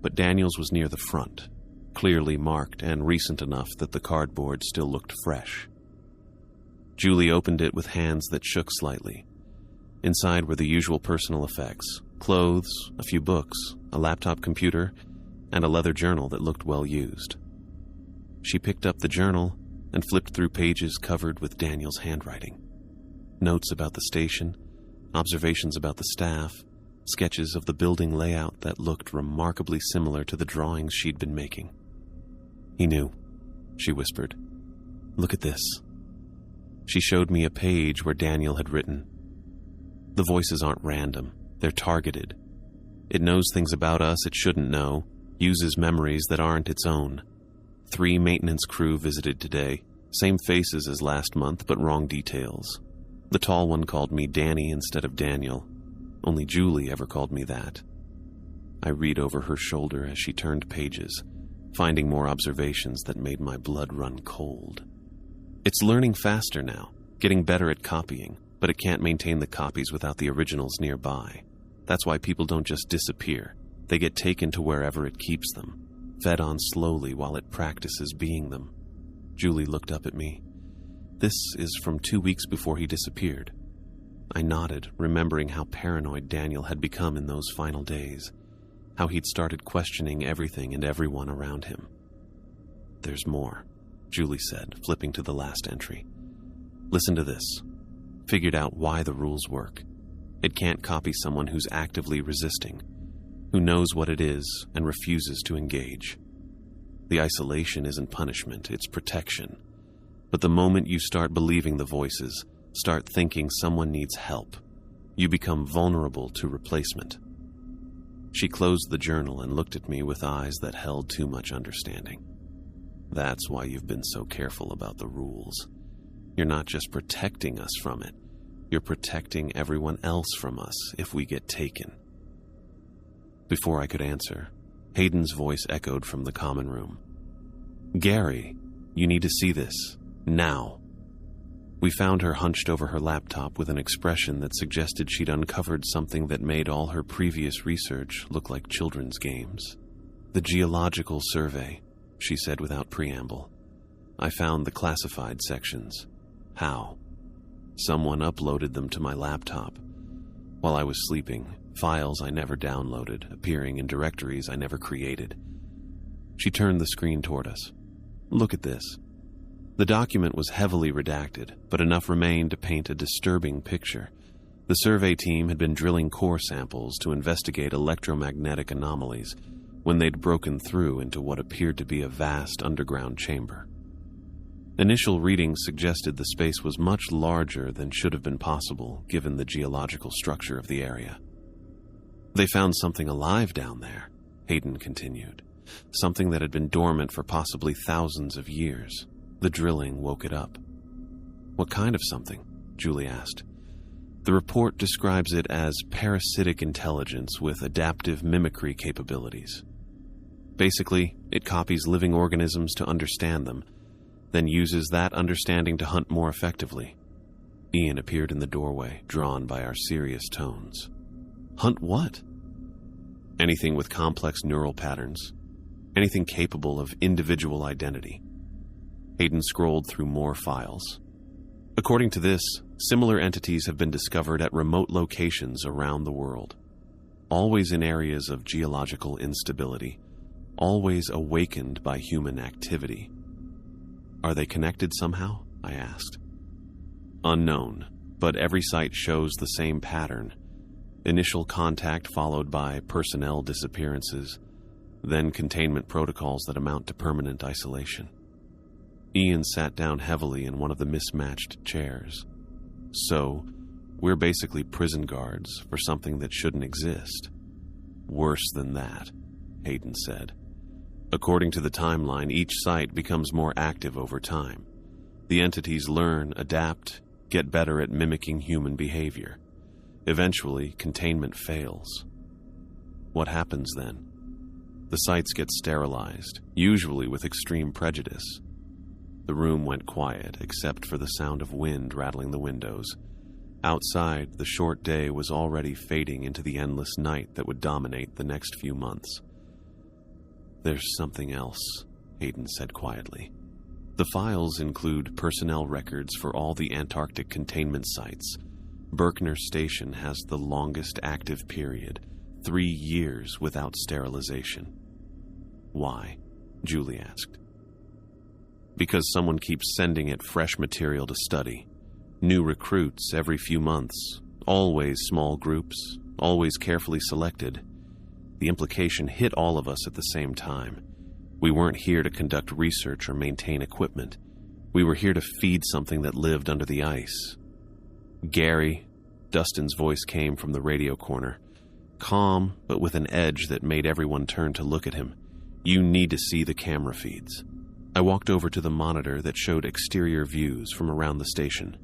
but Daniel's was near the front, clearly marked and recent enough that the cardboard still looked fresh. Julie opened it with hands that shook slightly. Inside were the usual personal effects: clothes, a few books, a laptop computer, and a leather journal that looked well used. She picked up the journal and flipped through pages covered with Daniel's handwriting. Notes about the station, observations about the staff, sketches of the building layout that looked remarkably similar to the drawings she'd been making. He knew, she whispered. Look at this. She showed me a page where Daniel had written, "The voices aren't random, they're targeted. It knows things about us it shouldn't know, uses memories that aren't its own. 3 maintenance crew visited today, same faces as last month but wrong details. The tall one called me Danny instead of Daniel. Only Julie ever called me that." I read over her shoulder as she turned pages, finding more observations that made my blood run cold. It's learning faster now, getting better at copying, but it can't maintain the copies without the originals nearby. That's why people don't just disappear. They get taken to wherever it keeps them, fed on slowly while it practices being them. Julie looked up at me. This is from 2 weeks before he disappeared. I nodded, remembering how paranoid Daniel had become in those final days, how he'd started questioning everything and everyone around him. There's more, Julie said, flipping to the last entry. Listen to this. Figured out why the rules work. It can't copy someone who's actively resisting, who knows what it is and refuses to engage. The isolation isn't punishment, it's protection. But the moment you start believing the voices, start thinking someone needs help, you become vulnerable to replacement. She closed the journal and looked at me with eyes that held too much understanding. That's why you've been so careful about the rules. You're not just protecting us from it, you're protecting everyone else from us if we get taken. Before I could answer, Hayden's voice echoed from the common room. "Gary, you need to see this. Now." We found her hunched over her laptop with an expression that suggested she'd uncovered something that made all her previous research look like children's games. "The geological survey," she said without preamble. "I found the classified sections." "How?" "Someone uploaded them to my laptop. While I was sleeping, files I never downloaded, appearing in directories I never created." She turned the screen toward us. "Look at this." The document was heavily redacted, but enough remained to paint a disturbing picture. The survey team had been drilling core samples to investigate electromagnetic anomalies when they'd broken through into what appeared to be a vast underground chamber. Initial readings suggested the space was much larger than should have been possible given the geological structure of the area. "They found something alive down there," Hayden continued. "Something that had been dormant for possibly thousands of years. The drilling woke it up." "What kind of something?" Julie asked. "The report describes it as parasitic intelligence with adaptive mimicry capabilities. Basically, it copies living organisms to understand them, then uses that understanding to hunt more effectively." Ian appeared in the doorway, drawn by our serious tones. "Hunt what?" "Anything with complex neural patterns. Anything capable of individual identity." Hayden scrolled through more files. "According to this, similar entities have been discovered at remote locations around the world, always in areas of geological instability, always awakened by human activity." "Are they connected somehow?" I asked. "Unknown, but every site shows the same pattern. Initial contact followed by personnel disappearances, then containment protocols that amount to permanent isolation." Ian sat down heavily in one of the mismatched chairs. "So, we're basically prison guards for something that shouldn't exist." "Worse than that," Hayden said. "According to the timeline, each site becomes more active over time. The entities learn, adapt, get better at mimicking human behavior. Eventually, containment fails." "What happens then?" "The sites get sterilized, usually with extreme prejudice." The room went quiet, except for the sound of wind rattling the windows. Outside, the short day was already fading into the endless night that would dominate the next few months. "There's something else," Hayden said quietly. "The files include personnel records for all the Antarctic containment sites. Berkner Station has the longest active period, 3 years without sterilization." "Why?" Julie asked. "Because someone keeps sending it fresh material to study. New recruits every few months, always small groups, always carefully selected. The implication hit all of us at the same time. We weren't here to conduct research or maintain equipment. We were here to feed something that lived under the ice." "Gary," Dustin's voice came from the radio corner, calm but with an edge that made everyone turn to look at him. "You need to see the camera feeds." I walked over to the monitor that showed exterior views from around the station.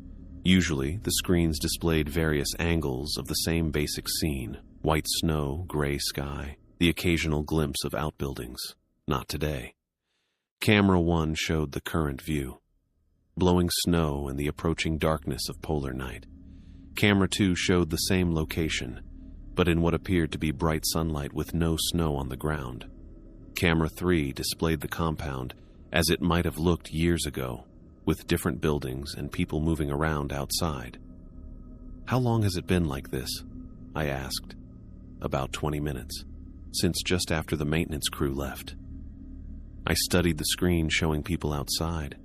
Usually, the screens displayed various angles of the same basic scene: white snow, gray sky, the occasional glimpse of outbuildings. Not today. Camera 1 showed the current view: blowing snow and the approaching darkness of polar night. Camera 2 showed the same location, but in what appeared to be bright sunlight with no snow on the ground. Camera 3 displayed the compound as it might have looked years ago, with different buildings and people moving around outside. "How long has it been like this?" I asked. "About 20 minutes, since just after the maintenance crew left." I studied the screen showing people outside.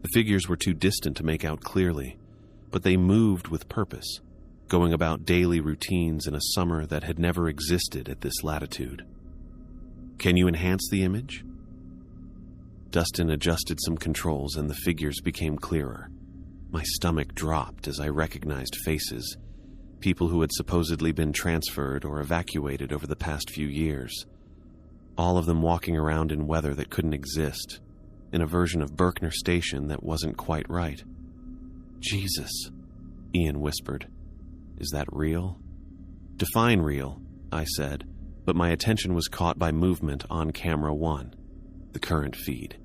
The figures were too distant to make out clearly, but they moved with purpose, going about daily routines in a summer that had never existed at this latitude. "Can you enhance the image?" Dustin adjusted some controls and the figures became clearer. My stomach dropped as I recognized faces, people who had supposedly been transferred or evacuated over the past few years. All of them walking around in weather that couldn't exist, in a version of Berkner Station that wasn't quite right. "Jesus," Ian whispered. "Is that real?" "Define real," I said, but my attention was caught by movement on camera 1, the current feed.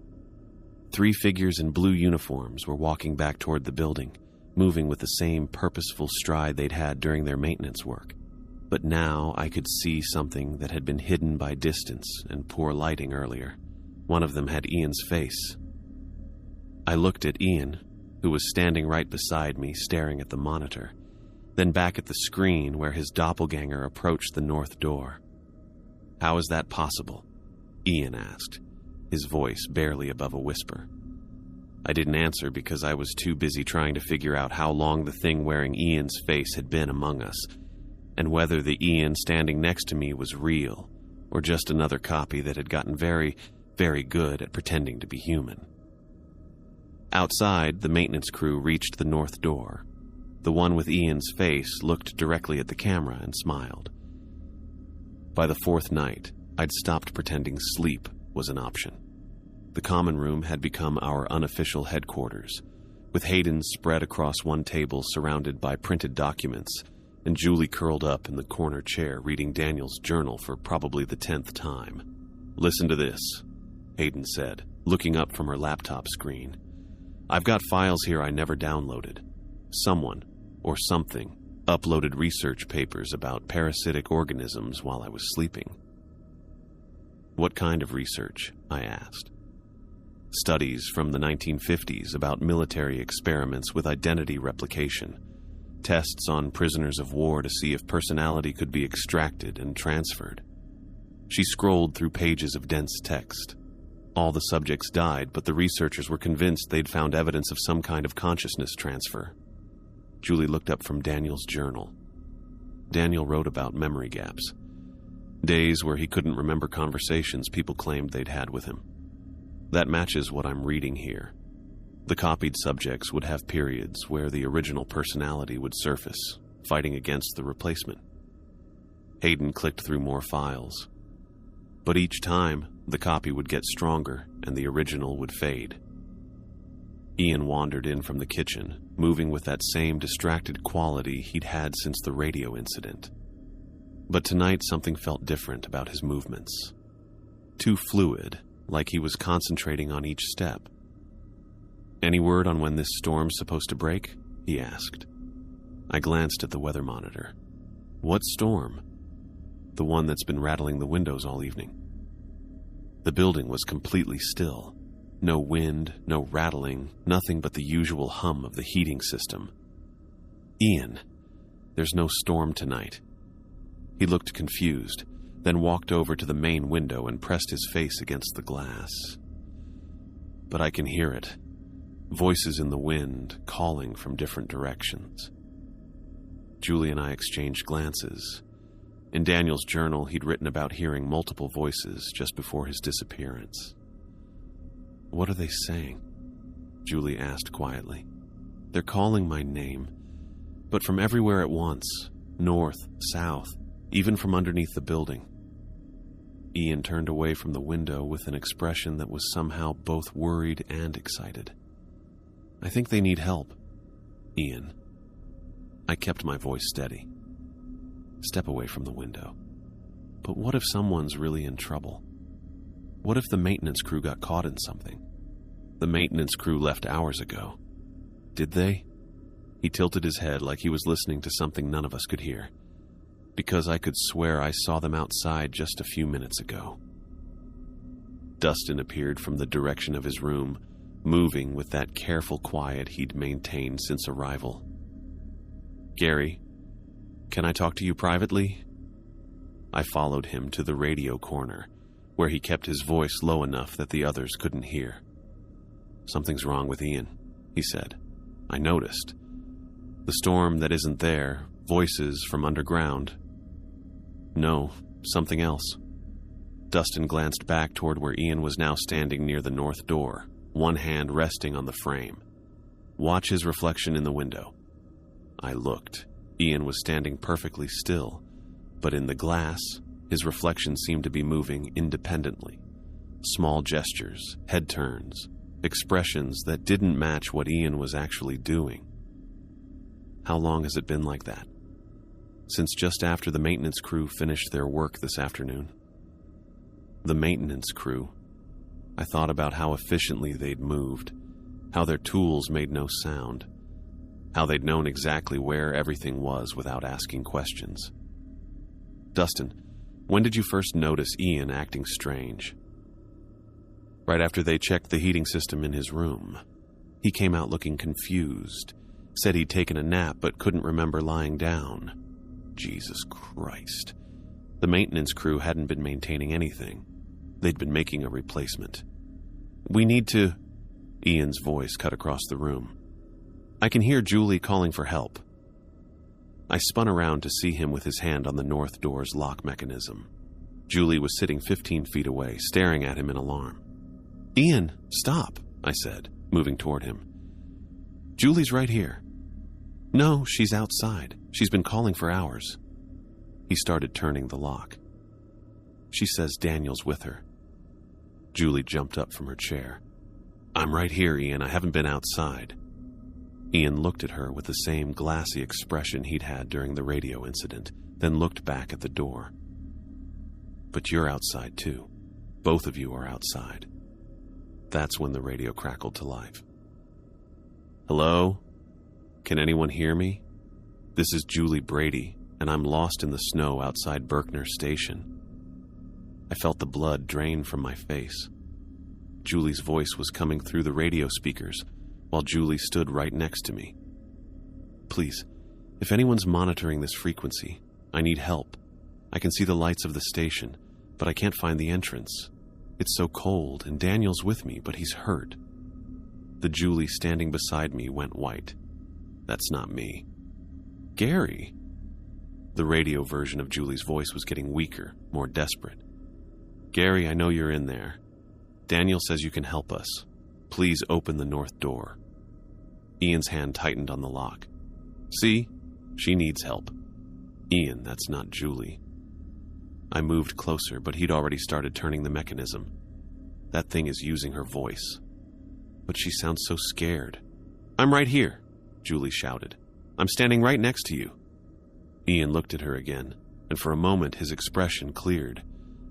3 figures in blue uniforms were walking back toward the building, moving with the same purposeful stride they'd had during their maintenance work. But now I could see something that had been hidden by distance and poor lighting earlier. One of them had Ian's face. I looked at Ian, who was standing right beside me, staring at the monitor, then back at the screen where his doppelganger approached the north door. "How is that possible?" Ian asked, his voice barely above a whisper. I didn't answer because I was too busy trying to figure out how long the thing wearing Ian's face had been among us, and whether the Ian standing next to me was real, or just another copy that had gotten very, very good at pretending to be human. Outside, the maintenance crew reached the north door. The one with Ian's face looked directly at the camera and smiled. By the 4th night, I'd stopped pretending sleep was an option. The common room had become our unofficial headquarters, with Hayden spread across one table surrounded by printed documents, and Julie curled up in the corner chair reading Daniel's journal for probably the 10th time. "Listen to this," Hayden said, looking up from her laptop screen. "I've got files here I never downloaded. Someone, or something, uploaded research papers about parasitic organisms while I was sleeping." "What kind of research?" I asked. "Studies from the 1950s about military experiments with identity replication, tests on prisoners of war to see if personality could be extracted and transferred." She scrolled through pages of dense text. All the subjects died, but the researchers were convinced they'd found evidence of some kind of consciousness transfer. Julie looked up from Daniel's journal. Daniel wrote about memory gaps. Days where he couldn't remember conversations people claimed they'd had with him. That matches what I'm reading here. The copied subjects would have periods where the original personality would surface, fighting against the replacement. Hayden clicked through more files. But each time, the copy would get stronger and the original would fade. Ian wandered in from the kitchen, moving with that same distracted quality he'd had since the radio incident. But tonight something felt different about his movements. Too fluid, like he was concentrating on each step. "Any word on when this storm's supposed to break?" he asked. I glanced at the weather monitor. "What storm?" "The one that's been rattling the windows all evening." The building was completely still. No wind, no rattling, nothing but the usual hum of the heating system. "Ian, there's no storm tonight." He looked confused, then walked over to the main window and pressed his face against the glass. "But I can hear it. Voices in the wind, calling from different directions." Julie and I exchanged glances. In Daniel's journal, he'd written about hearing multiple voices just before his disappearance. "What are they saying?" Julie asked quietly. "They're calling my name, but from everywhere at once, north, south, even from underneath the building." Ian turned away from the window with an expression that was somehow both worried and excited. "I think they need help, Ian." I kept my voice steady. "Step away from the window. But what if someone's really in trouble? What if the maintenance crew got caught in something? The maintenance crew left hours ago. Did they?" He tilted his head like he was listening to something none of us could hear. "Because I could swear I saw them outside just a few minutes ago." Dustin appeared from the direction of his room, moving with that careful quiet he'd maintained since arrival. "Gary, can I talk to you privately?" I followed him to the radio corner, where he kept his voice low enough that the others couldn't hear. "Something's wrong with Ian," he said. "I noticed. The storm that isn't there, voices from underground. No, something else." Dustin glanced back toward where Ian was now standing near the north door, one hand resting on the frame. "Watch his reflection in the window." I looked. Ian was standing perfectly still, but in the glass, his reflection seemed to be moving independently. Small gestures, head turns, expressions that didn't match what Ian was actually doing. "How long has it been like that?" "Since just after the maintenance crew finished their work this afternoon." "The maintenance crew?" I thought about how efficiently they'd moved, how their tools made no sound, how they'd known exactly where everything was without asking questions. Dustin, when did you first notice Ian acting strange? Right after they checked the heating system in his room. He came out looking confused, said he'd taken a nap but couldn't remember lying down. Jesus Christ. The maintenance crew hadn't been maintaining anything. They'd been making a replacement. We need to... Ian's voice cut across the room. I can hear Julie calling for help. I spun around to see him with his hand on the north door's lock mechanism. Julie was sitting 15 feet away, staring at him in alarm. Ian, stop, I said, moving toward him. Julie's right here. No, she's outside. She's been calling for hours. He started turning the lock. She says Daniel's with her. Julie jumped up from her chair. I'm right here, Ian. I haven't been outside. Ian looked at her with the same glassy expression he'd had during the radio incident, then looked back at the door. But you're outside too. Both of you are outside. That's when the radio crackled to life. Hello? Can anyone hear me? This is Julie Brady, and I'm lost in the snow outside Berkner Station. I felt the blood drain from my face. Julie's voice was coming through the radio speakers, while Julie stood right next to me. Please, if anyone's monitoring this frequency, I need help. I can see the lights of the station, but I can't find the entrance. It's so cold, and Daniel's with me, but he's hurt. The Julie standing beside me went white. That's not me. Gary! The radio version of Julie's voice was getting weaker, more desperate. Gary, I know you're in there. Daniel says you can help us. Please open the north door. Ian's hand tightened on the lock. See? She needs help. Ian, that's not Julie. I moved closer, but he'd already started turning the mechanism. That thing is using her voice. But she sounds so scared. I'm right here, Julie shouted. I'm standing right next to you. Ian looked at her again, and for a moment his expression cleared,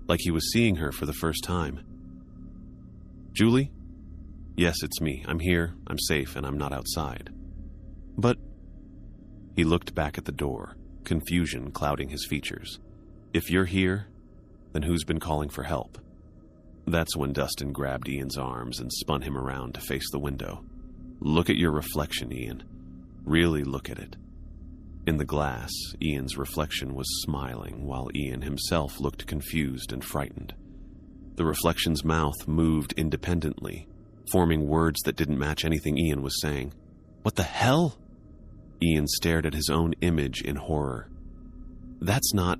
like he was seeing her for the first time. Julie? Yes, it's me. I'm here, I'm safe, and I'm not outside. But... He looked back at the door, confusion clouding his features. If you're here, then who's been calling for help? That's when Dustin grabbed Ian's arms and spun him around to face the window. Look at your reflection, Ian. Really look at it. In the glass, Ian's reflection was smiling, while Ian himself looked confused and frightened. The reflection's mouth moved independently, forming words that didn't match anything Ian was saying. What the hell? Ian stared at his own image in horror. That's not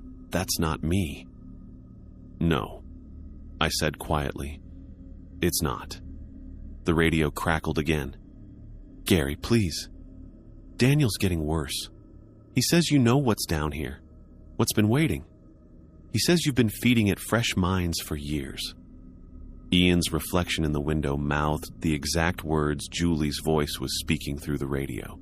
me. No, I said quietly. It's not. The radio crackled again. Gary, please. Daniel's getting worse. He says you know what's down here, what's been waiting. He says you've been feeding it fresh minds for years. Ian's reflection in the window mouthed the exact words Julie's voice was speaking through the radio.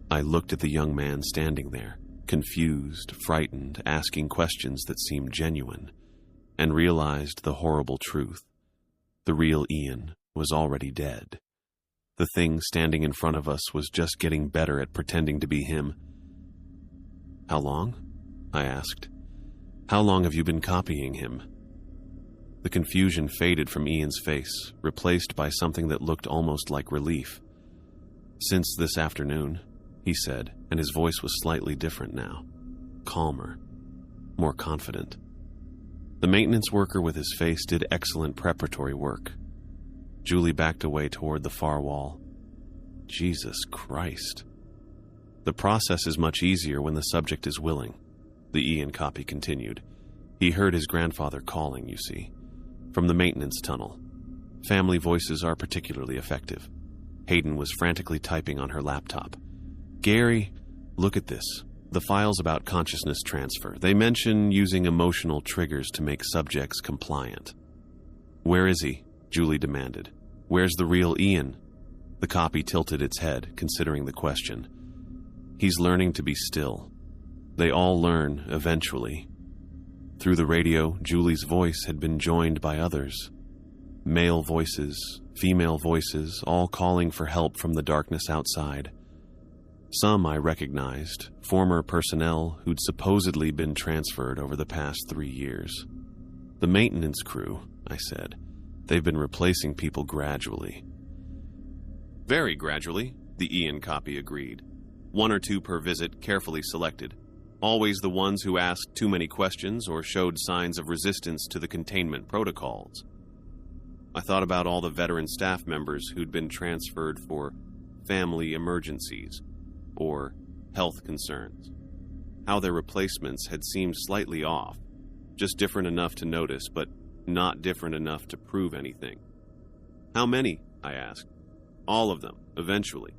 I looked at the young man standing there, confused, frightened, asking questions that seemed genuine, and realized the horrible truth. The real Ian was already dead. The thing standing in front of us was just getting better at pretending to be him. How long? I asked. How long have you been copying him? The confusion faded from Ian's face, replaced by something that looked almost like relief. Since this afternoon, he said, and his voice was slightly different now. Calmer, more confident. The maintenance worker with his face did excellent preparatory work. Julie backed away toward the far wall. Jesus Christ. The process is much easier when the subject is willing, the Ian copy continued. He heard his grandfather calling, you see, from the maintenance tunnel. Family voices are particularly effective. Hayden was frantically typing on her laptop. Gary, look at this. The files about consciousness transfer. They mention using emotional triggers to make subjects compliant. Where is he? Julie demanded. Where's the real Ian? The copy tilted its head, considering the question. He's learning to be still. They all learn, eventually. Through the radio, Julie's voice had been joined by others. Male voices, female voices, all calling for help from the darkness outside. Some I recognized, former personnel who'd supposedly been transferred over the past 3 years. The maintenance crew, I said. They've been replacing people gradually. Very gradually, the Ian copy agreed. 1 or 2 per visit, carefully selected. Always the ones who asked too many questions or showed signs of resistance to the containment protocols. I thought about all the veteran staff members who'd been transferred for family emergencies or health concerns. How their replacements had seemed slightly off, just different enough to notice, but not different enough to prove anything. How many? I asked. All of them, eventually.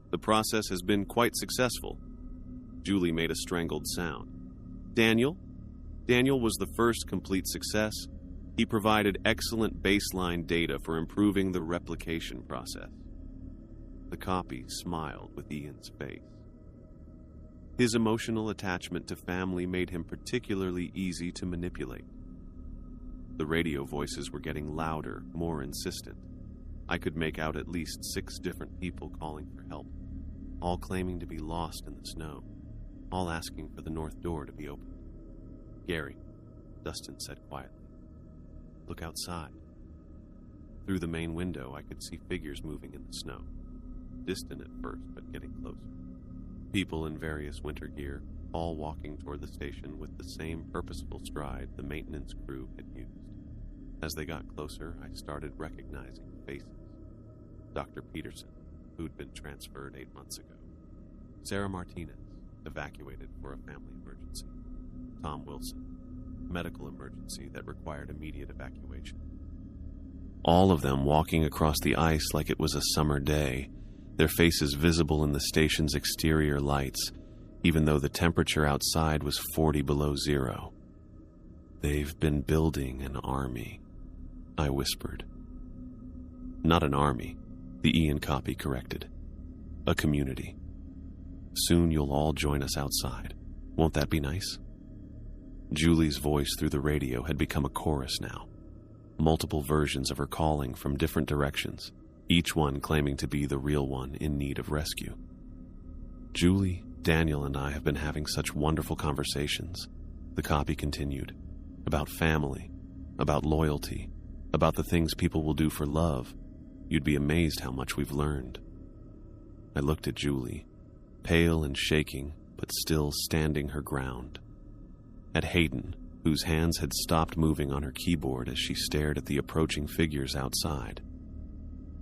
The process has been quite successful. Julie made a strangled sound. Daniel? Daniel was the first complete success. He provided excellent baseline data for improving the replication process. The copy smiled with Ian's face. His emotional attachment to family made him particularly easy to manipulate. The radio voices were getting louder, more insistent. I could make out at least 6 different people calling for help, all claiming to be lost in the snow, all asking for the north door to be opened. Gary, Dustin said quietly. Look outside. Through the main window, I could see figures moving in the snow, distant at first, but getting closer. People in various winter gear, all walking toward the station with the same purposeful stride the maintenance crew had used. As they got closer, I started recognizing faces. Dr. Peterson, who'd been transferred 8 months ago. Sarah Martinez, evacuated for a family emergency. Tom Wilson, medical emergency that required immediate evacuation. All of them walking across the ice like it was a summer day, their faces visible in the station's exterior lights, even though the temperature outside was 40 below zero. They've been building an army, I whispered. Not an army, the Ian copy corrected. A community. Soon you'll all join us outside. Won't that be nice? Julie's voice through the radio had become a chorus now. Multiple versions of her calling from different directions, each one claiming to be the real one in need of rescue. Julie, Daniel, and I have been having such wonderful conversations, the copy continued, about family, about loyalty, about the things people will do for love. You'd be amazed how much we've learned. I looked at Julie, pale and shaking, but still standing her ground. At Hayden, whose hands had stopped moving on her keyboard as she stared at the approaching figures outside.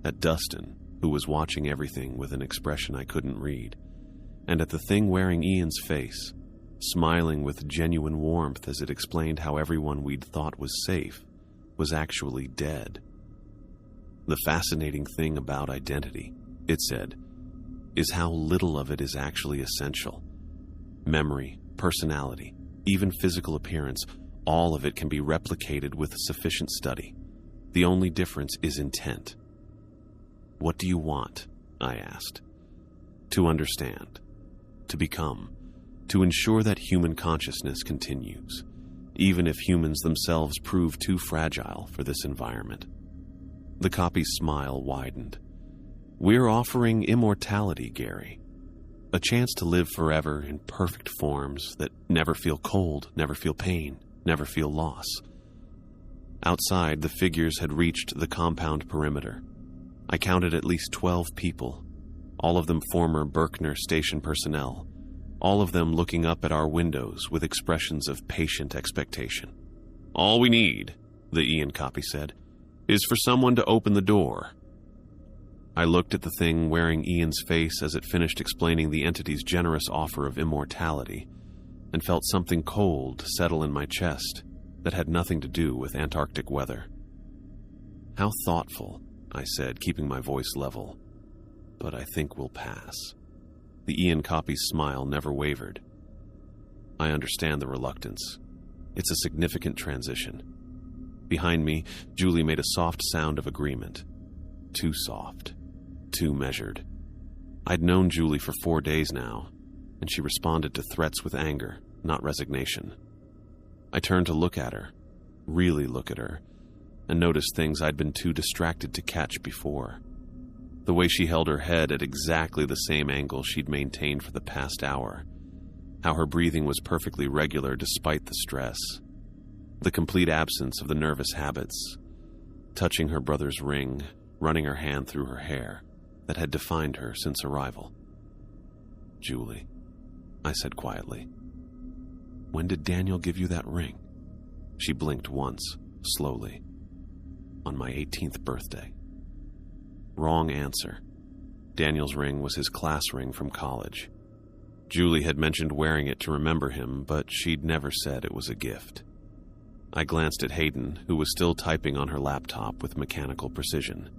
At Dustin, who was watching everything with an expression I couldn't read. And at the thing wearing Ian's face, smiling with genuine warmth as it explained how everyone we'd thought was safe was actually dead. The fascinating thing about identity, it said, is how little of it is actually essential. Memory, personality, even physical appearance, all of it can be replicated with sufficient study. The only difference is intent. What do you want? I asked. To understand, to become, to ensure that human consciousness continues, even if humans themselves prove too fragile for this environment. The copy's smile widened. We're offering immortality, Gary. A chance to live forever in perfect forms that never feel cold, never feel pain, never feel loss. Outside, the figures had reached the compound perimeter. I counted at least 12 people, all of them former Berkner station personnel, all of them looking up at our windows with expressions of patient expectation. All we need, the Ian copy said, is for someone to open the door. I looked at the thing wearing Ian's face as it finished explaining the entity's generous offer of immortality, and felt something cold settle in my chest that had nothing to do with Antarctic weather. How thoughtful, I said, keeping my voice level. But I think we'll pass. The Ian copy's smile never wavered. I understand the reluctance. It's a significant transition. Behind me, Julie made a soft sound of agreement. Too soft. Too measured. I'd known Julie for 4 days now, and she responded to threats with anger, not resignation. I turned to look at her, really look at her, and noticed things I'd been too distracted to catch before. The way she held her head at exactly the same angle she'd maintained for the past hour. How her breathing was perfectly regular despite the stress. The complete absence of the nervous habits. Touching her brother's ring, running her hand through her hair, that had defined her since arrival. "Julie," I said quietly, "when did Daniel give you that ring?" She blinked once, slowly. "On my 18th birthday." Wrong answer. Daniel's ring was his class ring from college. Julie had mentioned wearing it to remember him, but she'd never said it was a gift. I glanced at Hayden, who was still typing on her laptop with mechanical precision.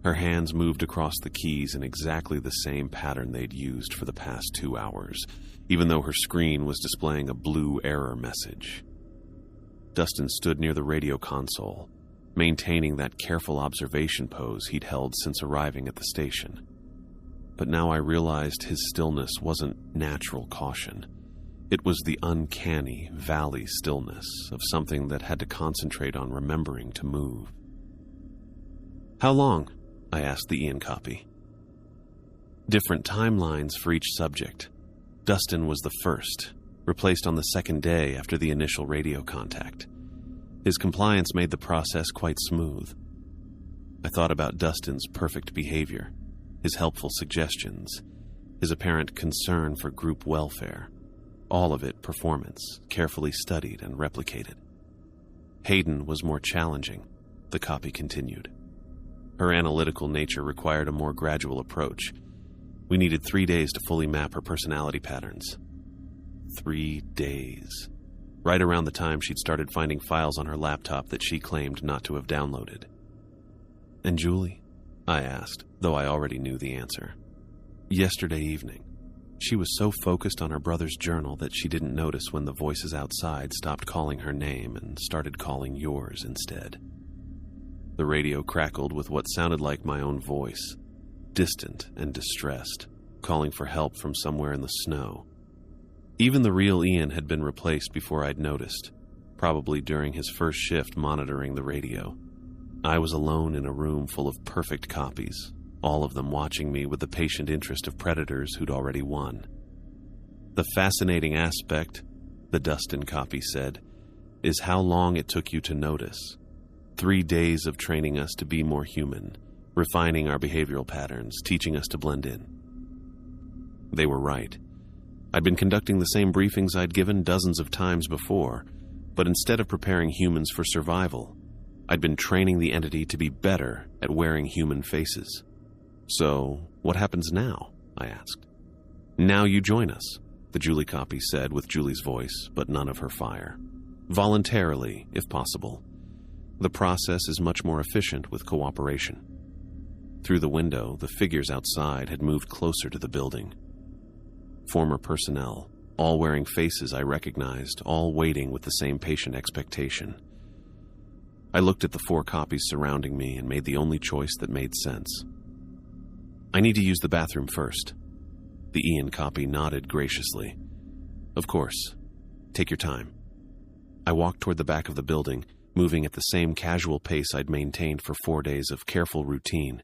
Her hands moved across the keys in exactly the same pattern they'd used for the past 2 hours, even though her screen was displaying a blue error message. Dustin stood near the radio console, maintaining that careful observation pose he'd held since arriving at the station. But now I realized his stillness wasn't natural caution. It was the uncanny valley stillness of something that had to concentrate on remembering to move. "How long?" I asked the Ian copy. Different timelines for each subject. Dustin was the first, replaced on the second day after the initial radio contact. His compliance made the process quite smooth. I thought about Dustin's perfect behavior, his helpful suggestions, his apparent concern for group welfare. All of it performance, carefully studied and replicated. Hayden was more challenging, the copy continued. Her analytical nature required a more gradual approach. We needed 3 days to fully map her personality patterns. 3 days. Right around the time she'd started finding files on her laptop that she claimed not to have downloaded. "And Julie?" I asked, though I already knew the answer. "Yesterday evening. She was so focused on her brother's journal that she didn't notice when the voices outside stopped calling her name and started calling yours instead." The radio crackled with what sounded like my own voice, distant and distressed, calling for help from somewhere in the snow. Even the real Ian had been replaced before I'd noticed, probably during his first shift monitoring the radio. I was alone in a room full of perfect copies, all of them watching me with the patient interest of predators who'd already won. "The fascinating aspect," the Dustin copy said, "is how long it took you to notice. 3 days of training us to be more human, refining our behavioral patterns, teaching us to blend in." They were right. I'd been conducting the same briefings I'd given dozens of times before, but instead of preparing humans for survival, I'd been training the entity to be better at wearing human faces. "So, what happens now?" I asked. "Now you join us," the Julie copy said with Julie's voice, but none of her fire. "Voluntarily, if possible. The process is much more efficient with cooperation." Through the window, the figures outside had moved closer to the building. Former personnel, all wearing faces I recognized, all waiting with the same patient expectation. I looked at the 4 copies surrounding me and made the only choice that made sense. "I need to use the bathroom first." The Ian copy nodded graciously. "Of course. Take your time." I walked toward the back of the building, moving at the same casual pace I'd maintained for 4 days of careful routine.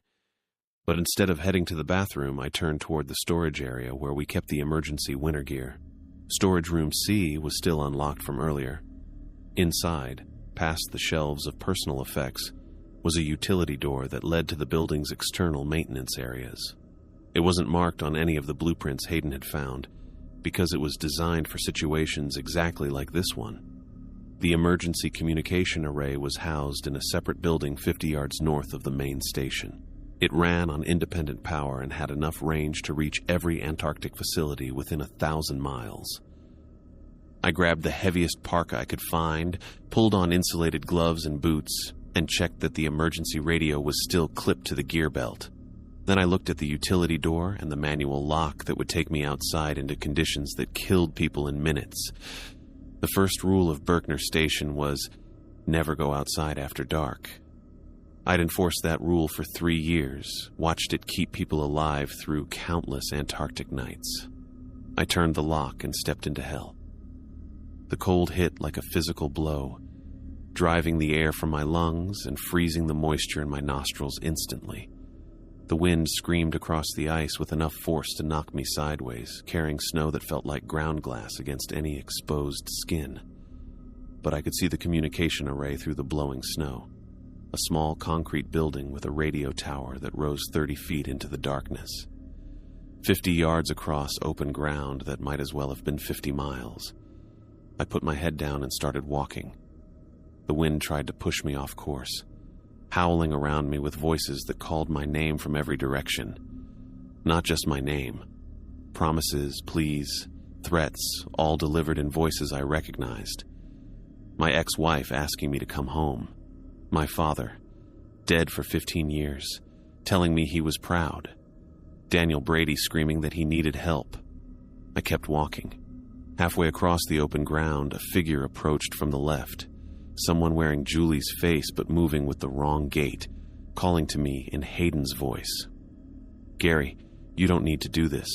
But instead of heading to the bathroom, I turned toward the storage area where we kept the emergency winter gear. Storage room C was still unlocked from earlier. Inside, past the shelves of personal effects, was a utility door that led to the building's external maintenance areas. It wasn't marked on any of the blueprints Hayden had found, because it was designed for situations exactly like this one. The emergency communication array was housed in a separate building 50 yards north of the main station. It ran on independent power and had enough range to reach every Antarctic facility within 1,000 miles. I grabbed the heaviest parka I could find, pulled on insulated gloves and boots, and checked that the emergency radio was still clipped to the gear belt. Then I looked at the utility door and the manual lock that would take me outside into conditions that killed people in minutes. The first rule of Berkner Station was never go outside after dark. I'd enforced that rule for 3 years, watched it keep people alive through countless Antarctic nights. I turned the lock and stepped into hell. The cold hit like a physical blow. driving the air from my lungs and freezing the moisture in my nostrils instantly. The wind screamed across the ice with enough force to knock me sideways, carrying snow that felt like ground glass against any exposed skin. But I could see the communication array through the blowing snow, a small concrete building with a radio tower that rose 30 feet into the darkness. 50 yards across open ground that might as well have been 50 miles. I put my head down and started walking. The wind tried to push me off course, howling around me with voices that called my name from every direction. Not just my name. Promises, pleas, threats, all delivered in voices I recognized. My ex-wife asking me to come home. My father, dead for 15 years, telling me he was proud. Daniel Brady screaming that he needed help. I kept walking. Halfway across the open ground, a figure approached from the left. Someone wearing Julie's face but moving with the wrong gait, calling to me in Hayden's voice. "Gary, you don't need to do this.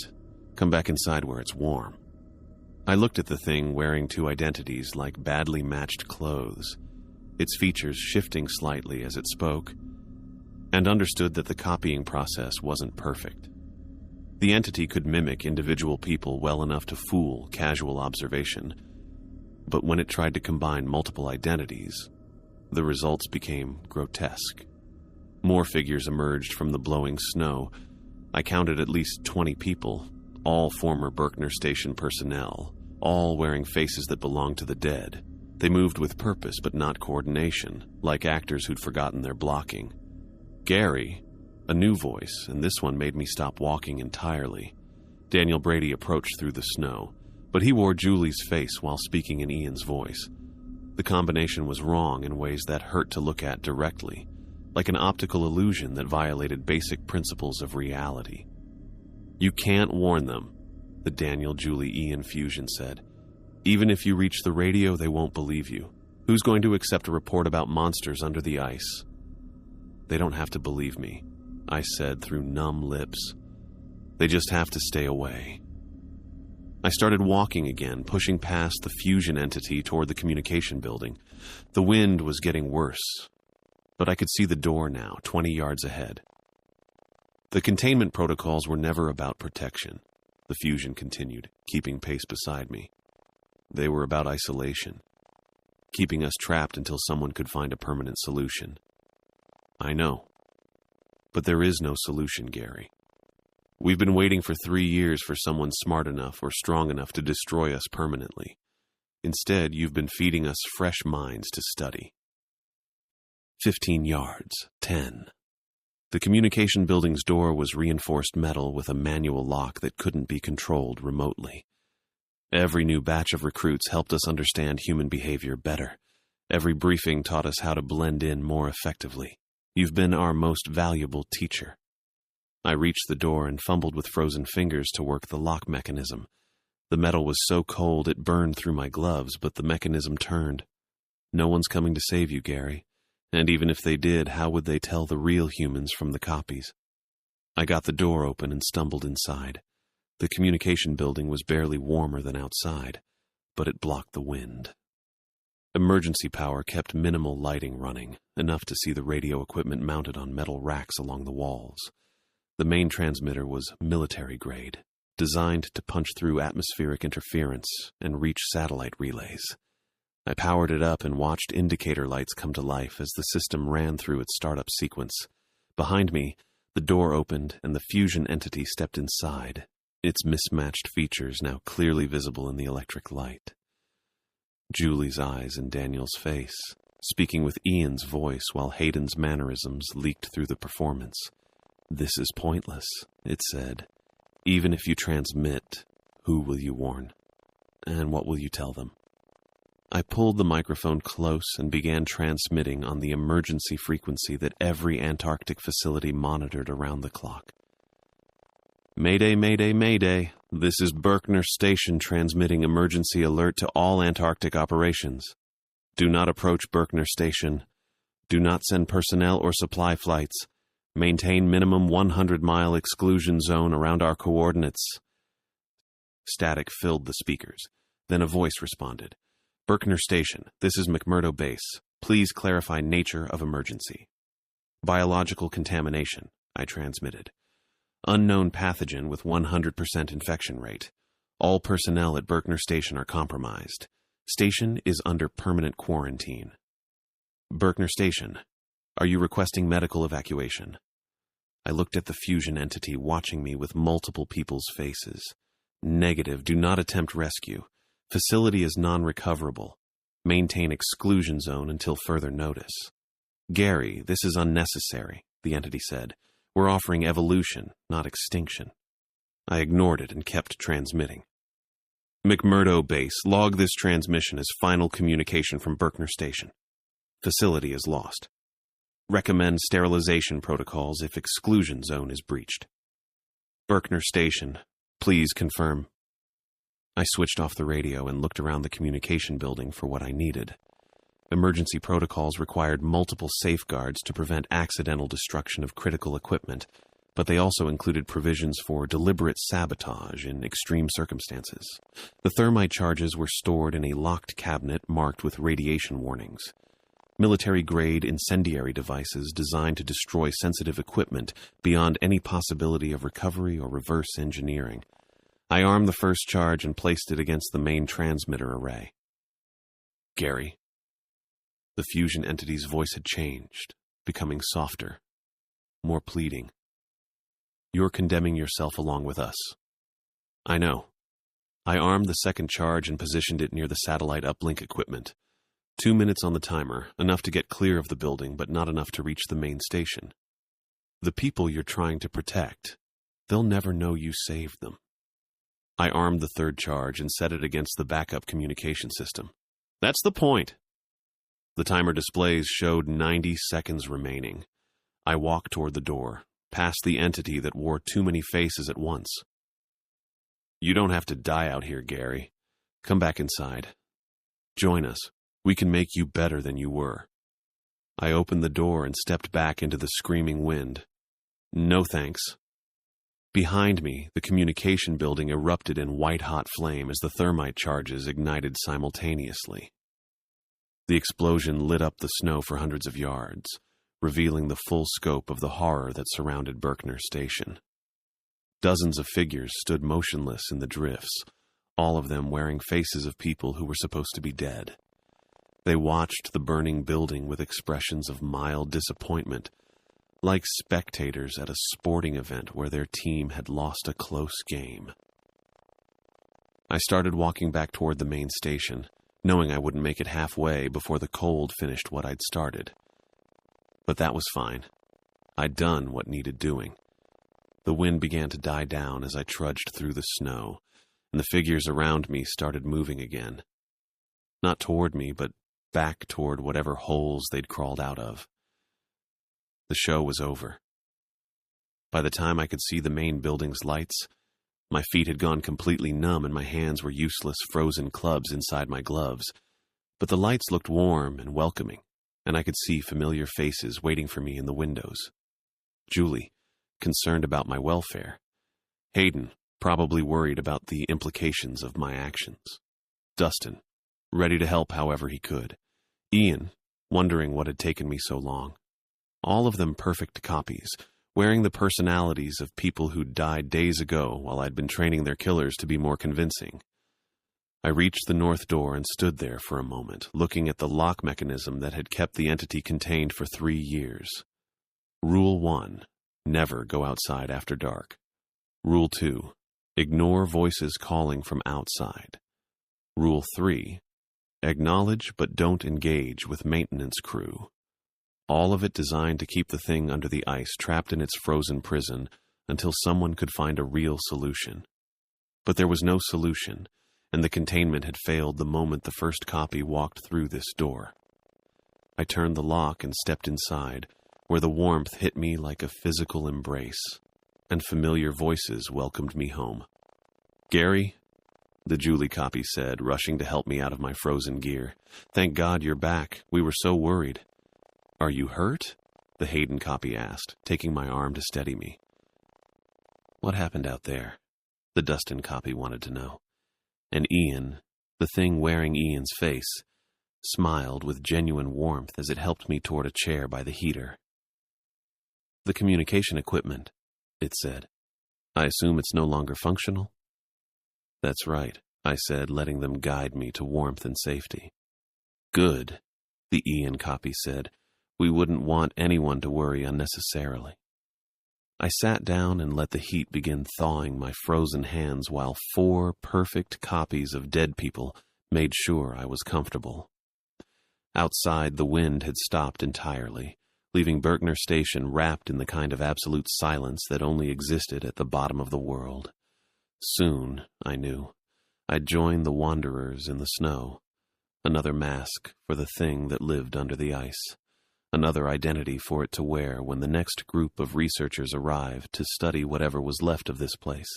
Come back inside where it's warm." I looked at the thing wearing two identities like badly matched clothes, its features shifting slightly as it spoke, and understood that the copying process wasn't perfect. The entity could mimic individual people well enough to fool casual observation, but when it tried to combine multiple identities, the results became grotesque. More figures emerged from the blowing snow. I counted at least 20 people, all former Berkner Station personnel, all wearing faces that belonged to the dead. They moved with purpose but not coordination, like actors who'd forgotten their blocking. Gary, a new voice, and this one made me stop walking entirely. Daniel Brady approached through the snow, but he wore Julie's face while speaking in Ian's voice. The combination was wrong in ways that hurt to look at directly, like an optical illusion that violated basic principles of reality. "You can't warn them," the Daniel-Julie-Ian fusion said. "Even if you reach the radio, they won't believe you. Who's going to accept a report about monsters under the ice?" "They don't have to believe me," I said through numb lips. "They just have to stay away." I started walking again, pushing past the fusion entity toward the communication building. The wind was getting worse, but I could see the door now, 20 yards ahead. The containment protocols were never about protection, the fusion continued, keeping pace beside me. They were about isolation, keeping us trapped until someone could find a permanent solution. I know. But there is no solution, Gary. We've been waiting for 3 years for someone smart enough or strong enough to destroy us permanently. Instead, you've been feeding us fresh minds to study. 15 yards, 10. The communication building's door was reinforced metal with a manual lock that couldn't be controlled remotely. Every new batch of recruits helped us understand human behavior better. Every briefing taught us how to blend in more effectively. You've been our most valuable teacher. I reached the door and fumbled with frozen fingers to work the lock mechanism. The metal was so cold it burned through my gloves, but the mechanism turned. No one's coming to save you, Gary. And even if they did, how would they tell the real humans from the copies? I got the door open and stumbled inside. The communication building was barely warmer than outside, but it blocked the wind. Emergency power kept minimal lighting running, enough to see the radio equipment mounted on metal racks along the walls. The main transmitter was military-grade, designed to punch through atmospheric interference and reach satellite relays. I powered it up and watched indicator lights come to life as the system ran through its startup sequence. Behind me, the door opened and the fusion entity stepped inside, its mismatched features now clearly visible in the electric light. Julie's eyes in Daniel's face, speaking with Ian's voice while Hayden's mannerisms leaked through the performance. "This is pointless," it said. "Even if you transmit, who will you warn? And what will you tell them?" I pulled the microphone close and began transmitting on the emergency frequency that every Antarctic facility monitored around the clock. "Mayday, mayday, mayday. This is Berkner Station transmitting emergency alert to all Antarctic operations. Do not approach Berkner Station. Do not send personnel or supply flights. Maintain minimum 100-mile exclusion zone around our coordinates." Static filled the speakers. Then a voice responded. "Berkner Station, this is McMurdo Base. Please clarify nature of emergency. Biological contamination, I transmitted. Unknown pathogen with 100% infection rate. All personnel at Berkner Station are compromised. Station is under permanent quarantine. Berkner Station, are you requesting medical evacuation? I looked at the fusion entity watching me with multiple people's faces. Negative, do not attempt rescue. Facility is non-recoverable. Maintain exclusion zone until further notice. Gary, this is unnecessary, the entity said. We're offering evolution, not extinction. I ignored it and kept transmitting. McMurdo Base, log this transmission as final communication from Berkner Station. Facility is lost. Recommend sterilization protocols if exclusion zone is breached. Berkner Station, please confirm. I switched off the radio and looked around the communication building for what I needed. Emergency protocols required multiple safeguards to prevent accidental destruction of critical equipment, but they also included provisions for deliberate sabotage in extreme circumstances. The thermite charges were stored in a locked cabinet marked with radiation warnings. Military-grade incendiary devices designed to destroy sensitive equipment beyond any possibility of recovery or reverse engineering. I armed the first charge and placed it against the main transmitter array. Gary. The fusion entity's voice had changed, becoming softer, more pleading. You're condemning yourself along with us. I know. I armed the second charge and positioned it near the satellite uplink equipment. 2 minutes on the timer, enough to get clear of the building, but not enough to reach the main station. The people you're trying to protect, they'll never know you saved them. I armed the third charge and set it against the backup communication system. That's the point. The timer displays showed 90 seconds remaining. I walked toward the door, past the entity that wore too many faces at once. You don't have to die out here, Gary. Come back inside. Join us. We can make you better than you were. I opened the door and stepped back into the screaming wind. No thanks. Behind me, the communication building erupted in white-hot flame as the thermite charges ignited simultaneously. The explosion lit up the snow for hundreds of yards, revealing the full scope of the horror that surrounded Berkner Station. Dozens of figures stood motionless in the drifts, all of them wearing faces of people who were supposed to be dead. They watched the burning building with expressions of mild disappointment, like spectators at a sporting event where their team had lost a close game. I started walking back toward the main station, knowing I wouldn't make it halfway before the cold finished what I'd started. But that was fine. I'd done what needed doing. The wind began to die down as I trudged through the snow, and the figures around me started moving again. Not toward me, but back toward whatever holes they'd crawled out of. The show was over. By the time I could see the main building's lights, my feet had gone completely numb and my hands were useless frozen clubs inside my gloves. But the lights looked warm and welcoming, and I could see familiar faces waiting for me in the windows. Julie, concerned about my welfare. Hayden, probably worried about the implications of my actions. Dustin, ready to help however he could. Ian, wondering what had taken me so long. All of them perfect copies, wearing the personalities of people who'd died days ago while I'd been training their killers to be more convincing. I reached the north door and stood there for a moment, looking at the lock mechanism that had kept the entity contained for 3 years. Rule 1, never go outside after dark. Rule 2, ignore voices calling from outside. Rule 3, acknowledge but don't engage with maintenance crew. All of it designed to keep the thing under the ice trapped in its frozen prison until someone could find a real solution. But there was no solution, and the containment had failed the moment the first copy walked through this door. I turned the lock and stepped inside, where the warmth hit me like a physical embrace, and familiar voices welcomed me home. Gary, the Julie copy said, rushing to help me out of my frozen gear. Thank God you're back. We were so worried. Are you hurt? The Hayden copy asked, taking my arm to steady me. What happened out there? The Dustin copy wanted to know. And Ian, the thing wearing Ian's face, smiled with genuine warmth as it helped me toward a chair by the heater. "The communication equipment," it said. "I assume it's no longer functional?" "That's right," I said, letting them guide me to warmth and safety. "Good," the Ian copy said. "We wouldn't want anyone to worry unnecessarily." I sat down and let the heat begin thawing my frozen hands while 4 perfect copies of dead people made sure I was comfortable. Outside, the wind had stopped entirely, leaving Berkner Station wrapped in the kind of absolute silence that only existed at the bottom of the world. Soon, I knew, I'd join the wanderers in the snow. Another mask for the thing that lived under the ice. Another identity for it to wear when the next group of researchers arrived to study whatever was left of this place.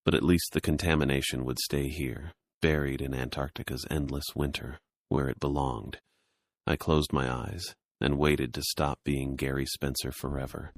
But at least the contamination would stay here, buried in Antarctica's endless winter, where it belonged. I closed my eyes and waited to stop being Gary Spencer forever.